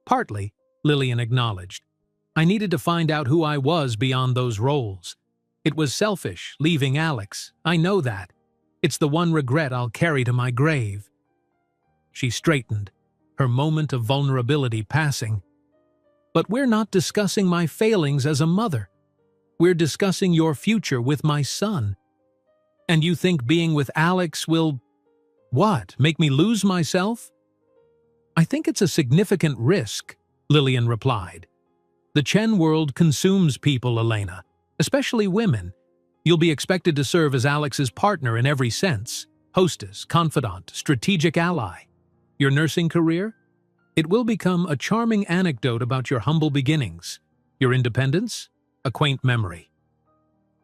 Speaker 1: Partly, Lillian acknowledged. I needed to find out who I was beyond those roles. It was selfish, leaving Alex. I know that. It's the one regret I'll carry to my grave. She straightened, her moment of vulnerability passing. But we're not discussing my failings as a mother. We're discussing your future with my son. And you think being with Alex will… what, make me lose myself? I think it's a significant risk, Lillian replied. The Chen world consumes people, Elena, especially women. You'll be expected to serve as Alex's partner in every sense. Hostess, confidant, strategic ally. Your nursing career? It will become a charming anecdote about your humble beginnings. Your independence? A quaint memory.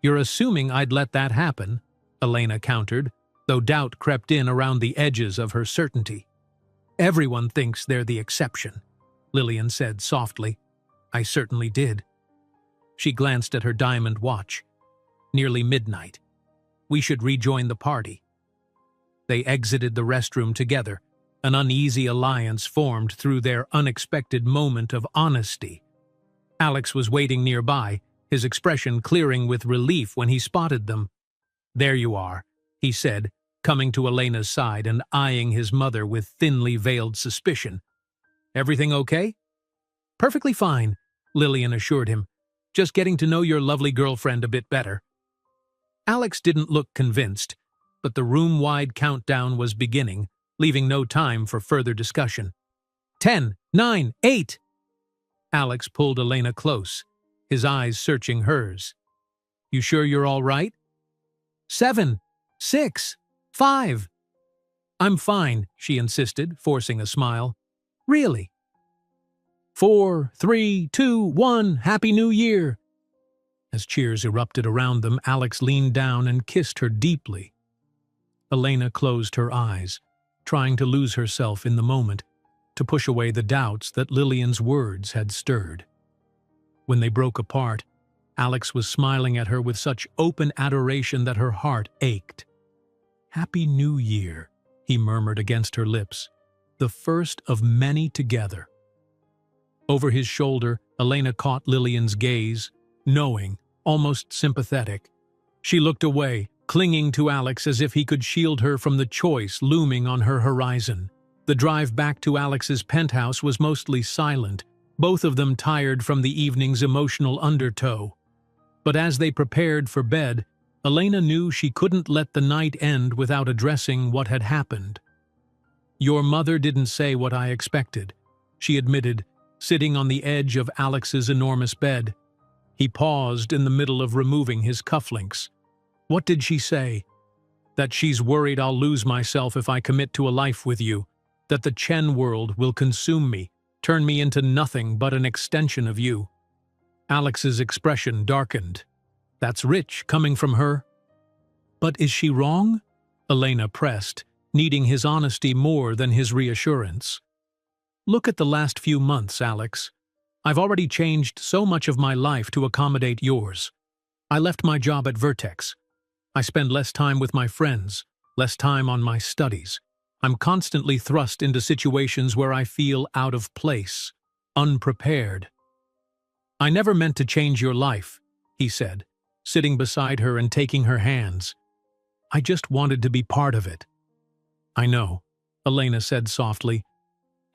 Speaker 1: You're assuming I'd let that happen, Elena countered, though doubt crept in around the edges of her certainty. Everyone thinks they're the exception, Lillian said softly. I certainly did. She glanced at her diamond watch. Nearly midnight. We should rejoin the party. They exited the restroom together. An uneasy alliance formed through their unexpected moment of honesty. Alex was waiting nearby, his expression clearing with relief when he spotted them. There you are, he said, coming to Elena's side and eyeing his mother with thinly veiled suspicion. Everything okay? Perfectly fine, Lillian assured him. Just getting to know your lovely girlfriend a bit better. Alex didn't look convinced, but the room-wide countdown was beginning, leaving no time for further discussion. 10, 9, 8. Alex pulled Elena close, his eyes searching hers. You sure you're all right? 7, 6, 5. I'm fine, she insisted, forcing a smile. Really? 4, 3, 2, 1, Happy New Year! As cheers erupted around them, Alex leaned down and kissed her deeply. Elena closed her eyes, trying to lose herself in the moment, to push away the doubts that Lillian's words had stirred. When they broke apart, Alex was smiling at her with such open adoration that her heart ached. Happy New Year, he murmured against her lips, the first of many together. Over his shoulder, Elena caught Lillian's gaze, knowing, almost sympathetic. She looked away, clinging to Alex as if he could shield her from the choice looming on her horizon. The drive back to Alex's penthouse was mostly silent, both of them tired from the evening's emotional undertow. But as they prepared for bed, Elena knew she couldn't let the night end without addressing what had happened. Your mother didn't say what I expected, she admitted, sitting on the edge of Alex's enormous bed. He paused in the middle of removing his cufflinks. What did she say? That she's worried I'll lose myself if I commit to a life with you, that the Chen world will consume me, turn me into nothing but an extension of you. Alex's expression darkened. That's rich, coming from her. But is she wrong? Elena pressed, needing his honesty more than his reassurance. Look at the last few months, Alex. I've already changed so much of my life to accommodate yours. I left my job at Vertex. I spend less time with my friends, less time on my studies. I'm constantly thrust into situations where I feel out of place, unprepared. I never meant to change your life, he said, sitting beside her and taking her hands. I just wanted to be part of it. I know, Elena said softly,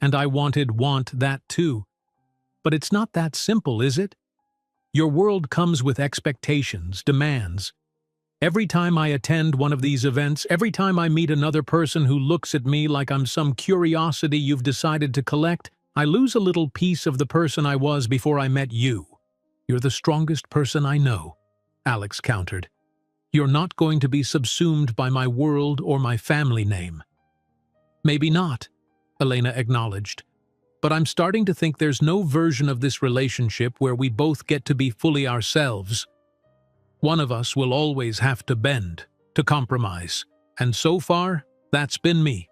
Speaker 1: and I want that too. But it's not that simple, is it? Your world comes with expectations, demands. Every time I attend one of these events, every time I meet another person who looks at me like I'm some curiosity you've decided to collect, I lose a little piece of the person I was before I met you. You're the strongest person I know, Alex countered. You're not going to be subsumed by my world or my family name. Maybe not, Elena acknowledged. But I'm starting to think there's no version of this relationship where we both get to be fully ourselves. One of us will always have to bend, to compromise, and so far, that's been me.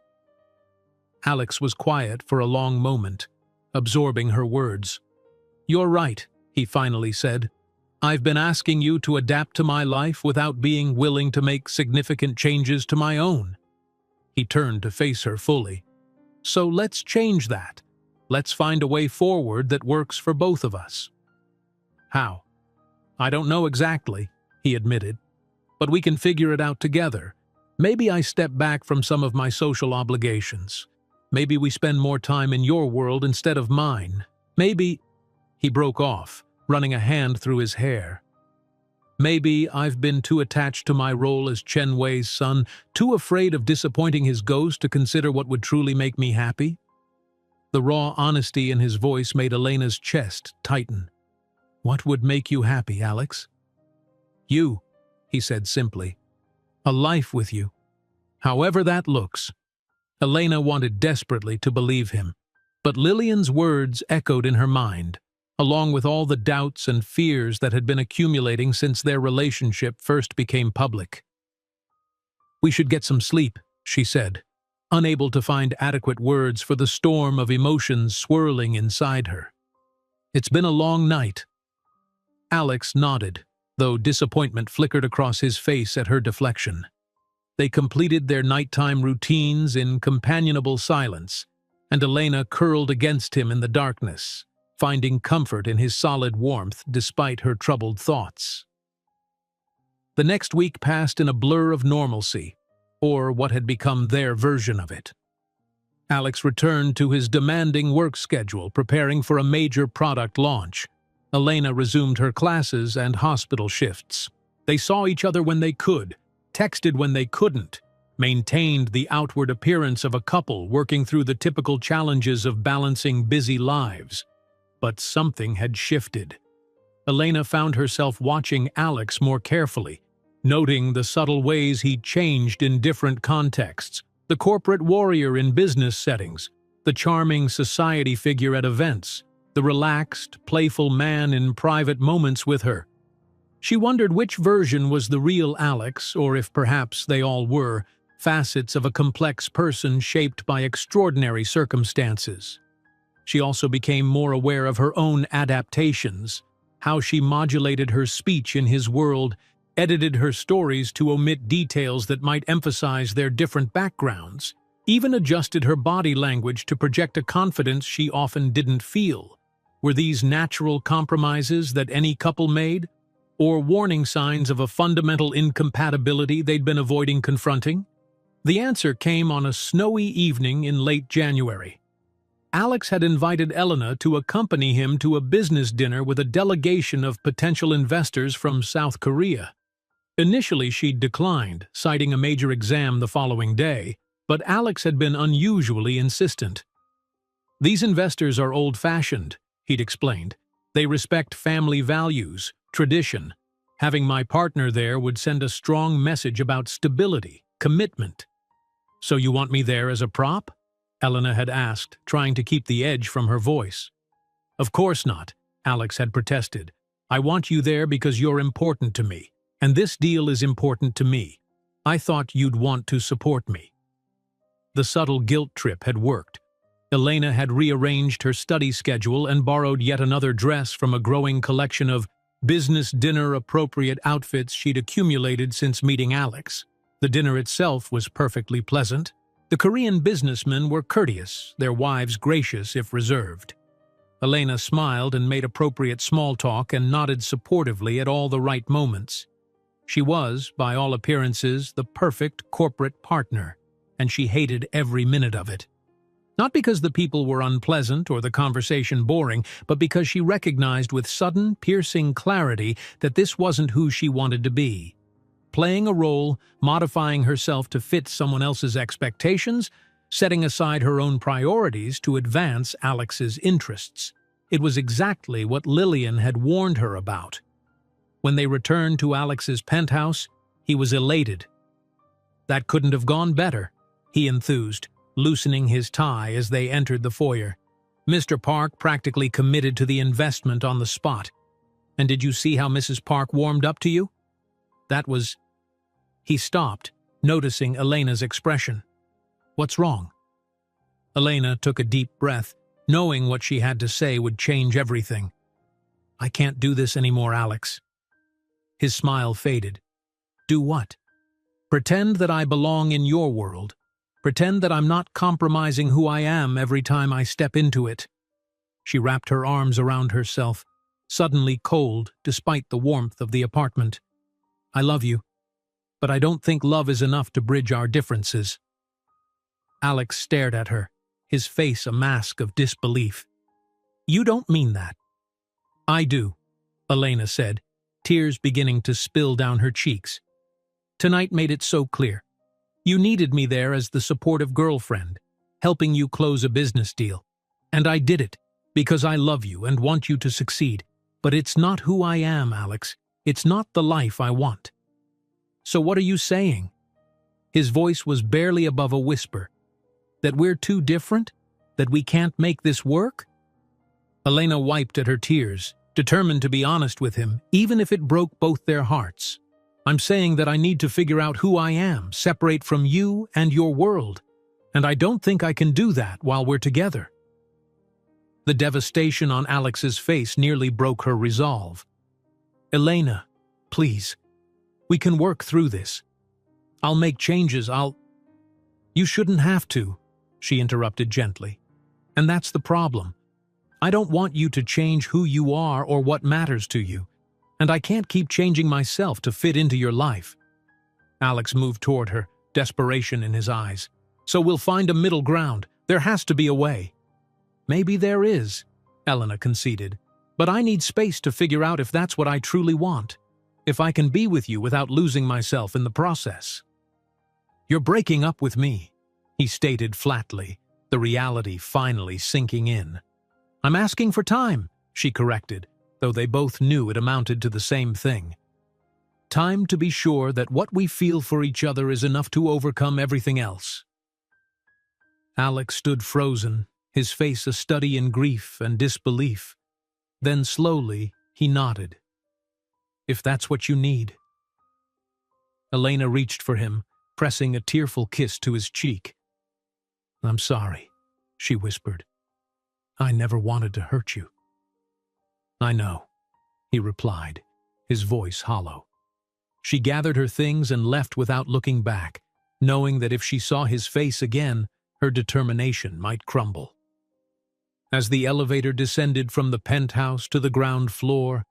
Speaker 1: Alex was quiet for a long moment, absorbing her words. You're right, he finally said. I've been asking you to adapt to my life without being willing to make significant changes to my own. He turned to face her fully. So let's change that. Let's find a way forward that works for both of us. How? I don't know exactly, he admitted, but we can figure it out together. Maybe I step back from some of my social obligations. Maybe we spend more time in your world instead of mine. Maybe... He broke off, running a hand through his hair. Maybe I've been too attached to my role as Chen Wei's son, too afraid of disappointing his ghost to consider what would truly make me happy. The raw honesty in his voice made Elena's chest tighten. What would make you happy, Alex? You, he said simply. A life with you. However that looks. Elena wanted desperately to believe him, but Lillian's words echoed in her mind, along with all the doubts and fears that had been accumulating since their relationship first became public. We should get some sleep, she said, unable to find adequate words for the storm of emotions swirling inside her. It's been a long night. Alex nodded, though disappointment flickered across his face at her deflection. They completed their nighttime routines in companionable silence, and Elena curled against him in the darkness, finding comfort in his solid warmth despite her troubled thoughts. The next week passed in a blur of normalcy, or what had become their version of it. Alex returned to his demanding work schedule, preparing for a major product launch. Elena resumed her classes and hospital shifts. They saw each other when they could, texted when they couldn't, maintained the outward appearance of a couple working through the typical challenges of balancing busy lives. But something had shifted. Elena found herself watching Alex more carefully, noting the subtle ways he changed in different contexts, the corporate warrior in business settings, the charming society figure at events, the relaxed, playful man in private moments with her. She wondered which version was the real Alex, or if perhaps they all were, facets of a complex person shaped by extraordinary circumstances. She also became more aware of her own adaptations, how she modulated her speech in his world, edited her stories to omit details that might emphasize their different backgrounds, even adjusted her body language to project a confidence she often didn't feel. Were these natural compromises that any couple made, or warning signs of a fundamental incompatibility they'd been avoiding confronting? The answer came on a snowy evening in late January. Alex had invited Elena to accompany him to a business dinner with a delegation of potential investors from South Korea. Initially, she'd declined, citing a major exam the following day, but Alex had been unusually insistent. These investors are old-fashioned, he'd explained. They respect family values, tradition. Having my partner there would send a strong message about stability, commitment. So you want me there as a prop? Elena had asked, trying to keep the edge from her voice. Of course not, Alex had protested. I want you there because you're important to me, and this deal is important to me. I thought you'd want to support me. The subtle guilt trip had worked. Elena had rearranged her study schedule and borrowed yet another dress from a growing collection of business dinner-appropriate outfits she'd accumulated since meeting Alex. The dinner itself was perfectly pleasant. The Korean businessmen were courteous, their wives gracious if reserved. Elena smiled and made appropriate small talk and nodded supportively at all the right moments. She was, by all appearances, the perfect corporate partner, and she hated every minute of it. Not because the people were unpleasant or the conversation boring, but because she recognized with sudden, piercing clarity that this wasn't who she wanted to be. Playing a role, modifying herself to fit someone else's expectations, setting aside her own priorities to advance Alex's interests. It was exactly what Lillian had warned her about. When they returned to Alex's penthouse, he was elated. "That couldn't have gone better," he enthused, loosening his tie as they entered the foyer. "Mr. Park practically committed to the investment on the spot. And did you see how Mrs. Park warmed up to you? That was—" He stopped, noticing Elena's expression. "What's wrong?" Elena took a deep breath, knowing what she had to say would change everything. "I can't do this anymore, Alex." His smile faded. "Do what?" "Pretend that I belong in your world. Pretend that I'm not compromising who I am every time I step into it." She wrapped her arms around herself, suddenly cold despite the warmth of the apartment. "I love you, but I don't think love is enough to bridge our differences." Alex stared at her, his face a mask of disbelief. "You don't mean that." "I do," Elena said, tears beginning to spill down her cheeks. "Tonight made it so clear. You needed me there as the supportive girlfriend, helping you close a business deal. And I did it, because I love you and want you to succeed. But it's not who I am, Alex. It's not the life I want." "So what are you saying?" His voice was barely above a whisper. "That we're too different? That we can't make this work?" Elena wiped at her tears, determined to be honest with him, even if it broke both their hearts. "I'm saying that I need to figure out who I am, separate from you and your world. And I don't think I can do that while we're together." The devastation on Alex's face nearly broke her resolve. "Elena, please. We can work through this. I'll make changes, "You shouldn't have to," she interrupted gently. "And that's the problem. I don't want you to change who you are or what matters to you. And I can't keep changing myself to fit into your life." Alex moved toward her, desperation in his eyes. "So we'll find a middle ground. There has to be a way." "Maybe there is," Elena conceded. "But I need space to figure out if that's what I truly want. If I can be with you without losing myself in the process." "You're breaking up with me," he stated flatly, the reality finally sinking in. "I'm asking for time," she corrected, though they both knew it amounted to the same thing. "Time to be sure that what we feel for each other is enough to overcome everything else." Alex stood frozen, his face a study in grief and disbelief. Then slowly, he nodded. "If that's what you need." Elena reached for him, pressing a tearful kiss to his cheek. "I'm sorry," she whispered. "I never wanted to hurt you." "I know," he replied, his voice hollow. She gathered her things and left without looking back, knowing that if she saw his face again, her determination might crumble. As the elevator descended from the penthouse to the ground floor,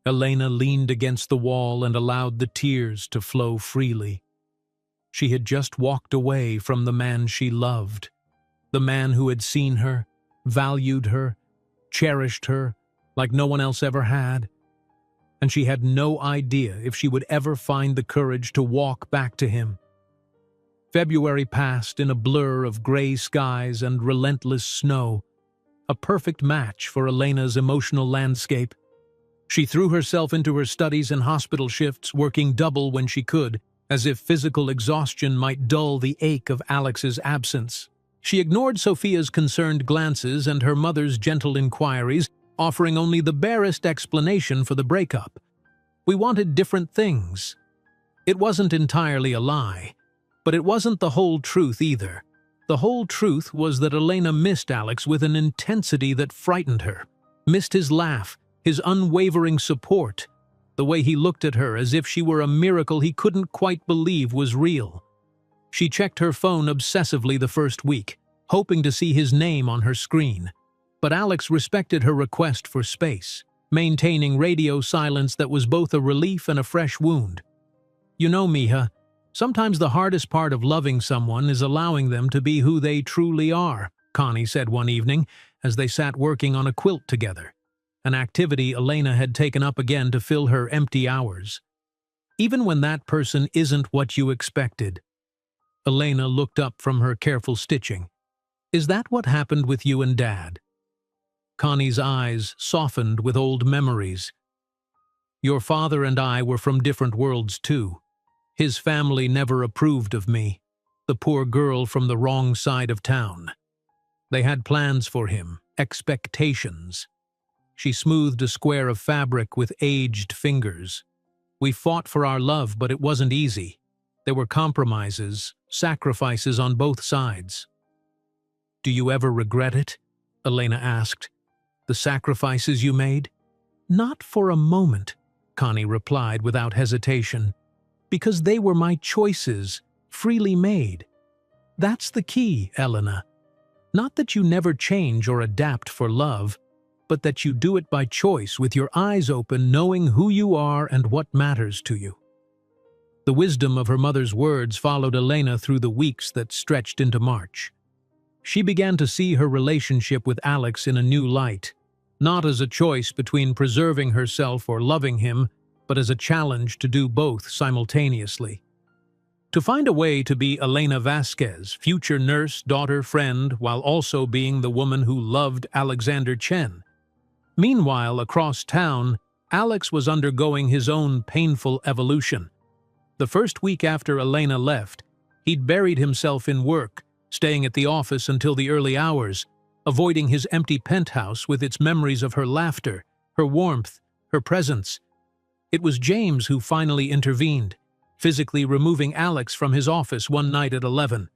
Speaker 1: Elena leaned against the wall and allowed the tears to flow freely. She had just walked away from the man she loved, the man who had seen her, valued her, cherished her like no one else ever had. And she had no idea if she would ever find the courage to walk back to him. February passed in a blur of gray skies and relentless snow, a perfect match for Elena's emotional landscape. She threw herself into her studies and hospital shifts, working double when she could, as if physical exhaustion might dull the ache of Alex's absence. She ignored Sophia's concerned glances and her mother's gentle inquiries, offering only the barest explanation for the breakup. We wanted different things. It wasn't entirely a lie, but it wasn't the whole truth either. The whole truth was that Elena missed Alex with an intensity that frightened her. Missed his laugh, his unwavering support, the way he looked at her as if she were a miracle he couldn't quite believe was real. She checked her phone obsessively the first week, hoping to see his name on her screen. But Alex respected her request for space, maintaining radio silence that was both a relief and a fresh wound. "You know, Mija, sometimes the hardest part of loving someone is allowing them to be who they truly are," Connie said one evening as they sat working on a quilt together, an activity Elena had taken up again to fill her empty hours. "Even when that person isn't what you expected." Elena looked up from her careful stitching. "Is that what happened with you and Dad?" Connie's eyes softened with old memories. "Your father and I were from different worlds too. His family never approved of me, the poor girl from the wrong side of town. They had plans for him, expectations." She smoothed a square of fabric with aged fingers. "We fought for our love, but it wasn't easy. There were compromises, sacrifices on both sides." "Do you ever regret it?" Elena asked. "The sacrifices you made?" "Not for a moment," Connie replied without hesitation. "Because they were my choices, freely made. That's the key, Elena. Not that you never change or adapt for love, but that you do it by choice with your eyes open, knowing who you are and what matters to you." The wisdom of her mother's words followed Elena through the weeks that stretched into March. She began to see her relationship with Alex in a new light, not as a choice between preserving herself or loving him, but as a challenge to do both simultaneously. To find a way to be Elena Vasquez, future nurse, daughter, friend, while also being the woman who loved Alexander Chen. Meanwhile, across town, Alex was undergoing his own painful evolution. The first week after Elena left, he'd buried himself in work, staying at the office until the early hours, avoiding his empty penthouse with its memories of her laughter, her warmth, her presence. It was James who finally intervened, physically removing Alex from his office one night at 11.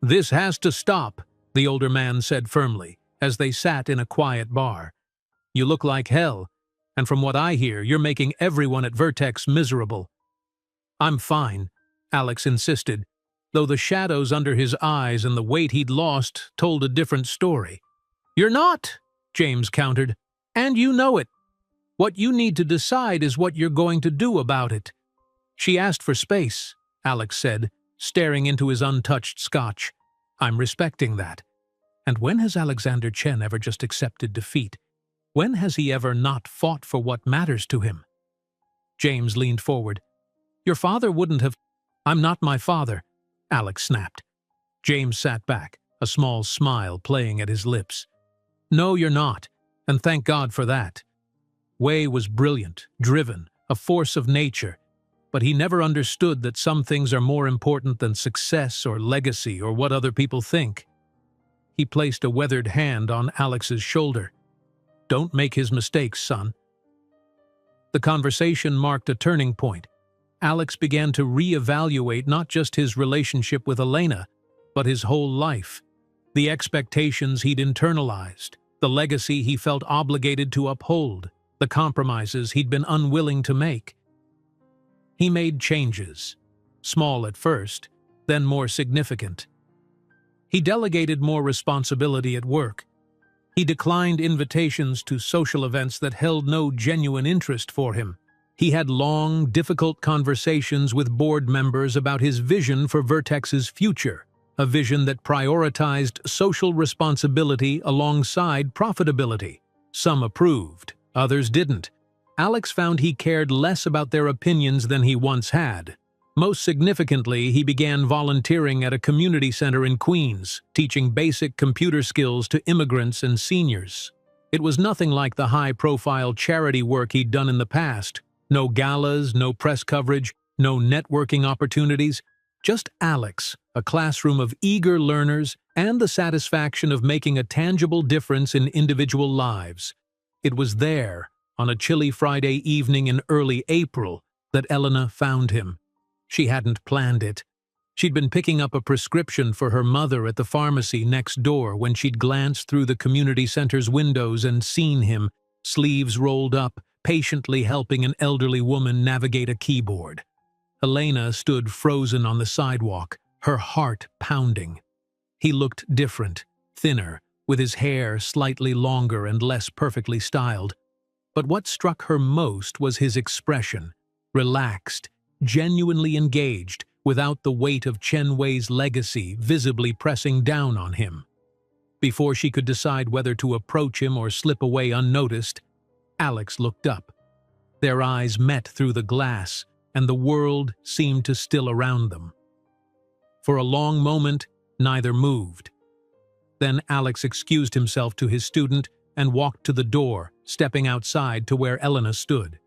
Speaker 1: "This has to stop," the older man said firmly, as they sat in a quiet bar. "You look like hell, and from what I hear, you're making everyone at Vertex miserable." "I'm fine," Alex insisted, though the shadows under his eyes and the weight he'd lost told a different story. "You're not," James countered, "and you know it. What you need to decide is what you're going to do about it." "She asked for space," Alex said, staring into his untouched scotch. "I'm respecting that. And when has Alexander Chen ever just accepted defeat? When has he ever not fought for what matters to him?" James leaned forward. "Your father wouldn't have—" "I'm not my father," Alex snapped. James sat back, a small smile playing at his lips. "No, you're not, and thank God for that. Wei was brilliant, driven, a force of nature, but he never understood that some things are more important than success or legacy or what other people think." He placed a weathered hand on Alex's shoulder. "Don't make his mistakes, son." The conversation marked a turning point. Alex began to reevaluate not just his relationship with Elena, but his whole life. The expectations he'd internalized, the legacy he felt obligated to uphold, the compromises he'd been unwilling to make. He made changes, small at first, then more significant. He delegated more responsibility at work. He declined invitations to social events that held no genuine interest for him. He had long, difficult conversations with board members about his vision for Vertex's future, a vision that prioritized social responsibility alongside profitability. Some approved, others didn't. Alex found he cared less about their opinions than he once had. Most significantly, he began volunteering at a community center in Queens, teaching basic computer skills to immigrants and seniors. It was nothing like the high-profile charity work he'd done in the past. No galas, no press coverage, no networking opportunities. Just Alex, a classroom of eager learners, and the satisfaction of making a tangible difference in individual lives. It was there, on a chilly Friday evening in early April, that Elena found him. She hadn't planned it. She'd been picking up a prescription for her mother at the pharmacy next door when she'd glanced through the community center's windows and seen him, sleeves rolled up, patiently helping an elderly woman navigate a keyboard. Elena stood frozen on the sidewalk, her heart pounding. He looked different, thinner, with his hair slightly longer and less perfectly styled. But what struck her most was his expression, relaxed, genuinely engaged, without the weight of Chen Wei's legacy visibly pressing down on him. Before she could decide whether to approach him or slip away unnoticed, Alex looked up. Their eyes met through the glass, and the world seemed to still around them. For a long moment, neither moved. Then Alex excused himself to his student and walked to the door, stepping outside to where Elena stood.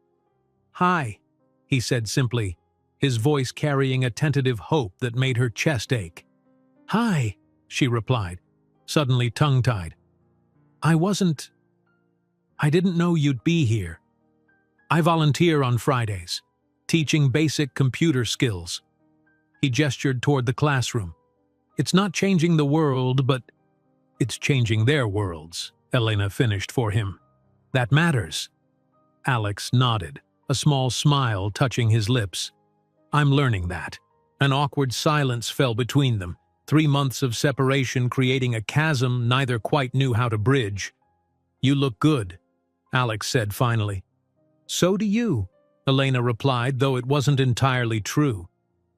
Speaker 1: "Hi," he said simply, his voice carrying a tentative hope that made her chest ache. "Hi," she replied, suddenly tongue-tied. I didn't know you'd be here. I volunteer on Fridays, teaching basic computer skills." He gestured toward the classroom. "It's not changing the world, but it's changing their worlds," Elena finished for him. "That matters." Alex nodded, a small smile touching his lips. "I'm learning that." An awkward silence fell between them, 3 months of separation creating a chasm neither quite knew how to bridge. "You look good," Alex said finally. "So do you," Elena replied, though it wasn't entirely true.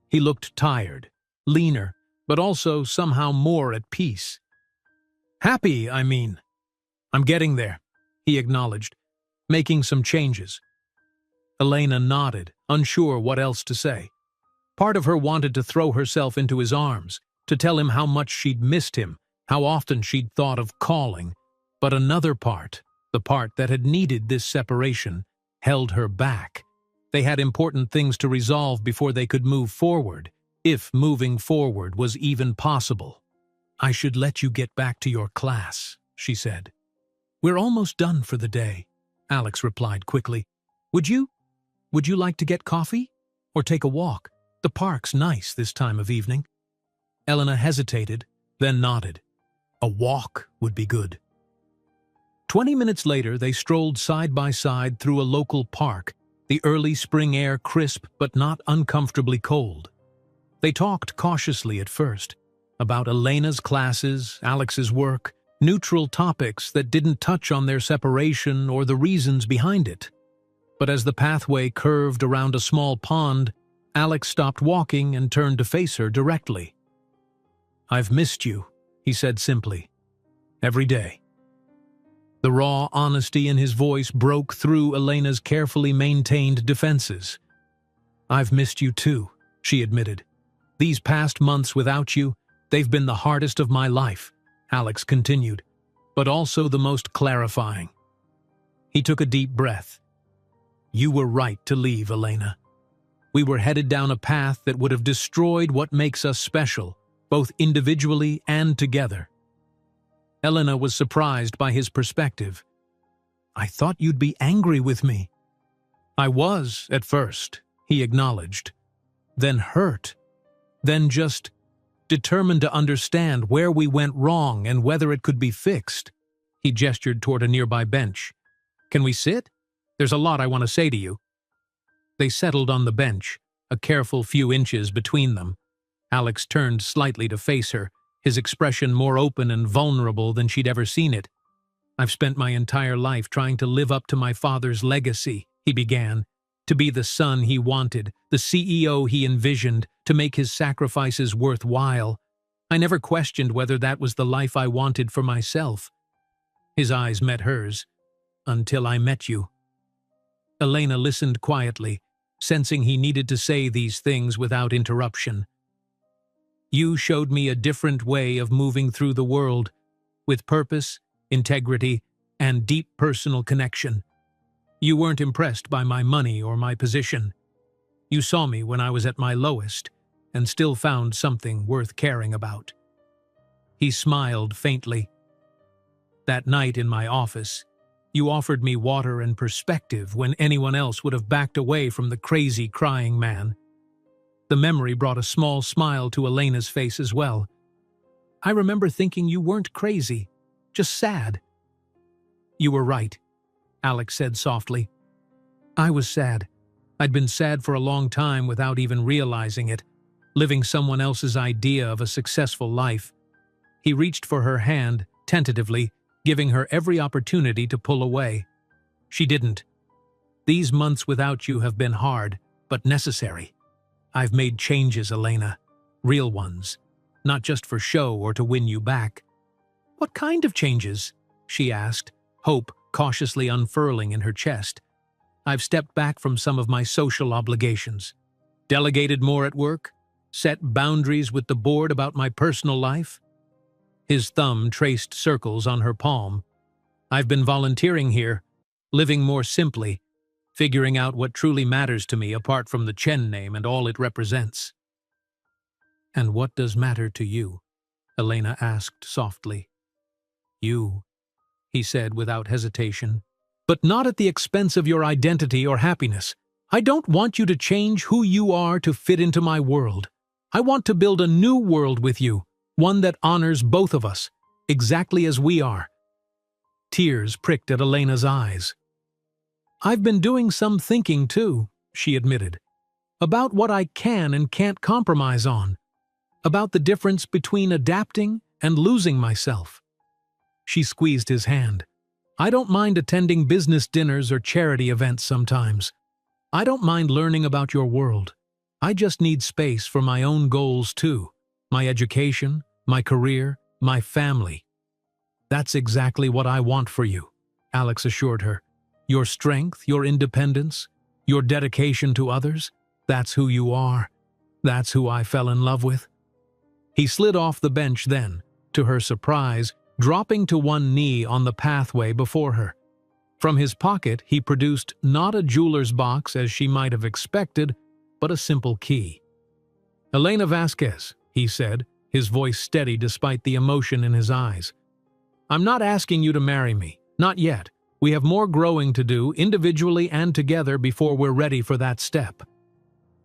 Speaker 1: He looked tired, leaner, but also somehow more at peace. "Happy, I mean. I'm getting there," he acknowledged, making some changes. Elena nodded, unsure what else to say. Part of her wanted to throw herself into his arms, to tell him how much she'd missed him, how often she'd thought of calling. But another part, the part that had needed this separation, held her back. They had important things to resolve before they could move forward, if moving forward was even possible. "I should let you get back to your class," she said. "We're almost done for the day," Alex replied quickly. Would you like to get coffee? Or take a walk? The park's nice this time of evening." Elena hesitated, then nodded. A walk would be good. 20 minutes later, they strolled side by side through a local park, the early spring air crisp but not uncomfortably cold. They talked cautiously at first, about Elena's classes, Alex's work, neutral topics that didn't touch on their separation or the reasons behind it. But as the pathway curved around a small pond, Alex stopped walking and turned to face her directly. "I've missed you," he said simply. "Every day." The raw honesty in his voice broke through Elena's carefully maintained defenses. "I've missed you too," she admitted. "These past months without you, they've been the hardest of my life," Alex continued, "but also the most clarifying." He took a deep breath. "You were right to leave, Elena. We were headed down a path that would have destroyed what makes us special, both individually and together." Elena was surprised by his perspective. "I thought you'd be angry with me." "I was, at first," he acknowledged. "Then hurt. Then just determined to understand where we went wrong and whether it could be fixed." He gestured toward a nearby bench. "Can we sit? There's a lot I want to say to you." They settled on the bench, a careful few inches between them. Alex turned slightly to face her, his expression more open and vulnerable than she'd ever seen it. "I've spent my entire life trying to live up to my father's legacy," he began, "to be the son he wanted, the CEO he envisioned, to make his sacrifices worthwhile. I never questioned whether that was the life I wanted for myself." His eyes met hers. "Until I met you." Elena listened quietly, sensing he needed to say these things without interruption. "You showed me a different way of moving through the world, with purpose, integrity, and deep personal connection. You weren't impressed by my money or my position. You saw me when I was at my lowest, and still found something worth caring about." He smiled faintly. "That night in my office, you offered me water and perspective when anyone else would have backed away from the crazy crying man." The memory brought a small smile to Elena's face as well. "I remember thinking you weren't crazy, just sad." "You were right," Alex said softly. I was sad. I'd been sad for a long time without even realizing it, living someone else's idea of a successful life. He reached for her hand, tentatively, giving her every opportunity to pull away. She didn't. These months without you have been hard, but necessary. I've made changes, Elena. Real ones. Not just for show or to win you back. What kind of changes? She asked, hope cautiously unfurling in her chest. I've stepped back from some of my social obligations. Delegated more at work. Set boundaries with the board about my personal life. His thumb traced circles on her palm. I've been volunteering here, living more simply, figuring out what truly matters to me apart from the Chen name and all it represents. And what does matter to you? Elena asked softly. You, he said without hesitation. But not at the expense of your identity or happiness. I don't want you to change who you are to fit into my world. I want to build a new world with you, one that honors both of us, exactly as we are. Tears pricked at Elena's eyes. I've been doing some thinking too, she admitted, about what I can and can't compromise on, about the difference between adapting and losing myself. She squeezed his hand. I don't mind attending business dinners or charity events sometimes. I don't mind learning about your world. I just need space for my own goals too. My education, my career, my family. That's exactly what I want for you, Alex assured her. Your strength, your independence, your dedication to others, that's who you are. That's who I fell in love with. He slid off the bench then, to her surprise, dropping to one knee on the pathway before her. From his pocket, he produced not a jeweler's box as she might have expected, but a simple key. Elena Vasquez, he said, his voice steady despite the emotion in his eyes. I'm not asking you to marry me, not yet. We have more growing to do, individually and together, before we're ready for that step.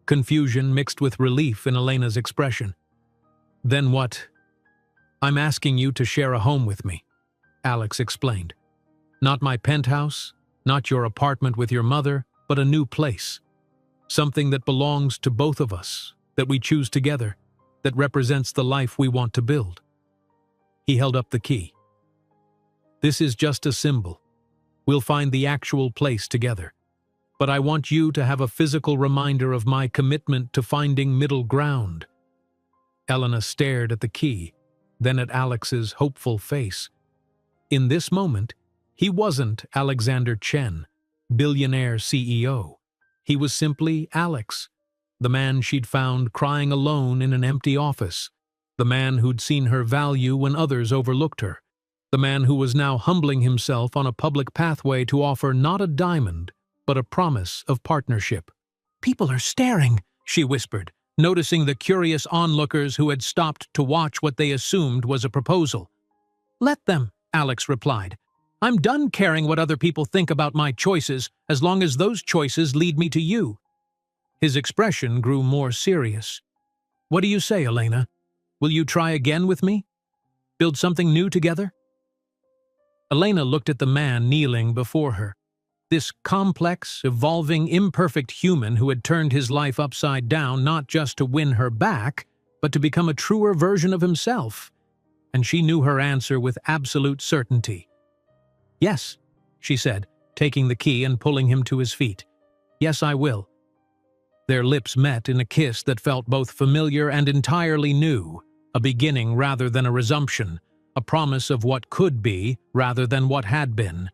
Speaker 1: Confusion mixed with relief in Elena's expression. Then what? I'm asking you to share a home with me, Alex explained. Not my penthouse, not your apartment with your mother, but a new place. Something that belongs to both of us, that we choose together, that represents the life we want to build. He held up the key. This is just a symbol. We'll find the actual place together. But I want you to have a physical reminder of my commitment to finding middle ground. Elena stared at the key, then at Alex's hopeful face. In this moment, he wasn't Alexander Chen, billionaire CEO. He was simply Alex, the man she'd found crying alone in an empty office, the man who'd seen her value when others overlooked her, the man who was now humbling himself on a public pathway to offer not a diamond, but a promise of partnership. People are staring, she whispered, noticing the curious onlookers who had stopped to watch what they assumed was a proposal. Let them, Alex replied. I'm done caring what other people think about my choices, as long as those choices lead me to you. His expression grew more serious. What do you say, Elena? Will you try again with me? Build something new together? Elena looked at the man kneeling before her. This complex, evolving, imperfect human who had turned his life upside down not just to win her back, but to become a truer version of himself. And she knew her answer with absolute certainty. Yes, she said, taking the key and pulling him to his feet. Yes, I will. Their lips met in a kiss that felt both familiar and entirely new, a beginning rather than a resumption, a promise of what could be rather than what had been.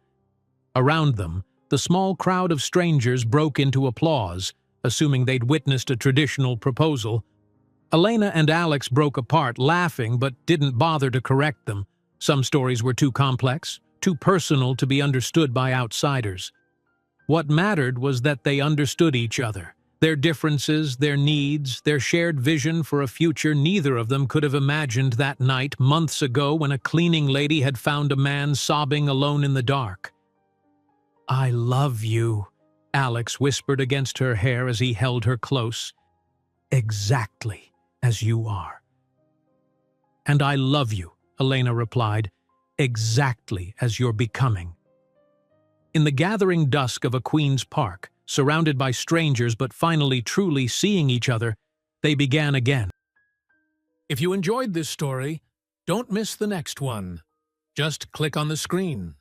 Speaker 1: Around them, the small crowd of strangers broke into applause, assuming they'd witnessed a traditional proposal. Elena and Alex broke apart, laughing, but didn't bother to correct them. Some stories were too complex, too personal to be understood by outsiders. What mattered was that they understood each other, their differences, their needs, their shared vision for a future neither of them could have imagined that night months ago when a cleaning lady had found a man sobbing alone in the dark. I love you, Alex whispered against her hair as he held her close. Exactly as you are. And I love you, Elena replied, exactly as you're becoming. In the gathering dusk of a Queen's Park, surrounded by strangers but finally truly seeing each other, they began again. If you enjoyed this story, don't miss the next one. Just click on the screen.